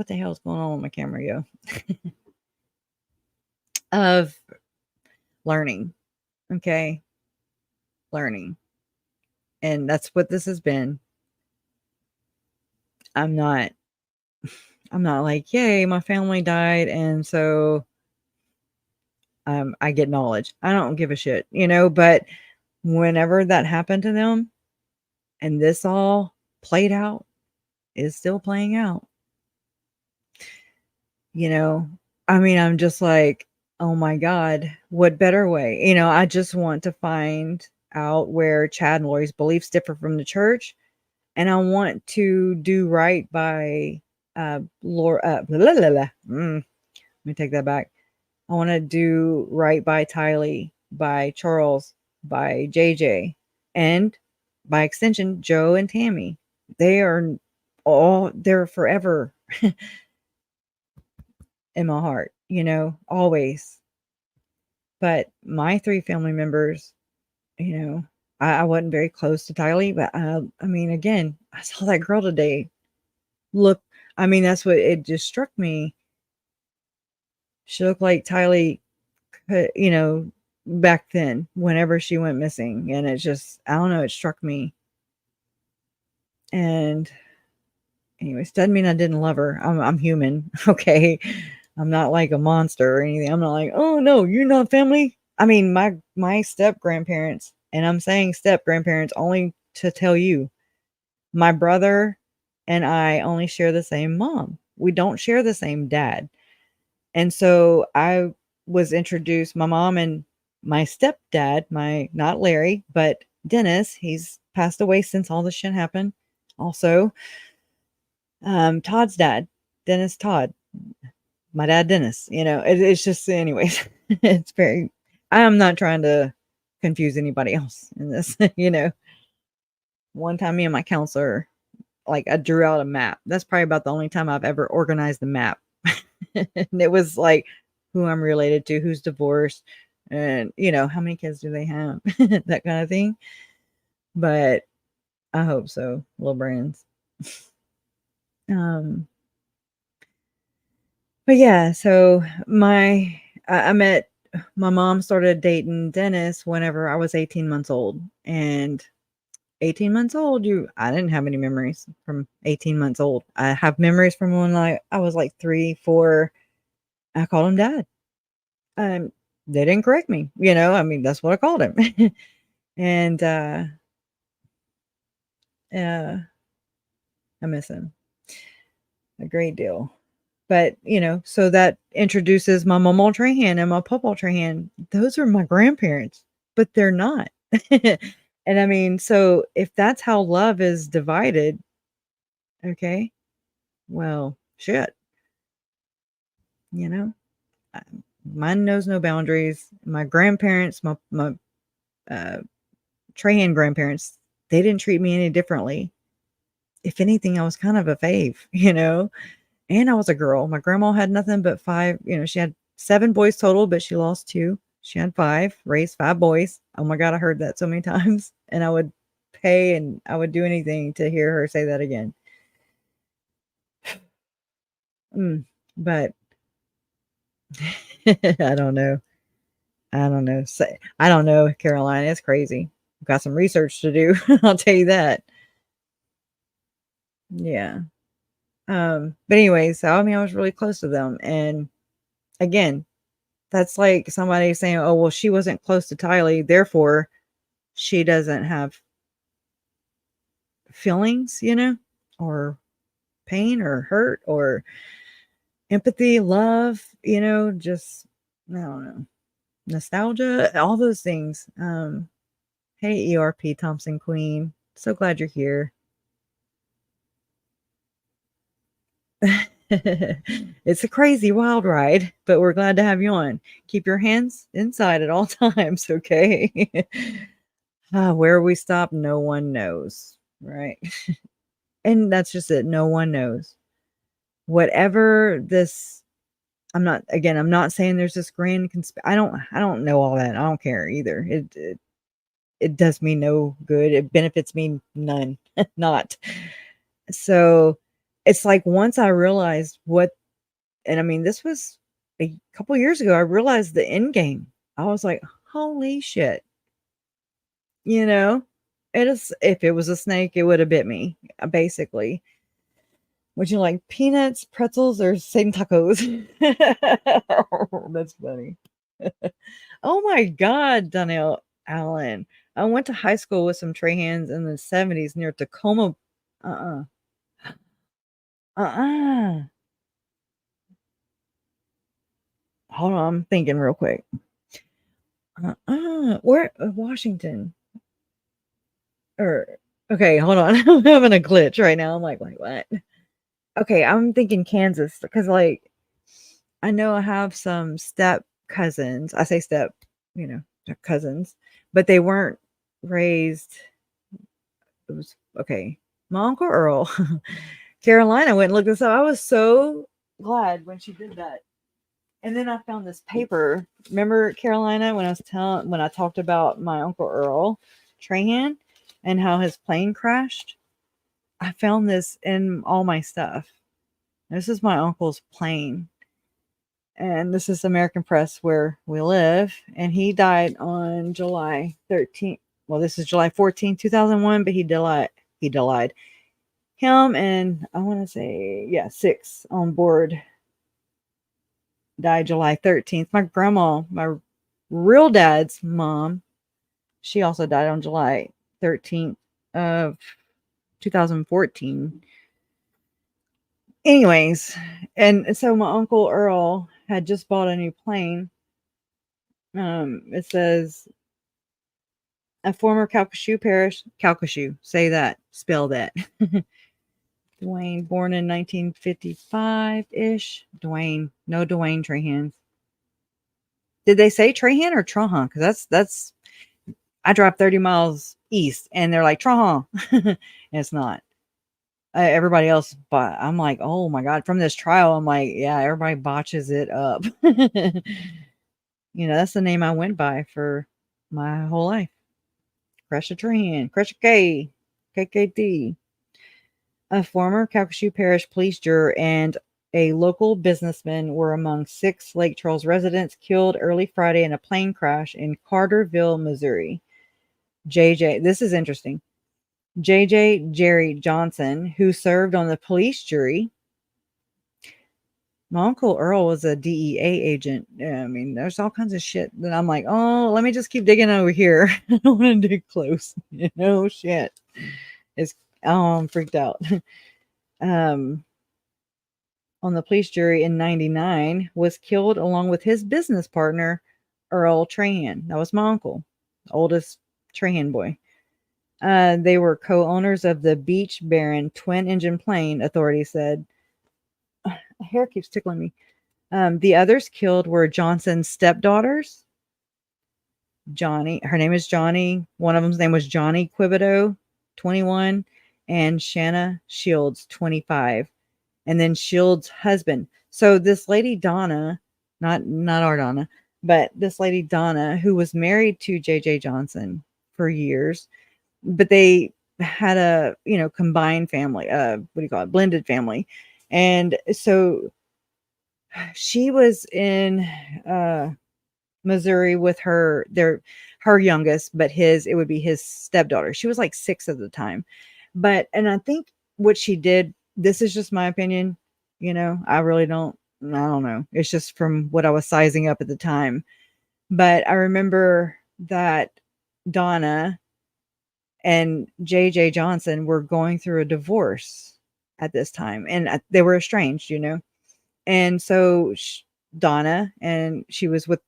the hell is going on with my camera, yo? Of learning. Okay. Learning. And that's what this has been. I'm not like, yay, my family died, and so I get knowledge. I don't give a shit, but whenever that happened to them and this all played out, is still playing out. I mean, I'm just like, oh my God, what better way? I just want to find out where Chad and Lori's beliefs differ from the church. And I want to do right by Laura. Let me take that back. I want to do right by Tylee, by Charles, by JJ, and by extension, Joe and Tammy. They're forever in my heart, always. But my 3 family members, I wasn't very close to Tylee, but I mean, again, I saw that girl today. Look, I mean, that's what it just struck me. She looked like Tylee, back then, whenever she went missing. And it just, I don't know, it struck me. And anyways, doesn't mean I didn't love her. I'm human. Okay. I'm not like a monster or anything. I'm not like, oh no, you're not family. I mean, my step grandparents, and I'm saying step grandparents only to tell you, my brother and I only share the same mom. We don't share the same dad. And so I was introduced, my mom and my stepdad, not Larry, but Dennis, he's passed away since all this shit happened. Also, Todd's dad, Dennis Todd, my dad, Dennis, it's just, anyways, it's very, I am not trying to confuse anybody else in this, One time me and my counselor, like, I drew out a map. That's probably about the only time I've ever organized the map. And it was like who I'm related to, who's divorced, and how many kids do they have, that kind of thing. But I hope so, little brains. But yeah, so I met, my mom started dating Dennis whenever I was 18 months old, and 18 months old, I didn't have any memories from 18 months old. I have memories from when I was like 3, 4. I called him dad. They didn't correct me, I mean, that's what I called him. And I miss him a great deal. But, so that introduces my Mama Trahan and my Papa Trahan. Those are my grandparents, but they're not. And I mean, so if that's how love is divided, okay, well, shit. Mine knows no boundaries. My grandparents, my Trahan grandparents, they didn't treat me any differently. If anything, I was kind of a fave, and I was a girl. My grandma had nothing but 5, she had 7 boys total, but she lost 2. She had 5, raised 5 boys. Oh my God, I heard that so many times, and I would pay and I would do anything to hear her say that again. But I don't know. I don't know, Caroline. It's crazy. I've got some research to do. I'll tell you that. Yeah. But anyway, so I mean, I was really close to them. And again, that's like somebody saying, oh, well, she wasn't close to Tylee, therefore she doesn't have feelings, or pain or hurt or empathy, love, just, I don't know, nostalgia, all those things. Hey, ERP Thompson Queen. So glad you're here. It's a crazy wild ride, but we're glad to have you on. Keep your hands inside at all times, okay? Where we stop, no one knows, right? And that's just it. No one knows. Whatever this I'm not saying there's this grand I don't know all that. I don't care either. It does me no good. It benefits me none. Not. So it's like once I realized what, and I mean, this was a couple years ago, I realized the end game. I was like, holy shit. You know, it is, if it was a snake, it would have bit me, basically. Would you like peanuts, pretzels, or Satan tacos? That's funny. Oh my God, Donnell Allen. I went to high school with some Trahans in the 70s near Tacoma. Uh-uh. Uh-uh. Hold on, I'm thinking real quick. Where? Washington. Or, okay, hold on. I'm having a glitch right now. I'm like, wait, what? Okay, I'm thinking Kansas because, like, I know I have some step cousins. I say step, they're cousins, but they weren't raised. It was okay. My Uncle Earl, Carolina went and looked this up. I was so glad when she did that. And then I found this paper. Remember Carolina when I talked about my Uncle Earl Trahan and how his plane crashed? I found this in all my stuff. This is my uncle's plane. And this is American Press where we live. And he died on July 13th. Well, this is July 14th, 2001, but he died. Him and I want to say, 6 on board died July 13th. My grandma, my real dad's mom, she also died on July 13th of 2014. Anyways, and so my Uncle Earl had just bought a new plane. It says a former Calcasieu, say that, spell that. Dwayne, born in 1955-ish. No Dwayne Trahans. Did they say Trahan or Trahan? Because that's I drive 30 miles east and they're like Trahan. It's not. Everybody else, but I'm like, oh my God, from this trial, I'm like, yeah, everybody botches it up. That's the name I went by for my whole life. Crush a Trahan, Crush a K, KKT. A former Calcasieu Parish police juror and a local businessman were among 6 Lake Charles residents killed early Friday in a plane crash in Carterville, Missouri. This is interesting. Jerry Johnson, who served on the police jury. My Uncle Earl was a DEA agent. I mean, there's all kinds of shit that I'm like, oh, let me just keep digging over here. I don't want to dig close. Shit. I'm freaked out. On the police jury in 99 was killed along with his business partner, Earl Trahan. That was my uncle, the oldest Trahan boy. They were co-owners of the Beach Baron twin-engine plane, authorities said. Hair keeps tickling me. The others killed were Johnson's stepdaughters. Her name is Johnny. One of them's name was Johnny Quibido, 21, and Shanna Shields, 25. And then Shields' husband. So this lady Donna, not our Donna, but this lady Donna, who was married to J.J. Johnson for years, but they had a combined family, blended family. And so she was in Missouri with her youngest, but it would be his stepdaughter. She was like 6 at the time. And I think what she did, this is just my opinion, I don't know. It's just from what I was sizing up at the time. But I remember that Donna and JJ Johnson were going through a divorce at this time, and they were estranged, and so Donna, and she was with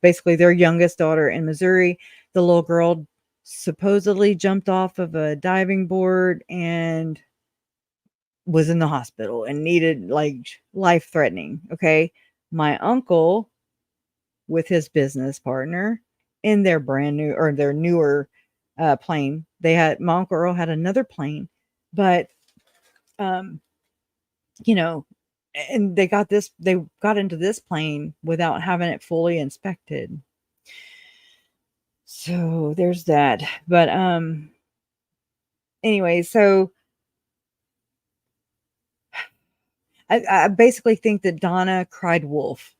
basically their youngest daughter in Missouri. The little girl supposedly jumped off of a diving board and was in the hospital and needed life-threatening. Okay. My uncle with his business partner in their brand new or their newer plane. My Uncle Earl had another plane, but and they got into this plane without having it fully inspected. So there's that. But anyway, so I basically think that Donna cried wolf.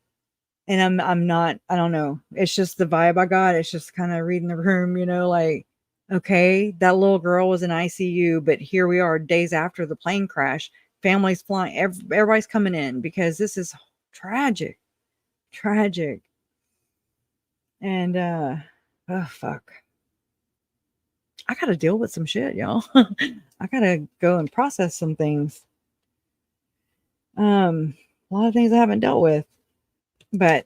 And I'm not, I don't know. It's just the vibe I got. It's just kind of reading the room, like, okay, that little girl was in ICU, but here we are days after the plane crash. Families flying, everybody's coming in because this is tragic. And oh fuck. I gotta deal with some shit, y'all. I gotta go and process some things. A lot of things I haven't dealt with. But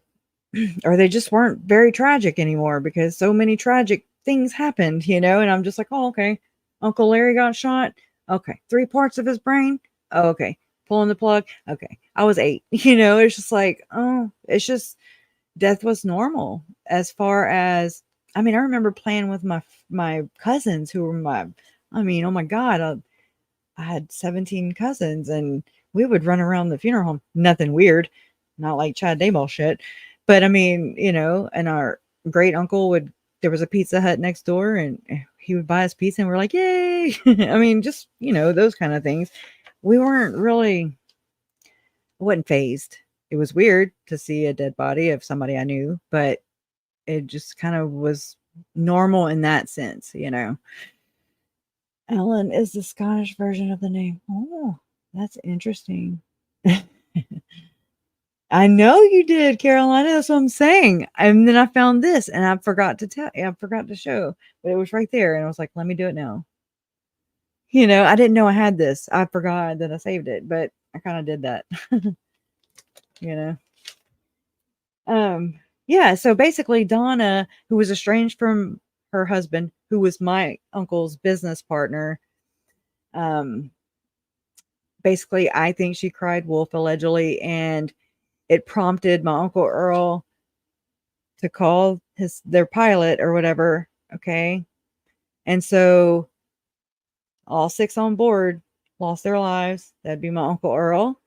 or they just weren't very tragic anymore because so many tragic things happened, and I'm just like, oh, okay. Uncle Larry got shot. Okay. 3 parts of his brain. Oh, okay. Pulling the plug. Okay. I was 8, it's just like, oh, it's just death was normal as far as, I remember playing with my cousins who were oh my God, I had 17 cousins and we would run around the funeral home. Nothing weird. Not like Chad Dayball shit. But and our great uncle there was a Pizza Hut next door and he would buy us pizza and we're like, yay. Just, those kind of things. We weren't really, wasn't phased. It was weird to see a dead body of somebody I knew, but it just kind of was normal in that sense, Ellen is the Scottish version of the name. Oh, that's interesting. I know you did, Carolina. That's what I'm saying. And then I found this and I forgot to show, but it was right there. And I was like, let me do it now. I didn't know I had this. I forgot that I saved it, but I kind of did that. Yeah. So basically Donna, who was estranged from her husband, who was my uncle's business partner, basically I think she cried wolf allegedly, and it prompted my Uncle Earl to call their pilot or whatever. Okay. And so all 6 on board lost their lives. That'd be my Uncle Earl.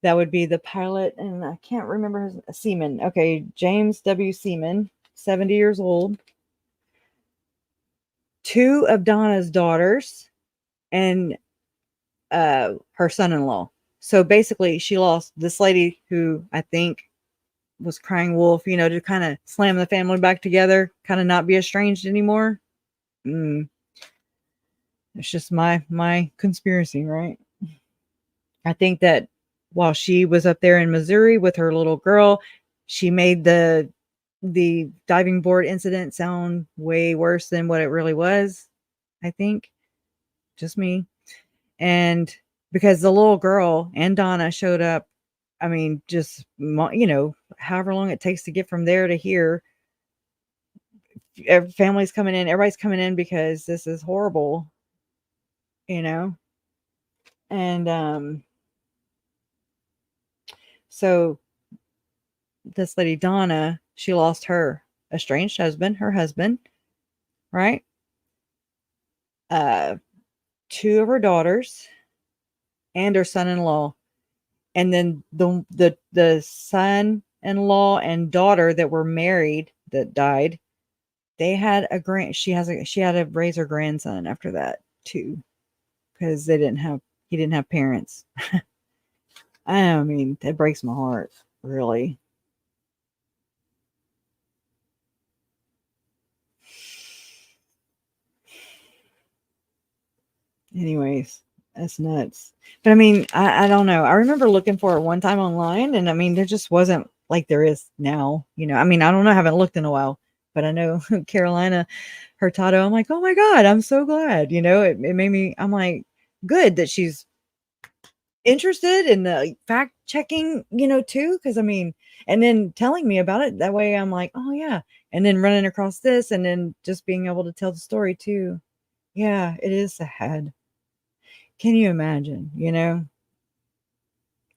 That would be the pilot. And I can't remember his Seaman. Okay. James W. Seaman, 70 years old. 2 of Donna's daughters and her son-in-law. So basically she lost this lady who I think was crying wolf, to kind of slam the family back together, kind of not be estranged anymore. It's just my conspiracy, right? I think that while she was up there in Missouri with her little girl, she made the diving board incident sound way worse than what it really was. I think just me. And because the little girl and Donna showed up, just, however long it takes to get from there to here, family's coming in, everybody's coming in because this is horrible, and, so this lady, Donna, she lost her estranged husband, right? 2 of her daughters and her son-in-law. And then the son-in-law and daughter that were married that died, they had she had to raise her grandson after that too, because he didn't have parents. That breaks my heart, really. Anyways, that's nuts. But I don't know. I remember looking for it one time online, and there just wasn't like there is now. I don't know. I haven't looked in a while, but I know Carolina Hurtado. I'm like, oh my God, I'm so glad. It made me. I'm like, good that she's interested in the fact checking. Too, because and then telling me about it that way. I'm like, oh yeah, and then running across this, and then just being able to tell the story too. Yeah, it is sad. Can you imagine,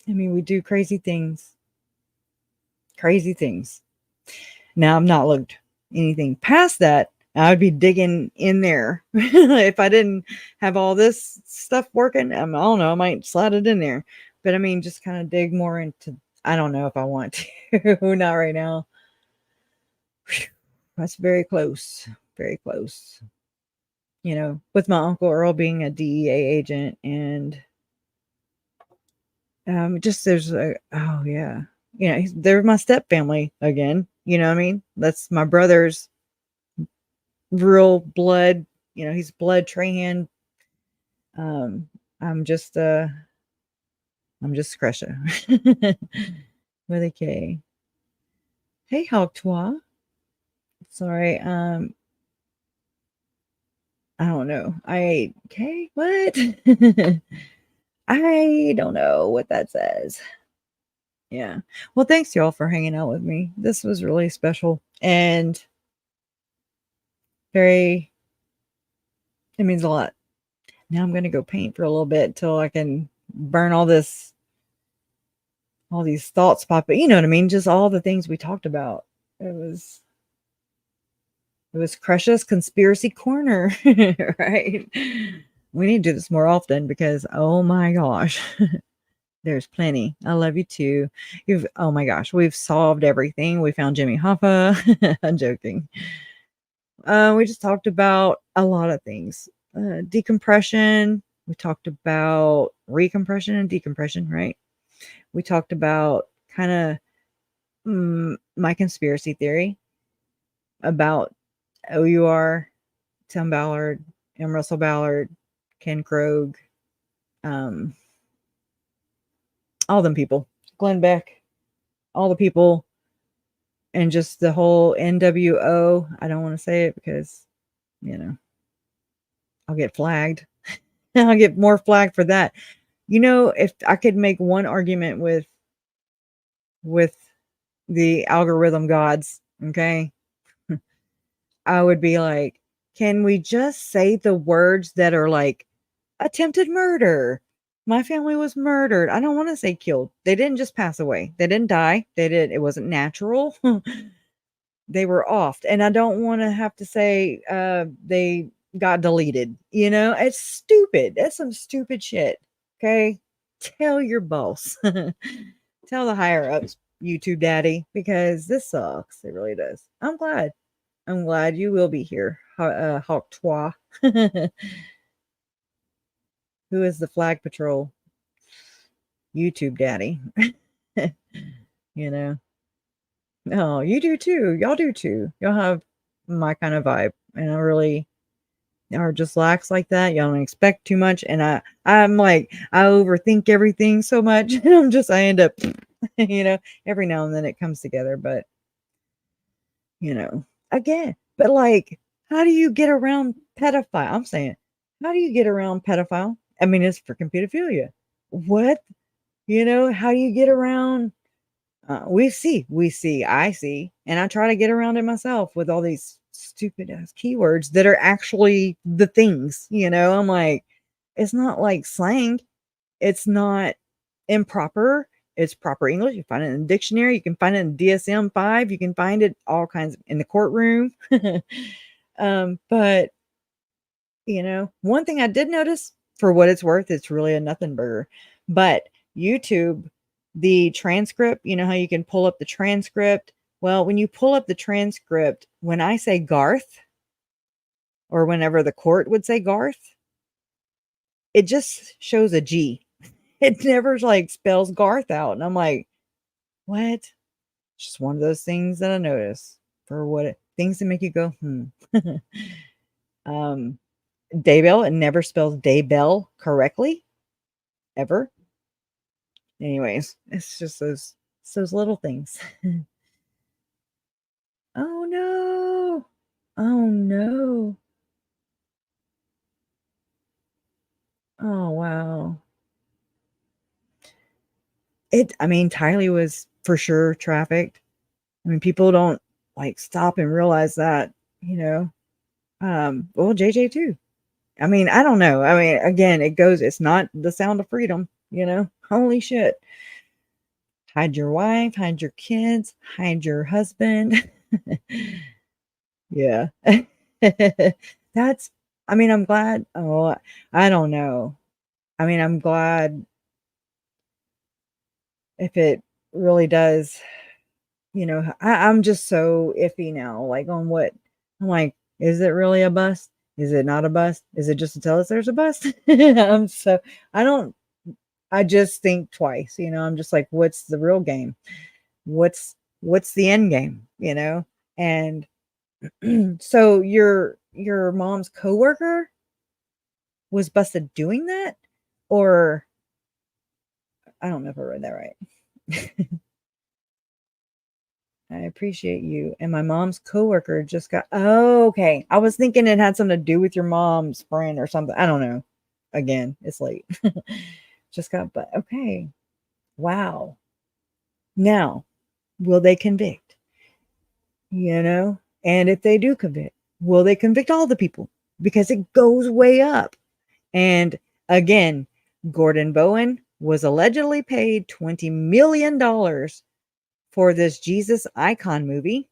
we do crazy things. Now, I've not looked anything past that. I would be digging in there. If I didn't have all this stuff working, I don't know, I might slide it in there. But I mean, just kind of dig more into, I don't know if I want to, not right now. Whew, that's very close, very close. You know, with my Uncle Earl being a DEA agent, and just there's a, oh yeah, you know, they're my step family again. You know what I mean? That's my brother's real blood. You know, he's blood Trahan. Um, I'm just Crusher with a K. Hey, Hawktois. Sorry. I don't know. Okay, what? I don't know what that says. Yeah. Well, thanks y'all for hanging out with me. This was really special and very, it means a lot. Now I'm going to go paint for a little bit till I can burn all these thoughts pop. You know what I mean? Just all the things we talked about. It was Crush's Conspiracy Corner, right? We need to do this more often because, oh my gosh, there's plenty. I love you too. Oh my gosh, we've solved everything. We found Jimmy Hoffa. I'm joking. We just talked about a lot of things. Decompression. We talked about recompression and decompression, right? We talked about kind of my conspiracy theory about OUR, Tim Ballard, M. Russell Ballard, Ken Krogh, all them people, Glenn Beck, all the people, and just the whole NWO. I don't want to say it because, you know, I'll get flagged. I'll get more flagged for that. You know, if I could make one argument with the algorithm gods, okay, I would be like, can we just say the words that are like attempted murder? My family was murdered. I don't want to say killed. They didn't just pass away. They didn't die. It wasn't natural. They were off. And I don't want to have to say they got deleted. You know, it's stupid. That's some stupid shit. Okay. Tell your boss. Tell the higher ups, YouTube daddy, because this sucks. It really does. I'm glad. You will be here, Hawktois. Who is the flag patrol? YouTube daddy. You know. Oh, you do too. Y'all do too. Y'all have my kind of vibe. And I really are just lax like that. Y'all don't expect too much. And I'm like, I overthink everything so much. I end up, you know, every now and then it comes together. But, you know, again, but like, how do you get around pedophile? I'm saying, how do you get around pedophile? I mean, it's freaking pedophilia. What? You know, how do you get around? I see, and I try to get around it myself with all these stupid ass keywords that are actually the things, you know. I'm like, it's not like slang, it's not improper, it's proper English. You find it in the dictionary, you can find it in DSM-5, you can find it all kinds in the courtroom. But you know, one thing I did notice, for what it's worth, it's really a nothing burger, but YouTube, the transcript, you know how you can pull up the transcript? Well, when you pull up the transcript, when I say Garth, or whenever the court would say Garth, it just shows a G. It never like spells Garth out. And I'm like, what? It's just one of those things that I notice for things that make you go, Daybell, it never spells Daybell correctly, ever. Anyways, it's just those little things. Oh no. Oh no. Oh wow. I mean, Tylee was for sure trafficked. I mean, people don't like stop and realize that, you know. Well, JJ too. I mean, I don't know. I mean, again, it's not the sound of freedom, you know. Holy shit. Hide your wife, hide your kids, hide your husband. Yeah. I mean, I'm glad. Oh, I don't know. I mean, I'm glad if it really does, I'm just so iffy now, like on what I'm like, is it really a bust? Is it not a bust? Is it just to tell us there's a bust? So I don't, I just think twice, I'm just like, what's the real game? What's the end game, And so your mom's coworker was busted doing that? Or I don't know if I read that right. I appreciate you. And my mom's coworker just got, oh, okay. I was thinking it had something to do with your mom's friend or something. I don't know. Again, it's late. Just got, but okay. Wow. Now, will they convict? And if they do convict, will they convict all the people? Because it goes way up. And again, Gordon Bowen was allegedly paid $20 million for this Jesus icon movie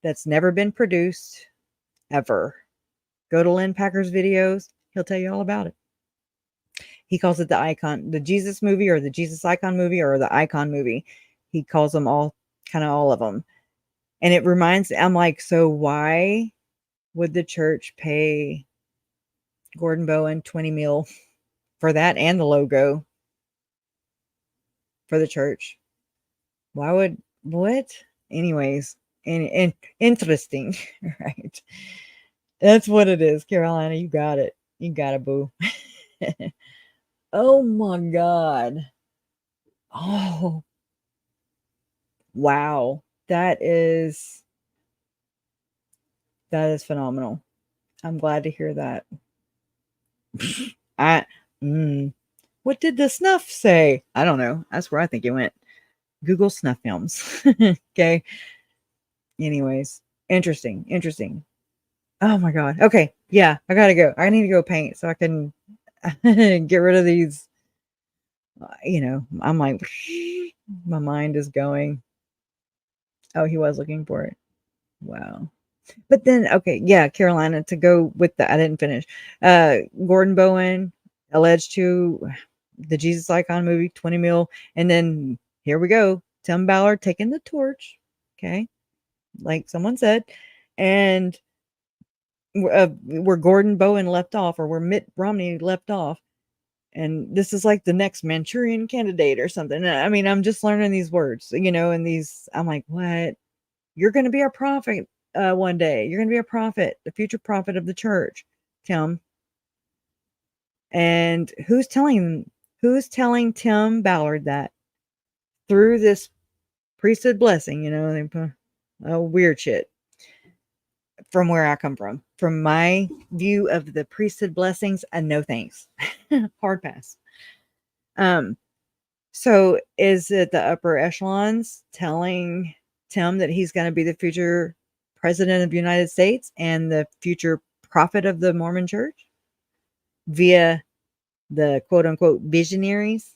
that's never been produced ever. Go to Lynn Packer's videos. He'll tell you all about it. He calls it the Jesus movie or the Jesus icon movie or the icon movie. He calls them all, kind of all of them. And it reminds, I'm like, so why would the church pay Gordon Bowen 20 mil for that and the logo for the church? Why would, what? Anyways, and interesting, right? That's what it is, Carolina. You got it. You got it, boo. Oh my God. Oh, wow. That is phenomenal. I'm glad to hear that. I what did the snuff say? I don't know. That's where I think it went. Google snuff films. Okay. Anyways, interesting. Oh my God. Okay. Yeah, I gotta go. I need to go paint so I can get rid of these. I'm like, my mind is going. Oh, he was looking for it. Wow. But then, okay, yeah, Carolina, to go with I didn't finish. Gordon Bowen alleged to the Jesus Icon movie, 20 mil. And then here we go. Tim Ballard taking the torch. Okay. Like someone said. And where Gordon Bowen left off, or where Mitt Romney left off. And this is like the next Manchurian candidate or something. I mean, I'm just learning these words, and these, I'm like, what? You're going to be a prophet one day. You're going to be a prophet, the future prophet of the church, Tim. And who's telling Tim Ballard that? Through this priesthood blessing, weird shit. From where I come from my view of the priesthood blessings, and no thanks. Hard pass. So is it the upper echelons telling Tim that he's going to be the future president of the United States and the future prophet of the Mormon church via the quote unquote visionaries,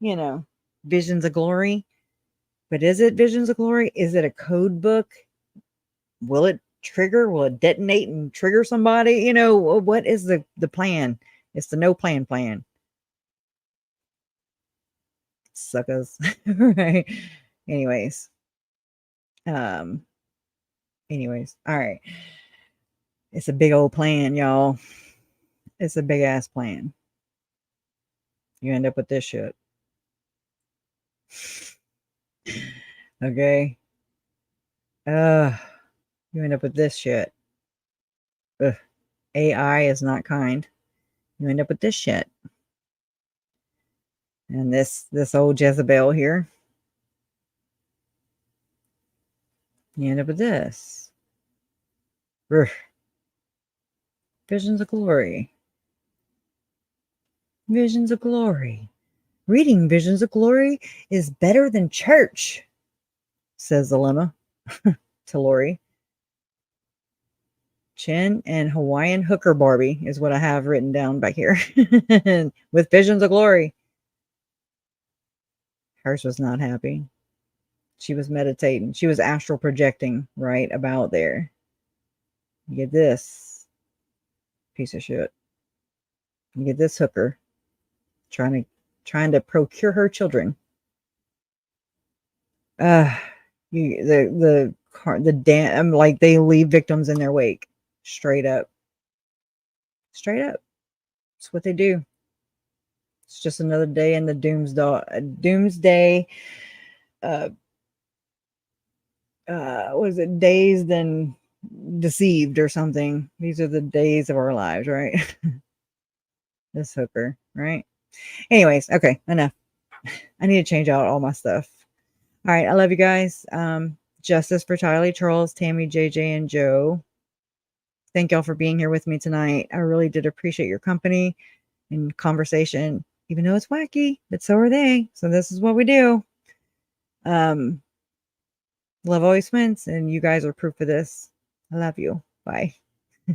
visions of glory? But is it visions of glory? Is it a code book? Will it detonate and trigger somebody? What is the plan? It's the no plan. Suckers. Right. Anyways. All right. It's a big old plan, y'all. It's a big ass plan. You end up with this shit. Okay. You end up with this shit. Ugh. AI is not kind. You end up with this shit. And this old Jezebel here. You end up with this. Ugh. Visions of glory. Visions of glory. Reading visions of glory is better than church, says Dilemma to Lori. Chin and Hawaiian hooker Barbie is what I have written down back here. With visions of glory. Hers was not happy. She was meditating. She was astral projecting right about there. You get this piece of shit. You get this hooker trying to trying to procure her children. Like they leave victims in their wake. Straight up. Straight up. It's what they do. It's just another day in the doomsday. Was it dazed and deceived or something? These are the days of our lives, right? This hooker, right? Anyways, okay, enough. I need to change out all my stuff. All right, I love you guys. Justice for Charlie, Charles, Tammy, JJ, and Joe. Thank y'all for being here with me tonight. I really did appreciate your company and conversation, even though it's wacky, but so are they. So this is what we do. Love always wins, and you guys are proof of this. I love you. Bye.